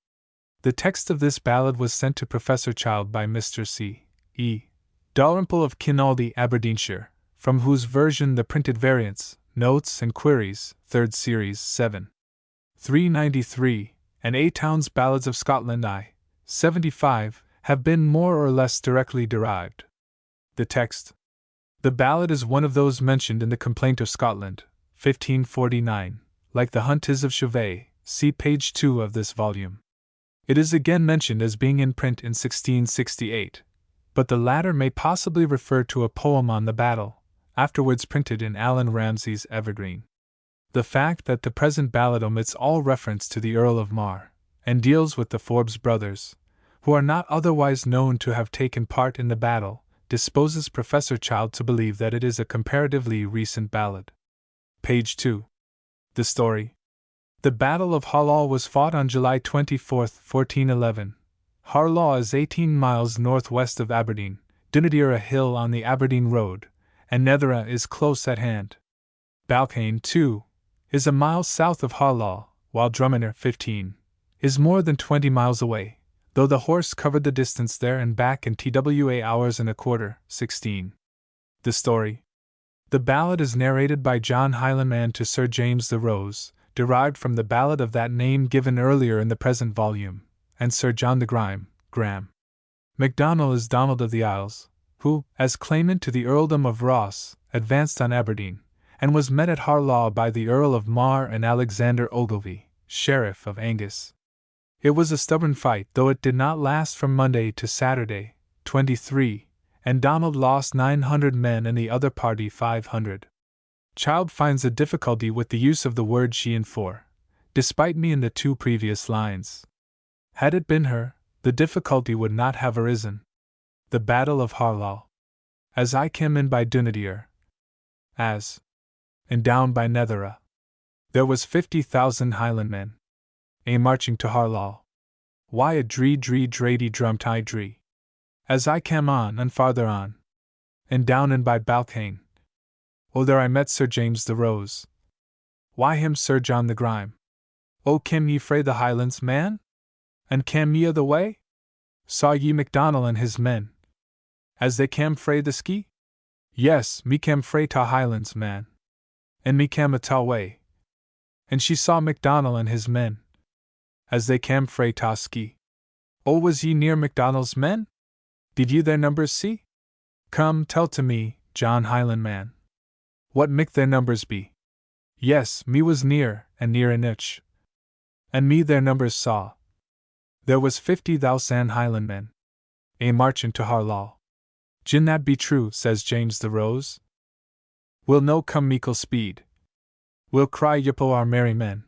The text of this ballad was sent to Professor Child by Mr. C. E. Dalrymple of Kinaldy, Aberdeenshire, from whose version the printed variants, Notes and Queries, 3rd Series, 7. 393, and A. Town's Ballads of Scotland I. 75, have been more or less directly derived. The text. The ballad is one of those mentioned in the Complaint of Scotland, 1549, like the Hunt is of Chauvet, see page 2 of this volume. It is again mentioned as being in print in 1668, but the latter may possibly refer to a poem on the battle, afterwards printed in Allan Ramsay's Evergreen. The fact that the present ballad omits all reference to the Earl of Mar, and deals with the Forbes brothers, who are not otherwise known to have taken part in the battle, disposes Professor Child to believe that it is a comparatively recent ballad. Page 2. The story. The Battle of Harlaw was fought on July 24, 1411. Harlaw is 18 miles northwest of Aberdeen, Dunadir a hill on the Aberdeen Road, and Netheragh is close at hand. Balcain, too, is a mile south of Harlaw, while Drummonor, 15, is more than 20 miles away, though the horse covered the distance there and back in TWA hours and a quarter, 16. The story. The ballad is narrated by John Highlandman to Sir James the Rose, derived from the ballad of that name given earlier in the present volume, and Sir John the Graham. MacDonald is Donald of the Isles, who, as claimant to the earldom of Ross, advanced on Aberdeen, and was met at Harlaw by the Earl of Mar and Alexander Ogilvy, Sheriff of Angus. It was a stubborn fight, though it did not last from Monday to Saturday, 23, and Donald lost 900 men and the other party 500. Child finds a difficulty with the use of the word she and for, despite me in the 2 previous lines. Had it been her, the difficulty would not have arisen. The Battle of Harlaw. As I came in by Dunadir, as, and down by Netheragh, there was 50,000 Highlandmen, a marching to Harlaw. Why a dree drady drumt I dree. As I came on and farther on, and down in by Balcain, oh, there I met Sir James the Rose. Why him Sir John the Grime? Oh, came ye frae the Highlands, man? And came ye o' the way? Saw ye MacDonald and his men, as they came frae the ski? Yes, me came frae ta Highlands, man, and me came a ta way. And she saw MacDonald and his men, as they came frae ta ski. Oh, was ye near MacDonald's men? Did ye their numbers see? Come, tell to me, John Highlandman, what mick their numbers be? Yes, me was near, and near an inch, and me their numbers saw. There was 50,000 Highlandmen, a marchin' to Harlaw. Gin that be true, says James the Rose, we'll no come meikle speed. We'll cry yippo our merry men,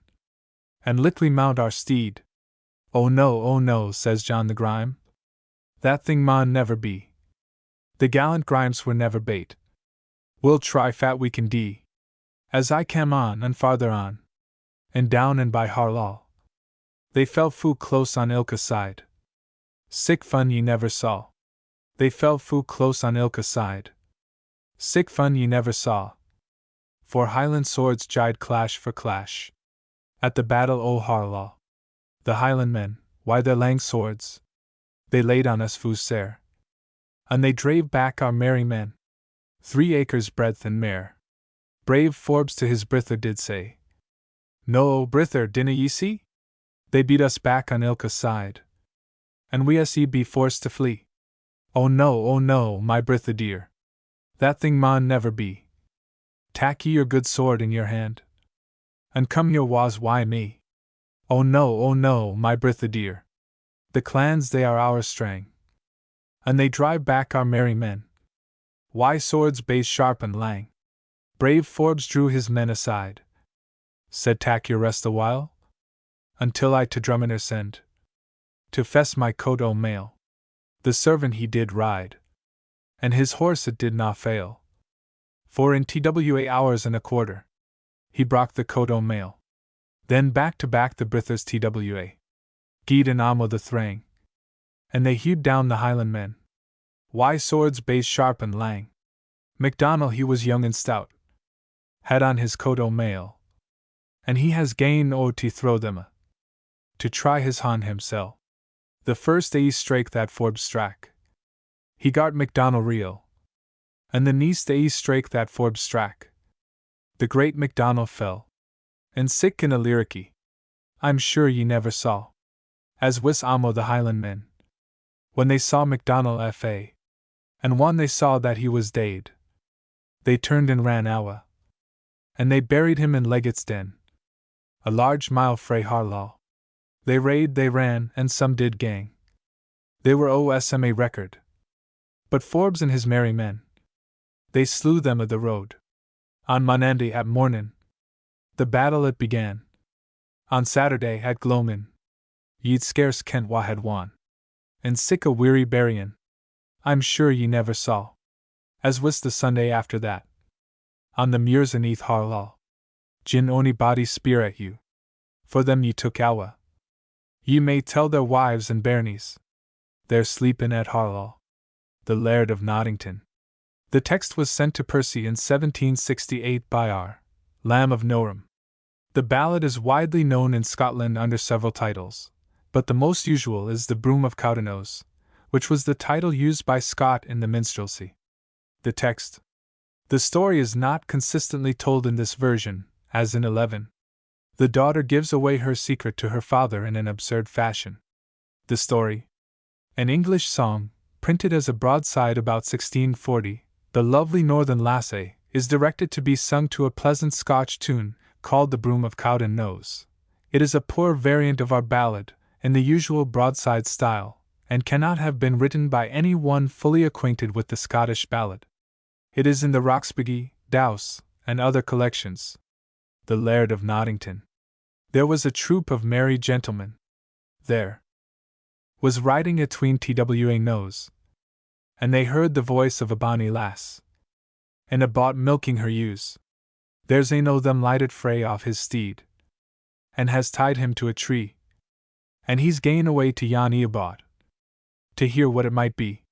and lickly mount our steed. Oh no, says John the Grime. That thing maun never be. The gallant Grimes were never bait. We'll try fat we can dee. As I cam on and farther on, and down and by Harlaw, they fell fu close on ilka side. Sick fun ye never saw. They fell fu close on ilka side. Sick fun ye never saw. For Highland swords gied clash for clash. At the battle o' Harlaw, the Highlandmen, why their lang swords, they laid on us fu sair, and they drave back our merry men, 3 acres breadth and mair. Brave Forbes to his brither did say, no, brither, dinna ye see? They beat us back on ilka side, and we us be forced to flee. Oh no, my brither dear, that thing maun never be. Tak ye your good sword in your hand, and come your wa's wy me. Oh no, my brither dear, the clans they are our strang, and they drive back our merry men. Why swords bays sharp and lang, Brave Forbes drew his men aside. Said, "Tak your rest awhile, until I to Drummonder send, to fess my coat o' mail." The servant he did ride, and his horse it did na fail, for in twa hours and a quarter, he brocht the coat o' mail. Then back to back the brithers twa gied an amo the thrang, and they hewed down the Highlandmen. Why swords bays sharp and lang. MacDonald he was young and stout, had on his coat o' mail, and he has gane o' to throw them to try his hon himsel. The first ae strake that Forbes strak, he gart MacDonald reel, and the neist ae strake that Forbes strak, the great MacDonald fell, and sick in a lyricy, I'm sure ye never saw, as wis amo the Highlandmen, when they saw MacDonald fa, and when they saw that he was dead, they turned and ran awa, and they buried him in Leggett's Den, a large mile frae Harlaw. They raid, they ran, and some did gang. They were OSMA record. But Forbes and his merry men, they slew them of the road. On Monday at mornin', the battle it began. On Saturday at gloamin', ye'd scarce kent wha had won. And sick a weary buryin', I'm sure ye never saw, as was the Sunday after that. On the muirs aneath Harlaw, gin ony body spear at you, for them ye took awa. Ye may tell their wives and bairnies, they're sleepin' at Harlaw. The Laird of Nottington. The text was sent to Percy in 1768 by R. Lamb of Norham. The ballad is widely known in Scotland under several titles, but the most usual is The Broom of Cowdenknowes, which was the title used by Scott in the minstrelsy. The text. The story is not consistently told in this version, as in 11. The daughter gives away her secret to her father in an absurd fashion. The story. An English song, printed as a broadside about 1640, The Lovely Northern Lassie, is directed to be sung to a pleasant Scotch tune, called The Broom of Cowdenknowes. It is a poor variant of our ballad, in the usual broadside style, and cannot have been written by any one fully acquainted with the Scottish ballad. It is in the Roxburghe, Dowse, and other collections. The Laird of Nottington. There was a troop of merry gentlemen. There was riding atween twa knowes, and they heard the voice of a bonny lass, and a bought milking her ewes. There's ane o' them lighted frae off his steed, and has tied him to a tree, and he's gane away to yon eabot, to hear what it might be.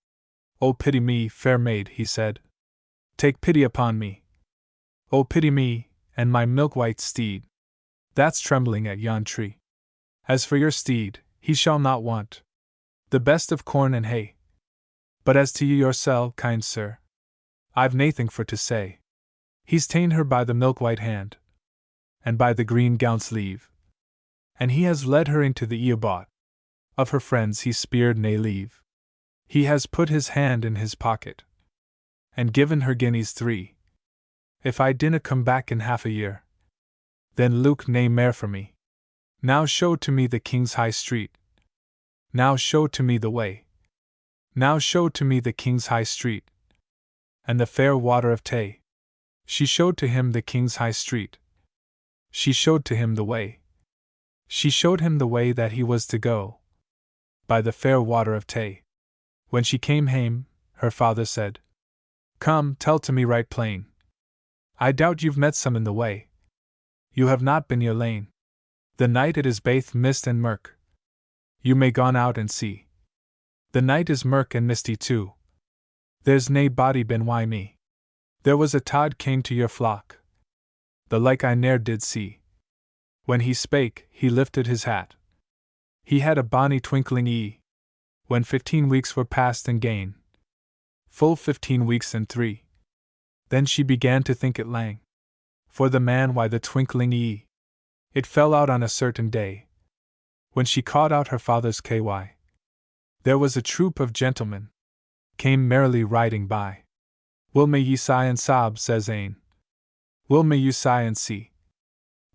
"O pity me, fair maid," he said. "Take pity upon me. O pity me, and my milk-white steed, that's trembling at yon tree. As for your steed, he shall not want the best of corn and hay. But as to you yoursel, kind sir, I've naething for to say." He's ta'en her by the milk-white hand, and by the green gown sleeve, and he has led her into the eabot. Of her friends he speered nae leave. He has put his hand in his pocket, and given her guineas 3. "If I dinna come back in half a year, then look nae mair for me. Now show to me the King's High Street. Now show to me the way. Now show to me the King's High Street, and the fair water of Tay." She showed to him the King's High Street. She showed to him the way. She showed him the way that he was to go, by the fair water of Tay. When she came hame, her father said, "Come, tell to me right plain. I doubt you've met some in the way. You have not been your lane. The night it is baith mist and murk. You may gone out and see. The night is murk and misty too. There's nae body been wy me. There was a tod came to your flock, the like I ne'er did see." When he spake, he lifted his hat. He had a bonny twinkling ee. When 15 weeks were past and gane, full 15 weeks and 3, then she began to think it lang. For the man why the twinkling ee. It fell out on a certain day, when she caught out her father's ky. There was a troop of gentlemen, came merrily riding by. "Will may ye sigh and sob," says ane. "Will may you sigh and see?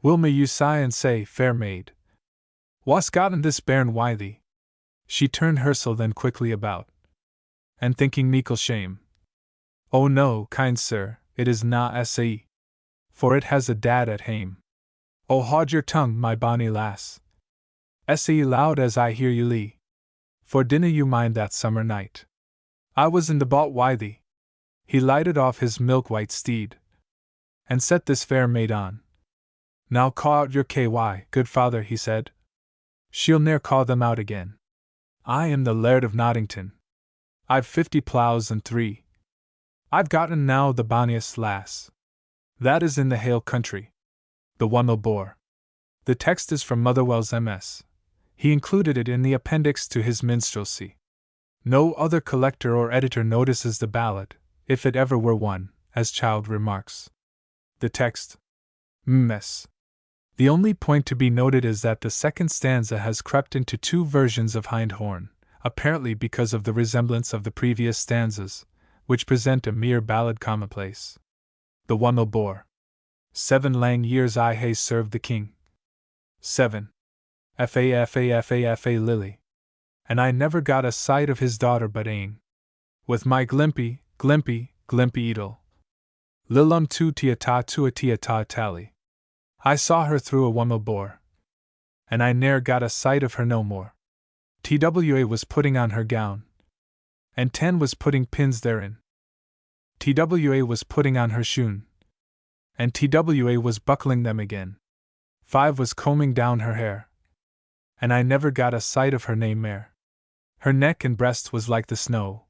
Will may you sigh and say, fair maid, wha's gotten this bairn wy thee?" She turned hersel then quickly about, and thinking meikle shame, "Oh no, kind sir, it is na sa. for it has a dad at hame. Oh, haud your tongue, my bonny lass. Essay loud as I hear you lee. For dinna you mind that summer night? I was in the boat wi' thee. He lighted off his milk-white steed, and set this fair maid on. Now caw out your ky, good father, he said. She'll ne'er caw them out again. I am the Laird of Nottington. I've 50 ploughs and 3. I've gotten now the bonniest lass that is in the hale country, the one bore. The text is from Motherwell's MS. He included it in the appendix to his minstrelsy. No other collector or editor notices the ballad, if it ever were one, as Child remarks. The text. Ms. The only point to be noted is that the second stanza has crept into 2 versions of hind horn, apparently because of the resemblance of the previous stanzas, which present a mere ballad commonplace. The one bore. 7 lang years I hae served the king. 7. Fa Lily. And I never got a sight of his daughter but ane. With my glimpy edel. Lilum tu tiata tally. I saw her through a one bore. And I ne'er got a sight of her no more. TWA was putting on her gown. And 10 was putting pins therein. TWA was putting on her shoon. And TWA was buckling them again. 5 was combing down her hair. And I never got a sight of her nae mair. Her neck and breast was like the snow.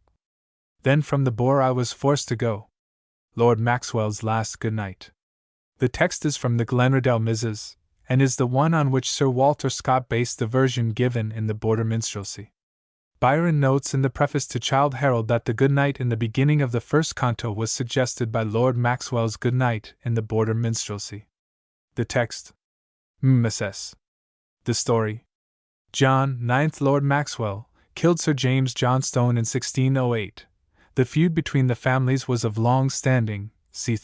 Then from the bore I was forced to go. Lord Maxwell's last good night. The text is from the Glenriddel Misses, and is the one on which Sir Walter Scott based the version given in the Border Minstrelsy. Byron notes in the preface to Childe Harold that the good night in the beginning of the first canto was suggested by Lord Maxwell's good night in the Border Minstrelsy. The text. Mrs. The story. John, 9th Lord Maxwell, killed Sir James Johnstone in 1608. The feud between the families was of long standing, c.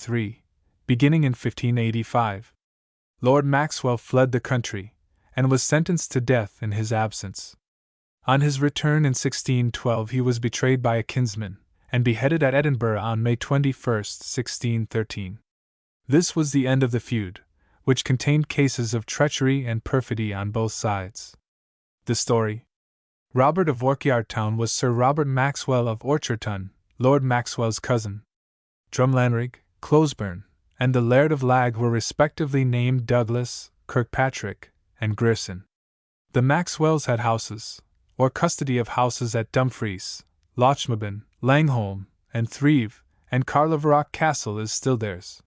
beginning in 1585. Lord Maxwell fled the country, and was sentenced to death in his absence. On his return in 1612 he was betrayed by a kinsman, and beheaded at Edinburgh on May 21, 1613. This was the end of the feud, which contained cases of treachery and perfidy on both sides. The story. Robert of Orkyardtown was Sir Robert Maxwell of Orchardton, Lord Maxwell's cousin. Drumlanrig, Closeburn, and the Laird of Lag were respectively named Douglas, Kirkpatrick, and Grierson. The Maxwells had houses, or custody of houses at Dumfries, Lochmaben, Langholm, and Threve, and Carlaverock Castle is still theirs.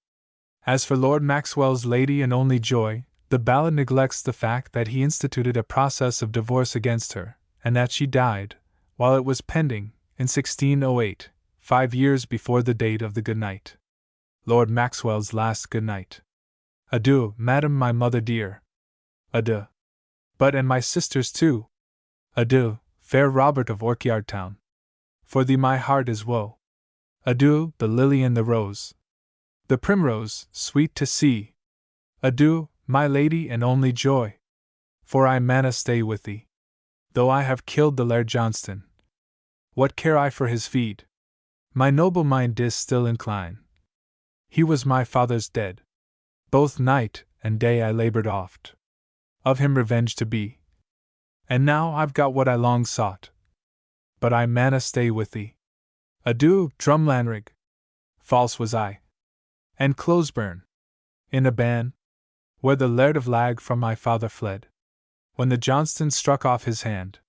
As for Lord Maxwell's lady and only joy, the ballad neglects the fact that he instituted a process of divorce against her, and that she died, while it was pending, in 1608, 5 years before the date of the good night. Lord Maxwell's last good night. Adieu, madam, my mother dear. Adieu. But and my sisters too. Adieu, fair Robert of Orkyardtown. For thee my heart is woe. Adieu, the lily and the rose. The primrose, sweet to see. Adieu, my lady and only joy. For I manna stay with thee. Though I have killed the Laird Johnston, what care I for his feed? My noble mind is still incline. He was my father's dead. Both night and day I labored oft, of him revenge to be. And now I've got what I long sought. But I manna stay with thee. Adieu, Drumlanrig. False was I. And Closeburn. In a ban, where the Laird of Lag from my father fled, when the Johnston struck off his hand.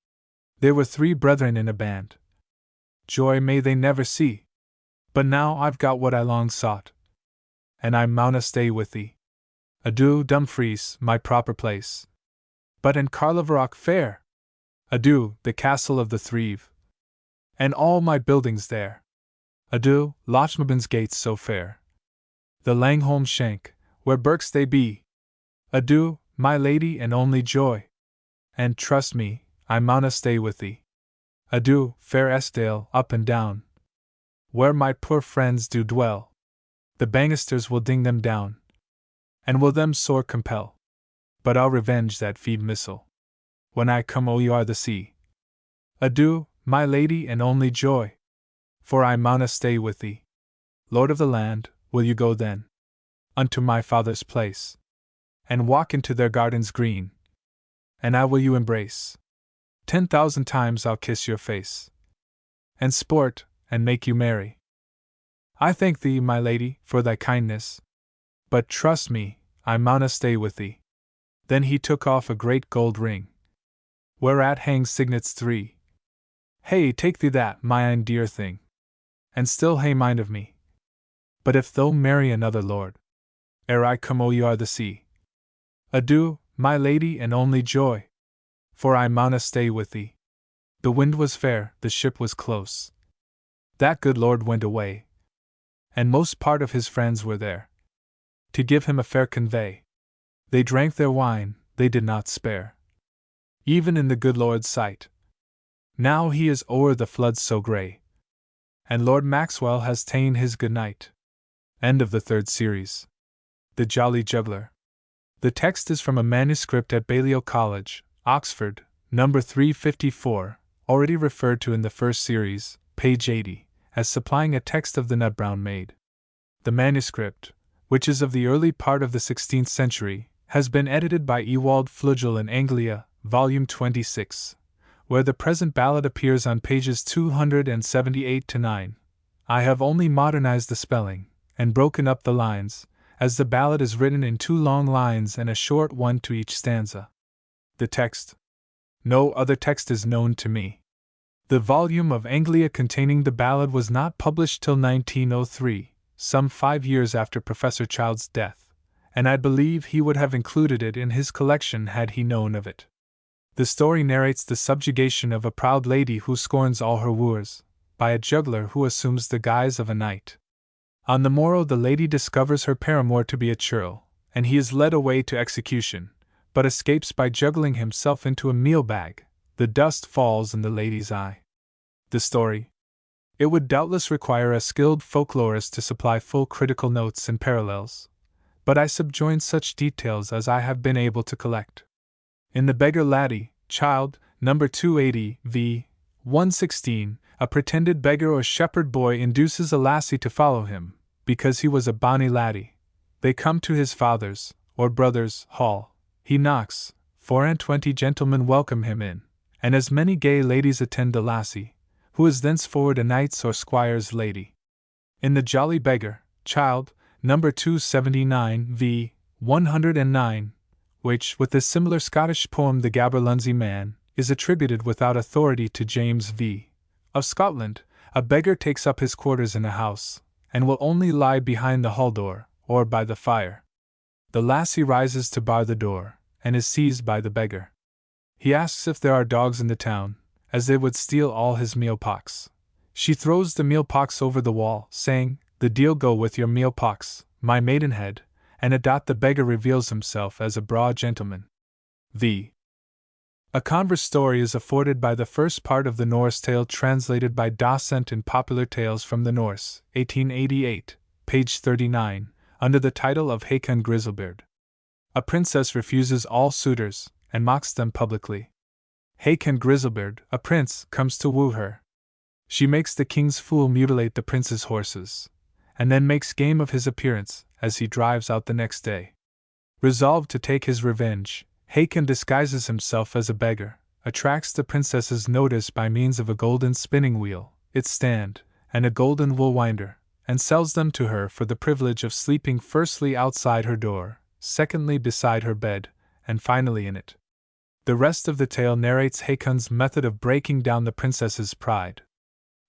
There were 3 brethren in a band. Joy may they never see. But now I've got what I long sought, and I mauna stay with thee. Adieu, Dumfries, my proper place. But and Carlaverock fair. Adieu, the castle of the Threve, and all my buildings there. Adieu, Lochmaben's gates so fair. The Langholm shank, where Burke's they be. Adieu, my lady and only joy. And trust me, I mauna stay with thee. Adieu, fair Eskdale, up and down, where my poor friends do dwell. The Bangisters will ding them down, and will them sore compel. But I'll revenge that feed missile, when I come o'er the sea. Adieu, my lady and only joy. For I mauna stay with thee. Lord of the land, will you go then? unto my father's place, and walk into their gardens green, and I will you embrace. 10,000 times I'll kiss your face, and sport, and make you merry. I thank thee, my lady, for thy kindness, but trust me, I mauna stay with thee. Then he took off a great gold ring, whereat hang signets 3. Hey, take thee that, my ain dear thing, and still hae mind of me. But if thou marry another lord, ere I come o'er the sea, adieu, my lady and only joy, for I mauna stay with thee. The wind was fair, the ship was close. That good lord went away, and most part of his friends were there, to give him a fair convey. They drank their wine, they did not spare, even in the good lord's sight. Now he is o'er the floods so grey, and Lord Maxwell has ta'en his good night. End of the 3rd series. The Jolly Juggler. The text is from a manuscript at Balliol College, Oxford, number 354, already referred to in the 1st series, page 80, as supplying a text of the Nut Brown Maid. The manuscript, which is of the early part of the 16th century, has been edited by Ewald Flugel in Anglia, volume 26, where the present ballad appears on pages 278 to 9. I have only modernized the spelling, and broken up the lines, as the ballad is written in 2 long lines and a short one to each stanza. The text. No other text is known to me. The volume of Anglia containing the ballad was not published till 1903, some 5 years after Professor Child's death, and I believe he would have included it in his collection had he known of it. The story narrates the subjugation of a proud lady who scorns all her wooers, by a juggler who assumes the guise of a knight. On the morrow the lady discovers her paramour to be a churl, and he is led away to execution, but escapes by juggling himself into a meal bag. The dust falls in the lady's eye. The story. It would doubtless require a skilled folklorist to supply full critical notes and parallels, but I subjoin such details as I have been able to collect. In The Beggar Laddie, Child, number 280, v. 116, a pretended beggar or shepherd boy induces a lassie to follow him, because he was a bonny laddie. They come to his father's, or brother's, hall. He knocks, 24 gentlemen welcome him in, and as many gay ladies attend the lassie, who is thenceforward a knight's or squire's lady. In The Jolly Beggar, Child, number 279, v. 109, which, with the similar Scottish poem The Gaberlunzie Man, is attributed without authority to James V. of Scotland, a beggar takes up his quarters in a house, and will only lie behind the hall door, or by the fire. The lassie rises to bar the door, and is seized by the beggar. He asks if there are dogs in the town, as they would steal all his meal pox. She throws the meal pox over the wall, saying, "The deal go with your meal pox, my maidenhead," and the beggar reveals himself as a broad gentleman. A converse story is afforded by the first part of the Norse tale translated by Dasent in Popular Tales from the Norse, 1888, page 39, under the title of Hakon Grizzlebeard. A princess refuses all suitors, and mocks them publicly. Hakon Grizzlebeard, a prince, comes to woo her. She makes the king's fool mutilate the prince's horses, and then makes game of his appearance, as he drives out the next day. Resolved to take his revenge, Hakon disguises himself as a beggar, attracts the princess's notice by means of a golden spinning wheel, its stand, and a golden wool winder, and sells them to her for the privilege of sleeping firstly outside her door, secondly beside her bed, and finally in it. The rest of the tale narrates Hakon's method of breaking down the princess's pride.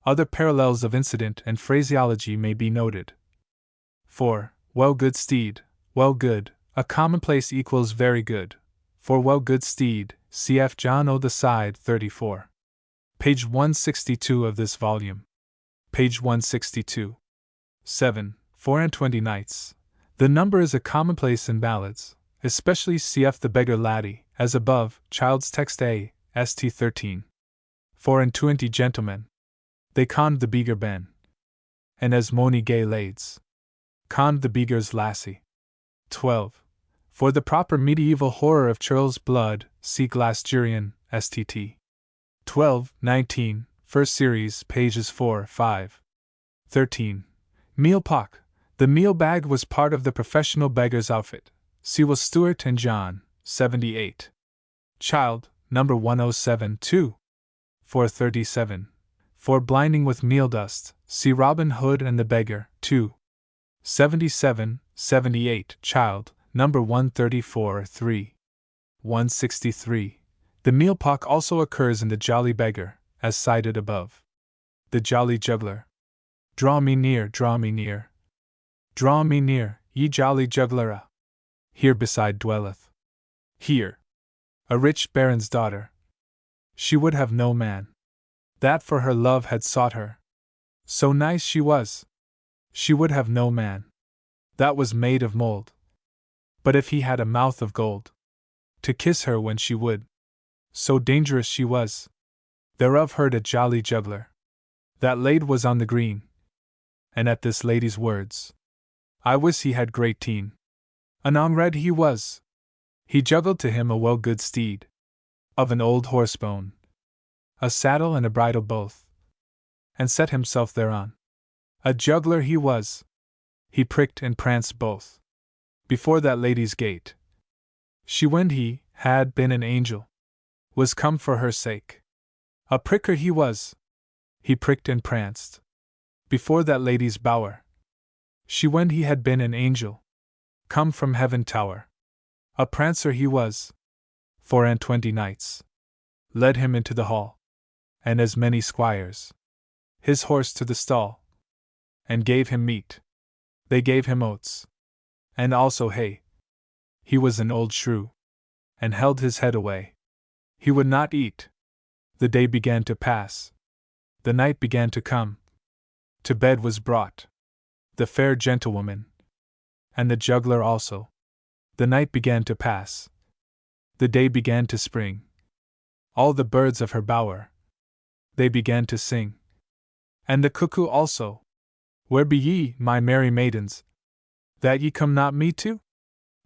Other parallels of incident and phraseology may be noted. 4. Well good steed, well good, a commonplace equals very good. For well good steed, cf. John O. the Side 34. Page 162 of this volume. Page 162. 7. 24 knights. The number is a commonplace in ballads, especially cf. The Beggar Laddie, as above, Child's text A, St. 13. 24 gentlemen. They conned the beager ben. And as mony gay lades. Conned the beager's lassie. 12. For the proper medieval horror of churl's blood, see Glasgerian, Stt. 12, 19, first series, pages 4, 5. 13. Meal pock. The meal bag was part of the professional beggar's outfit. See Will Stewart and John, 78. Child, number 107, 2. 437. For blinding with meal dust, see Robin Hood and the Beggar, 2. 77, 78. Child, number 134, 3. 163. The meal pock also occurs in The Jolly Beggar, as cited above. The Jolly Juggler. Draw me near, draw me near. Draw me near, ye jolly jugglera. Here beside dwelleth. Here. A rich baron's daughter. She would have no man. That for her love had sought her. So nice she was. She would have no man. That was made of mold. But if he had a mouth of gold, to kiss her when she would. So dangerous she was. Thereof heard a jolly juggler. That laid was on the green. And at this lady's words, I wis he had great teen. Anon red he was. He juggled to him a well good steed, of an old horse bone, a saddle and a bridle both, and set himself thereon. A juggler he was. He pricked and pranced both before that lady's gate. She when he had been an angel, was come for her sake. A pricker he was. He pricked and pranced before that lady's bower. She when he had been an angel, come from heaven tower. A prancer he was. 420 knights led him into the hall, and as many squires, his horse to the stall, and gave him meat. They gave him oats, and also hay. He was an old shrew, and held his head away. He would not eat. The day began to pass. The night began to come. To bed was brought the fair gentlewoman, and the juggler also. The night began to pass. The day began to spring. All the birds of her bower, they began to sing. And the cuckoo also. Where be ye, my merry maidens, that ye come not me to?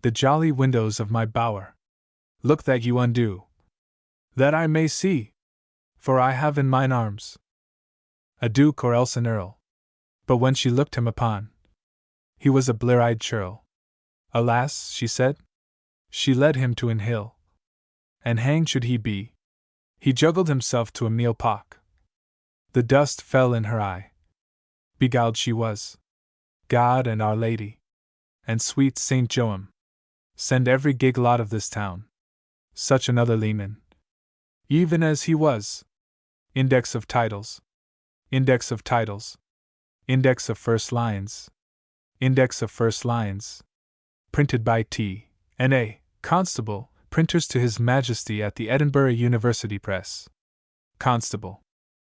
The jolly windows of my bower, look that you undo, that I may see, for I have in mine arms a duke or else an earl. But when she looked him upon, he was a blear-eyed churl. Alas, she said, she led him to an hill, and hanged should he be. He juggled himself to a meal pock. The dust fell in her eye. Beguiled she was. God and Our Lady, and sweet Saint Joam, send every gig lot of this town such another leman, even as he was. Index of titles. Index of titles. Index of first lines. Index of first lines. Printed by T. N. A. Constable, printers to His Majesty at the Edinburgh University Press. Constable.